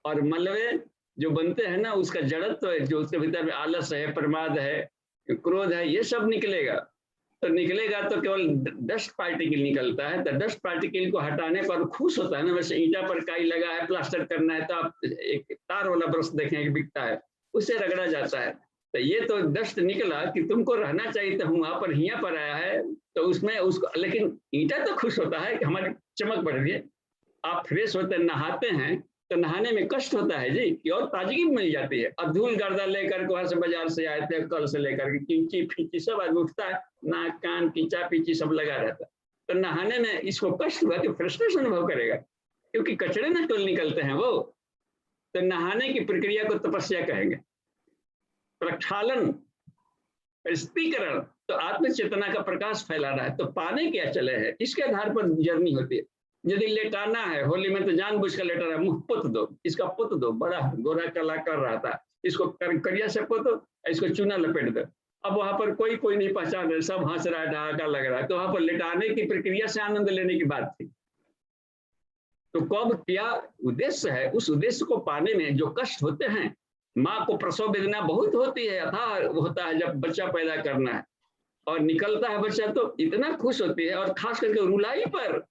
और मलबे जो बनते हैं ना, उसका जड़त्व है, जो उसके भीतर में आलस है, प्रमाद है, क्रोध है, ये सब निकलेगा। तो निकलेगा तो केवल डस्ट पार्टिकल निकलता है, तो डस्ट पार्टिकल को हटाने पर खुश होता है ना। वैसे ईंटा पर काई लगा है, प्लास्टर करना है, तो आप एक तार वाला ब्रश देखेंगे बिकता है, उससे रगड़ा जाता है। तो ये तो डस्ट निकला कि तुमको रहना चाहिए, तो हम वहां पर हिया पर आया है, तो उसमें उसको, लेकिन ईंटा तो खुश होता है कि हमारी चमक बढ़ रही है। आप फ्रेश होते नहाते हैं तो नहाने में कष्ट होता है जी, कि और ताजगी मिल जाती है। अब धूल गर्दा लेकर वहां से बाजार से आए थे, कल से लेकर के कींची फींची सब आदमी उठता है, नाक कान कींचा पींची सब लगा रहता है, तो नहाने में इसको कष्ट हुआ कि फ्रस्ट्रेशन अनुभव करेगा, क्योंकि कचड़े न टोल निकलते हैं वो। तो नहाने की प्रक्रिया को तपस्या कहेंगे। प्रक्षालन, स्पष्टीकरण, तो आत्म चेतना का प्रकाश फैला रहा है। तो पाने क्या चले है, इसके आधार पर जर्नी होती है। यदि लेटाना है, होली में तो जानबूझ कर लेटा रहा, मुंह पुत दो, इसका पुत दो, बड़ा गोरा कला कर रहा था, इसको करिया से पुतो, इसको चूना लपेट दो। अब वहां पर कोई कोई नहीं पहचान रहे, सब हंस रहा है, ढहाका लग रहा है, तो वहां पर लेटाने की प्रक्रिया से आनंद लेने की बात थी। तो कब क्या उद्देश्य है, उस उद्देश्य को पाने में जो कष्ट होते हैं, माँ को प्रसव वेदना बहुत होती है, अथाह होता है जब बच्चा पैदा करना है और निकलता है बच्चा, तो इतना खुश होती है। और खास करके रुलाई पर,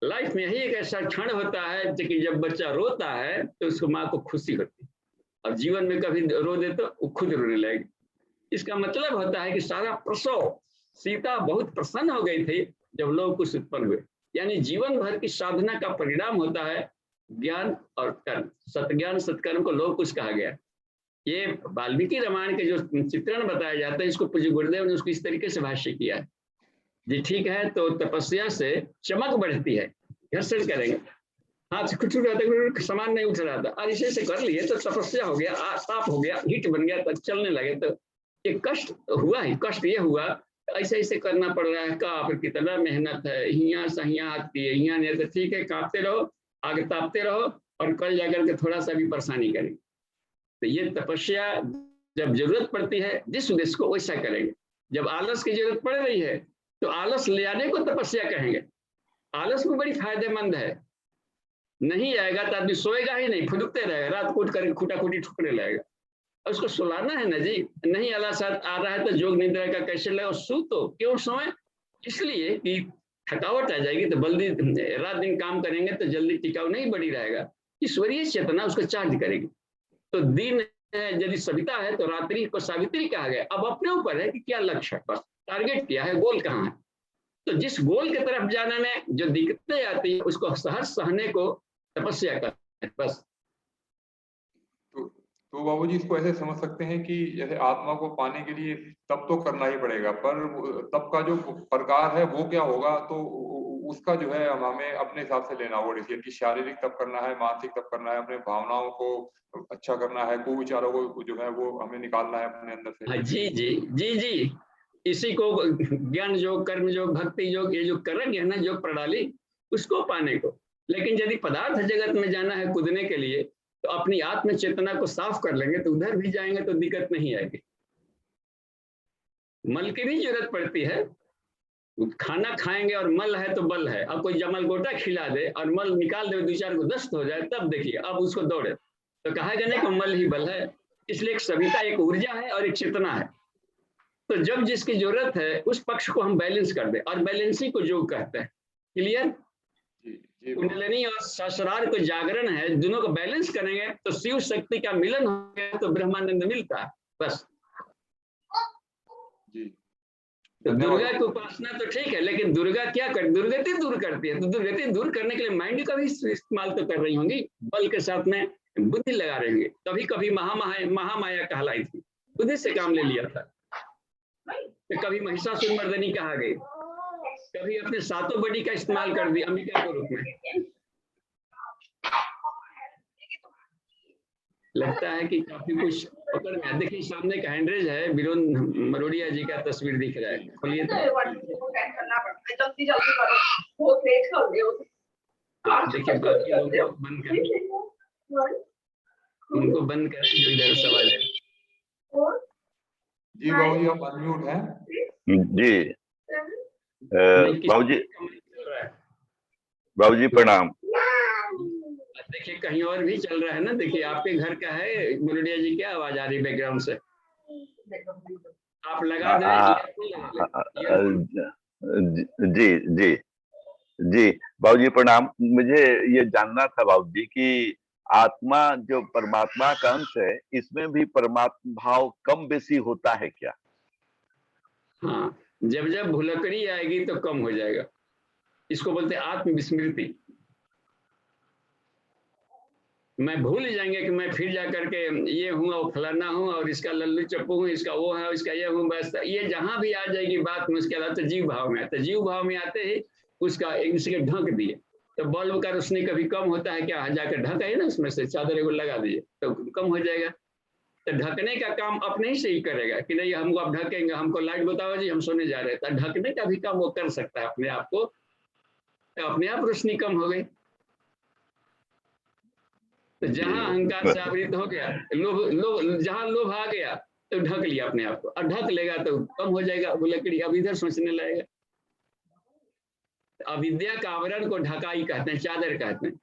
लाइफ में यही एक ऐसा क्षण होता है कि जब बच्चा रोता है तो उसको माँ को खुशी होती है, और जीवन में कभी रो दे तो वो खुद रोने लगेगी। इसका मतलब होता है कि सारा प्रसव, सीता बहुत प्रसन्न हो गई थी जब लोग कुछ उत्पन्न हुए। यानी जीवन भर की साधना का परिणाम होता है ज्ञान और कर्म। सतज्ञान सत्कर्म को लोग कुछ कहा गया। ये वाल्मीकि रामायण के जो चित्रण बताया जाता है, इसको पूज्य गुरुदेव ने उसको इस तरीके से भाष्य किया है जी। ठीक है, तो तपस्या से चमक बढ़ती है, घर्षण करेंगे, हाथ से कुछ सामान नहीं उठ रहा था, और इसे से कर लिए तो तपस्या हो गया, ताप हो गया, हीट बन गया, तो चलने लगे। तो ये कष्ट हुआ ही, कष्ट ये हुआ ऐसे ऐसे करना पड़ रहा है, काप कितना मेहनत है, हिया सहिया आती है, हिया नहीं तो ठीक है, कांपते रहो, आगे तापते रहो, और कल जाकर के थोड़ा सा भी परेशानी करेंगे। तो ये तपस्या जब जरूरत पड़ती है जिस उद्देश्य को, वैसा करेंगे। जब आलस की जरूरत पड़ रही है तो आलस ले आने को तपस्या कहेंगे। आलस में बड़ी फायदेमंद है, नहीं आएगा तो आदमी सोएगा ही नहीं, फुदकते रहेगा, रात को उठ कर खूटा खूटी ठुकने लगेगा। उसको सुलाना है ना जी, नहीं आलस आ रहा है तो जोग निद्रा का कैसे लगा, सो तो क्यों सोए, इसलिए कि थकावट आ जाएगी, तो जल्दी रात दिन काम करेंगे तो जल्दी टिकाऊ नहीं बनी रहेगा। ईश्वरीय चेतना उसको चार्ज करेगी। तो दिन यदि सविता है तो रात्रि को सावित्री कहा गया। अब अपने ऊपर है कि क्या लक्ष्य है, बस टारगेट क्या है, गोल कहाँ है। तो जिस गोल की तरफ जाने में जो दिक्कतें आती है उसको सहर्ष सहने को तपस्या करते हैं, बस। तो बाबू जी, इसको ऐसे समझ सकते हैं कि जैसे आत्मा को पाने के लिए तप तो करना ही पड़ेगा, पर तप का जो प्रकार है वो क्या होगा, तो उसका जो है हमें अपने हिसाब से लेना होगा डिसीजन कि शारीरिक तप करना है, मानसिक तप करना है, अपने भावनाओं को अच्छा करना है, कुविचारों को जो है वो हमें निकालना है अपने अंदर से। हाँ जी जी जी जी, इसी को ज्ञान योग, कर्म योग, भक्ति योग, ये जो करेंगे ना योग प्रणाली, उसको पाने को। लेकिन यदि पदार्थ जगत में जाना है कूदने के लिए, तो अपनी आत्म चेतना को साफ कर लेंगे तो उधर भी जाएंगे तो दिक्कत नहीं आएगी। मल की भी जरूरत पड़ती है, खाना खाएंगे और मल है तो बल है। अब कोई जमल गोटा खिला दे और मल निकाल दे, 2-4 को दस्त हो जाए, तब देखिए अब उसको दौड़े, तो कहेगा नहीं कि मल ही बल है। इसलिए एक सविता, एक ऊर्जा है और एक चेतना है। तो जब जिसकी जरूरत है उस पक्ष को हम बैलेंस कर दें, और बैलेंसिंग को योग कहते हैं। क्लियर? जी कुंडलिनी और सहस्रार को जागरण है, दोनों को बैलेंस करेंगे तो शिव शक्ति का मिलन हो गया तो ब्रह्मानंद मिलता है बस। तो दुर्गा की उपासना तो ठीक है, लेकिन दुर्गा क्या कर, दुर्गति दूर करती है, तो दुर्गति दूर करने के लिए माइंड का भी इस्तेमाल तो कर रही होंगी, बल के साथ में बुद्धि लगा रहे होंगे। कभी कभी महामाया कहलाई थी, बुद्धि से काम ले लिया था। तो कभी महिषासुर मर्दनी कहा गई, कभी अपने सातों बड़ी का इस्तेमाल कर दिया अंबिका के रूप में। लगता है कि काफी कुछ पकड़ में। देखिए सामने का हैंडरेज है, विरोन मरोड़िया जी का तस्वीर दिख रहा है, खोलिए तो। देखिए बाकी लोगों को बंद करें, उनको बंद करें जो इधर सवाल है। जी बाबूजी आप अनम्यूट हैं। जी बाबूजी प्रणाम। देखिए कहीं और भी चल रहा है ना, देखिए आपके घर का है मुरलिया जी, क्या आवाज आ रही बेकग्राउंड से? आप लगा दें। जी जी जी बाबूजी प्रणाम। मुझे ये जानना था बाबूजी कि आत्मा जो परमात्मा का अंश है, इसमें भी परमात्मा भाव कम बेसी होता है क्या? हाँ, जब जब भुलकड़ी आएगी तो कम हो जाएगा, इसको बोलते हैं आत्मविस्मृति। मैं भूल जाएंगे कि मैं फिर जा करके ये हूँ और फलाना हूँ और इसका लल्लू चप्पू हूँ, इसका वो है, इसका ये हूँ, बस ये जहां भी आ जाएगी बात में। उसके अलावा तो जीव भाव में, तो जीव भाव में आते ही उसका एक दूसरे के ढक दिए, तो बल्ब का रोशनी कभी कम होता है क्या, जाकर ढका है ना, उसमें से चादर को लगा दीजिए तो कम हो जाएगा। तो ढकने का काम अपने ही से ही करेगा कि नहीं हमको आप ढकेंगे, हमको लाइट बताओ जी हम सोने जा रहे हैं, तो ढकने का भी काम वो कर सकता है अपने आप को, तो अपने आप रोशनी कम हो गई। तो जहां अहंकार से आवृत हो गया, लोभ जहां लोभ आ गया तो ढक लिया अपने आप को, और ढक लेगा तो कम हो जाएगा वो लकड़ी, अब इधर सोचने लगेगा। अविद्या का आवरण को ढकाई कहते हैं, चादर कहते हैं,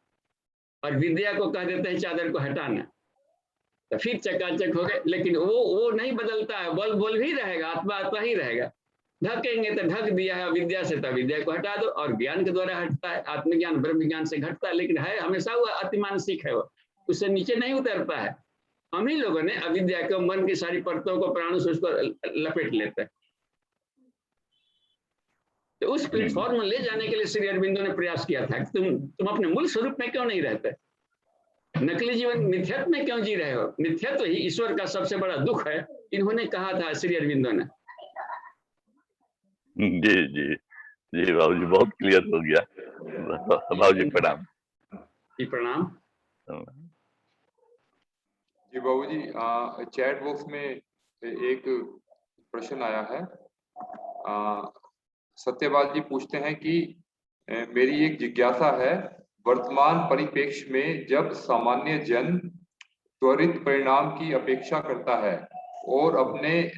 और विद्या को कह देते हैं चादर को हटाना। तो फिर चकाचक हो गए, लेकिन वो नहीं बदलता है, बोल भी रहेगा, आत्मा आत्मा ही रहेगा। ढकेंगे तो ढक दिया है विद्या से, तो विद्या को हटा दो, और ज्ञान के द्वारा हटता है, आत्मज्ञान ब्रह्म ज्ञान से घटता है, लेकिन है हमेशा वो अतिमानसिक है, वो उससे नीचे नहीं उतरता है। हम ही लोगों ने अविद्या को, मन की सारी परतों को, प्राणों से उसको लपेट लेते हैं। तो उस प्लेटफॉर्म में ले जाने के लिए श्री अरविंदो ने प्रयास किया था कि तुम अपने मूल स्वरूप में क्यों नहीं रहते, नकली जीवन मिथ्यात्व में क्यों जी रहे हो? मिथ्यात्व ही ईश्वर का सबसे बड़ा दुख है, इन्होंने कहा था श्री अरविंदो ने। जी जी जी बाबूजी बहुत क्लियर हो गया। बाबूजी प्रणाम। जी प्रणाम। जी बाबूजी चैट बॉक्स में एक प्रश्न आया है। सत्यपाल जी पूछते हैं कि मेरी एक जिज्ञासा है, वर्तमान परिप्रेक्ष्य में जब सामान्य जन त्वरित परिणाम की अपेक्षा करता है और अपने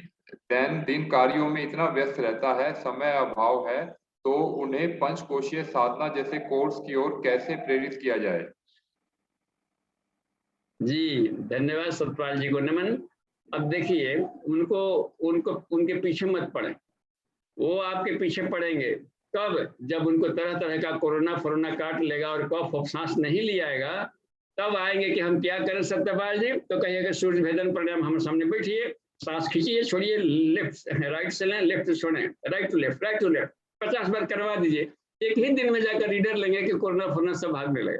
दैनंदिन कार्यों में इतना व्यस्त रहता है, समय अभाव है, तो उन्हें पंचकोशीय साधना जैसे कोर्स की ओर कैसे प्रेरित किया जाए? जी धन्यवाद सतपाल जी को नमन। अब देखिए उनके पीछे मत पड़े, वो आपके पीछे पड़ेंगे कब? जब उनको तरह तरह का कोरोना काट लेगा और कफ सांस नहीं लियाएगा, तब आएंगे कि हम क्या करें सत्यपाल जी। तो कहिएगा सूर्य भेदन प्राणायाम, हम सामने बैठिए, सांस खींचिए, छोड़िए, लेफ्ट राइट से लें, लेफ्ट से छोड़ें, राइट टू लेफ्ट 50 बार करवा दीजिए। एक ही दिन में जाकर रीडर लेंगे कि कोरोना सब भागने लगे।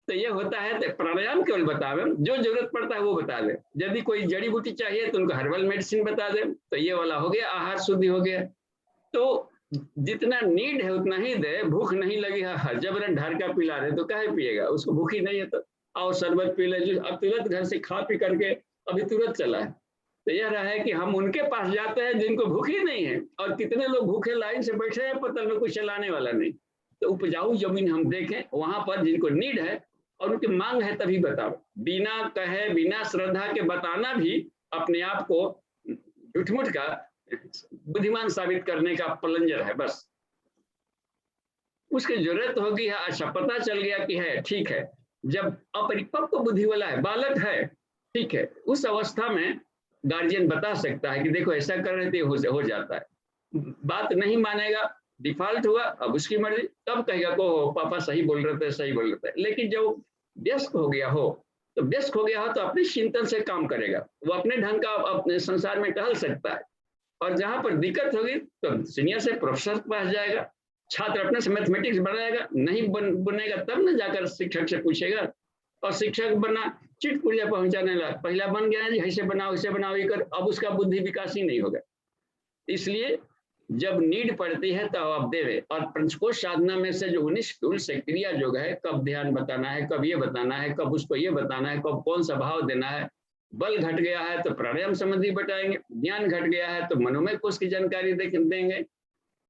तो ये होता है, तो प्राणायाम केवल बतावे, जो जरूरत पड़ता है वो बता दे। यदि कोई जड़ी बूटी चाहिए तो उनको हर्बल मेडिसिन बता दे, तो ये वाला हो गया, आहार शुद्धि हो गया। तो जितना नीड है उतना ही दे। भूख नहीं लगी है, जबरन ढारका पिला रहे तो काहे पिएगा, उसको भूखी नहीं है तो आओ शरबत पी ले। अब तुरंत घर से खा पी करके अभी तुरंत चला है। तो यह रहा है कि हम उनके पास जाते हैं जिनको भूखी नहीं है, और कितने लोग भूखे लाइन से बैठे हैं, पतल में कुछ चलाने वाला नहीं। तो उपजाऊ जमीन हम देखें, वहां पर जिनको नीड है और उनकी मांग है तभी बताओ। बिना कहे, बिना श्रद्धा के बताना भी अपने आप को झूठ का बुद्धिमान साबित करने का प्लंजर है। बस उसकी जरूरत होगी है, अच्छा पता चल गया कि है, ठीक है। जब अपरिपक्व बुद्धि वाला है, बालक है, ठीक है, उस अवस्था में गार्जियन बता सकता है कि देखो ऐसा कर रहे थे, हो जाता है। बात नहीं मानेगा डिफॉल्ट हुआ, अब उसकी मर्जी, तब कहेगा को पापा सही बोल रहे थे, सही बोल रहे थे। लेकिन जब व्यस्त हो गया हो तो अपने चिंतन से काम करेगा, वो अपने ढंग का अपने संसार में टहल सकता है। और जहां पर दिक्कत होगी तो सीनियर से प्रोफेसर के पास जाएगा, छात्र अपने से मैथमेटिक्स बनाएगा, नहीं बनेगा तब ना जाकर शिक्षक से पूछेगा। और शिक्षक बना चिट पुर्जा पहुंचाने लगा, पहला बन गया जी, ऐसे बनाओ ये कर, अब उसका बुद्धि विकास ही नहीं होगा। इसलिए जब नीड पड़ती है तो आप देवे। और पंचकोश साधना में से जो 19 टूल से क्रिया योग है, कब ध्यान बताना है, कब ये बताना है, कब उसको ये बताना है, कब कौन सा भाव देना है। बल घट गया है तो प्राणायाम संबंधी बताएंगे, ज्ञान घट गया है तो मनोमय कोश की जानकारी देंगे,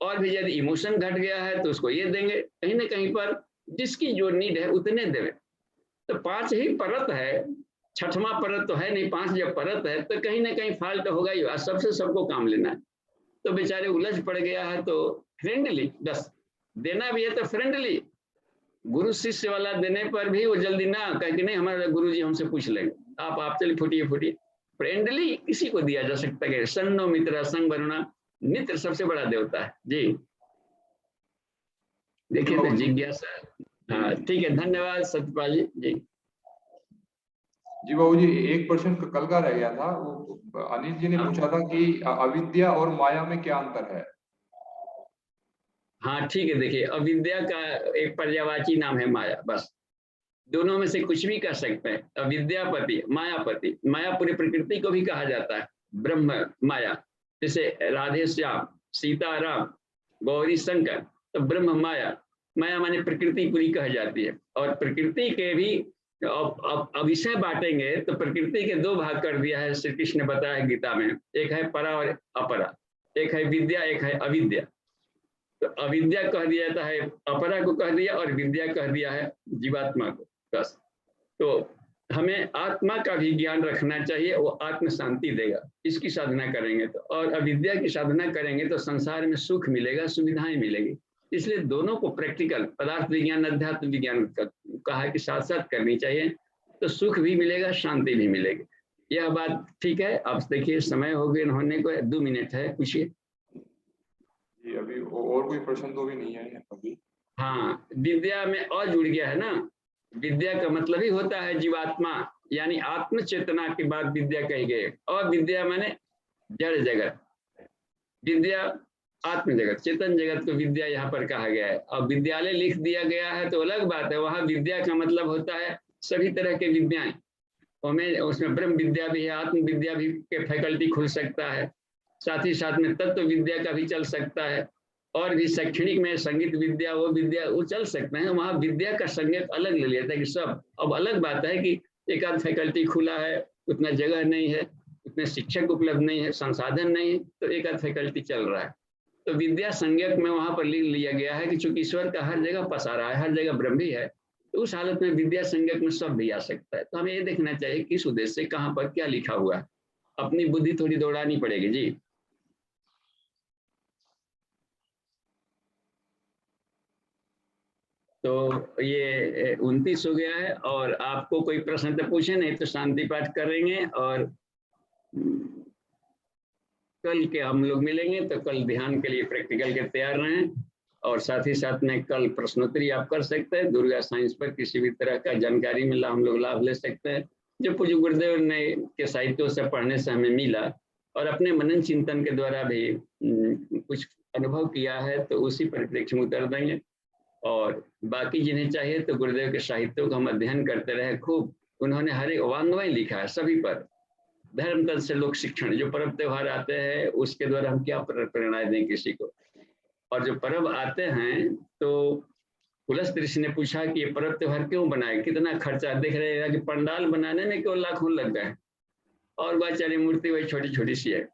और भी यदि इमोशन घट गया है तो उसको ये देंगे। कहीं ना कहीं पर जिसकी जो नीड है उतने देवे। तो 5 ही परत है, 6वां परत तो है नहीं, 5 जब परत है तो कहीं ना कहीं फॉल्ट होगा ही, सबसे सबको काम लेना है। तो बेचारे उलझ पड़ गया है, तो फ्रेंडली बस देना भी है तो फ्रेंडली, गुरु शिष्य वाला देने पर भी वो जल्दी ना कह कि नहीं हमारे गुरु जी हमसे पूछ लेंगे, आप चलिए फुटिए। फ्रेंडली किसी को दिया जा सकता है। सन्नो मित्र संग बनना, मित्र सबसे बड़ा देवता है जी। देखिए तो जिज्ञासा, हाँ ठीक है, धन्यवाद सत्यपाल जी। जी बाबू जी, एक प्रश्न कल का रह गया था, वो अनिल जी ने पूछा था कि अविद्या और माया में क्या अंतर है। हाँ ठीक है, देखिए अविद्या का एक पर्यायवाची नाम है माया, बस दोनों में से कुछ भी कह सकते हैं। अविद्यापति, मायापति, माया पूरी प्रकृति को भी कहा जाता है, ब्रह्म माया। जैसे राधे श्याम, सीताराम, गौरी शंकर, तो ब्रह्म माया, माया माने प्रकृति पूरी कह जाती है। और प्रकृति के भी विषय बांटेंगे तो प्रकृति के 2 भाग कर दिया है श्री कृष्ण ने बताया गीता में, एक है परा और अपरा, एक है विद्या, एक है अविद्या। तो अविद्या कह दिया जाता है, अपरा को कह दिया, और विद्या कह दिया है जीवात्मा को, बस। तो हमें आत्मा का भी ज्ञान रखना चाहिए, वो आत्म शांति देगा इसकी साधना करेंगे तो। और अविद्या की साधना करेंगे तो संसार में सुख मिलेगा, सुविधाएं मिलेगी। इसलिए दोनों को प्रैक्टिकल, पदार्थ विज्ञान अध्यात्म विज्ञान कहा कि साथ साथ करनी चाहिए, तो सुख भी मिलेगा, शांति भी मिलेगी। यह बात ठीक है। अब देखिए समय हो गए होने को, 2 मिनट है, पूछिए। अभी और कोई प्रश्न तो भी नहीं है अभी। हाँ, विद्या में और जुड़ गया है ना, विद्या का मतलब ही होता है जीवात्मा, यानी आत्म चेतना के बाद विद्या कही गई। और विद्या माने जड़ जगत, विद्या आत्म जगत, चेतन जगत को विद्या यहाँ पर कहा गया है। अब विद्यालय लिख दिया गया है तो अलग बात है, वहां विद्या का मतलब होता है सभी तरह के विद्याएं। उसमें ब्रह्म विद्या भी है, आत्म विद्या भी के फैकल्टी खुल सकता है, साथ ही साथ में तत्व विद्या का भी चल सकता है, और भी शैक्षणिक में संगीत विद्या, वो चल सकते हैं। वहाँ विद्या का संगीत अलग ले लिया था कि सब। अब अलग बात है कि एक आध फैकल्टी खुला है, उतना जगह नहीं है, उतने शिक्षक उपलब्ध नहीं है, संसाधन नहीं है, तो एक आध फैकल्टी चल रहा है। तो विद्या संज्ञक में वहां पर लिख लिया गया है कि चूंकि ईश्वर का हर जगह पसारा है, हर जगह ब्रह्म भी है, तो उस हालत में विद्या संज्ञक में सब भी आ सकता है। तो हमें ये देखना चाहिए किस उद्देश्य से कहाँ पर क्या लिखा हुआ है, अपनी बुद्धि थोड़ी दौड़ानी पड़ेगी जी। तो ये 29 हो गया है, और आपको कोई प्रश्न तो पूछे नहीं तो शांति पाठ करेंगे, और कल के हम लोग मिलेंगे तो कल ध्यान के लिए प्रैक्टिकल के तैयार रहें। और साथ ही साथ में कल प्रश्नोत्तरी आप कर सकते हैं, दुर्गा साइंस पर किसी भी तरह का जानकारी मिला हम लोग लाभ ले सकते हैं, जो पूज्य गुरुदेव ने के साहित्यों से पढ़ने से हमें मिला, और अपने मनन चिंतन के द्वारा भी कुछ अनुभव किया है, तो उसी परिप्रेक्ष्य में उतर देंगे। और बाकी जिन्हें चाहिए तो गुरुदेव के साहित्यों का हम अध्ययन करते रहे खूब। उन्होंने हर एक वाङ्मय लिखा है सभी पर, धर्म तत्व से लोक शिक्षण, जो पर्व त्योहार आते हैं उसके द्वारा हम क्या प्रेरणाएं दें किसी को। और जो पर्व आते हैं तो पुलस्त्य ऋषि ने पूछा कि ये पर्व त्योहार क्यों बनाए, कितना खर्चा, देख रहे हैं कि पंडाल बनाने में क्यों लाखों लग गए, और बेचारी मूर्ति वही छोटी छोटी सी है।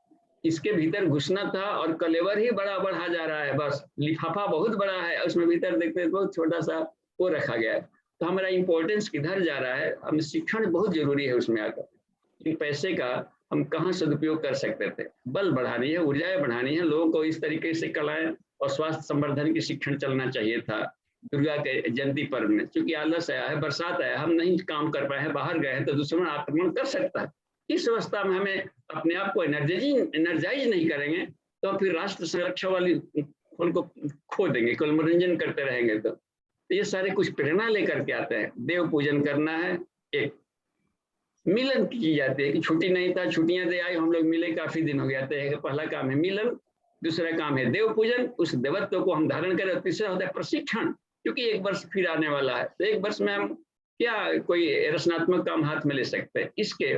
इसके भीतर घुसना था, और कलेवर ही बड़ा बढ़ा जा रहा है, बस लिफाफा बहुत बड़ा है, उसमें भीतर देखते हैं बहुत छोटा सा वो रखा गया है। तो हमारा इंपॉर्टेंस किधर जा रहा है, हम शिक्षण बहुत जरूरी है उसमें आकर। इन पैसे का हम कहाँ सदुपयोग कर सकते थे, बल बढ़ानी है, ऊर्जाएं बढ़ानी है, लोगों को इस तरीके से कलाएं और स्वास्थ्य संवर्धन की शिक्षण चलना चाहिए था। दुर्गा के जयंती पर्व में चूंकि आलस आया है, बरसात आया, हम नहीं काम कर पाए हैं, बाहर गए हैं, तो दुश्मन आक्रमण कर सकता है। इस अवस्था में हमें अपने आप को एनर्जाइज नहीं करेंगे तो फिर राष्ट्र संरक्षा वाली उनको खो देंगे, केवल मनोरंजन करते रहेंगे तो ये सारे कुछ प्रेरणा लेकर के आते हैं। देव पूजन करना है, एक मिलन की जाती है कि छुट्टी नहीं था, छुट्टियां दे आई, हम लोग मिले, काफी दिन हो गया थे। पहला काम है मिलन, दूसरा काम है देव पूजन, उस देवत्व को हम धारण करें। तीसरा होता है प्रशिक्षण, क्योंकि 1 वर्ष फिर आने वाला है, तो 1 वर्ष में हम क्या कोई रचनात्मक काम हाथ में ले सकते हैं, इसके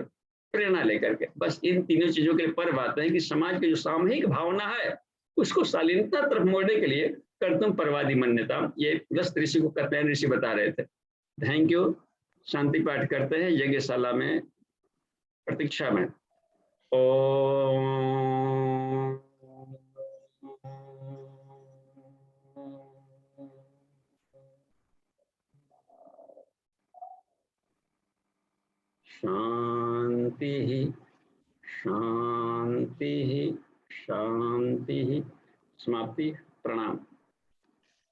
प्रेरणा लेकर के। बस इन तीनों चीजों के पर बात है कि समाज की जो सामूहिक भावना है उसको शालीनता तरफ मोड़ने के लिए कर्तुम परवादी मान्यता, ये गृहस्थ ऋषि को कहते हैं, ऋषि बता रहे थे। Thank you. शांति पाठ करते हैं यज्ञशाला में, प्रतीक्षा में। ओम शांति शांति शांति। समाप्ति। प्रणाम।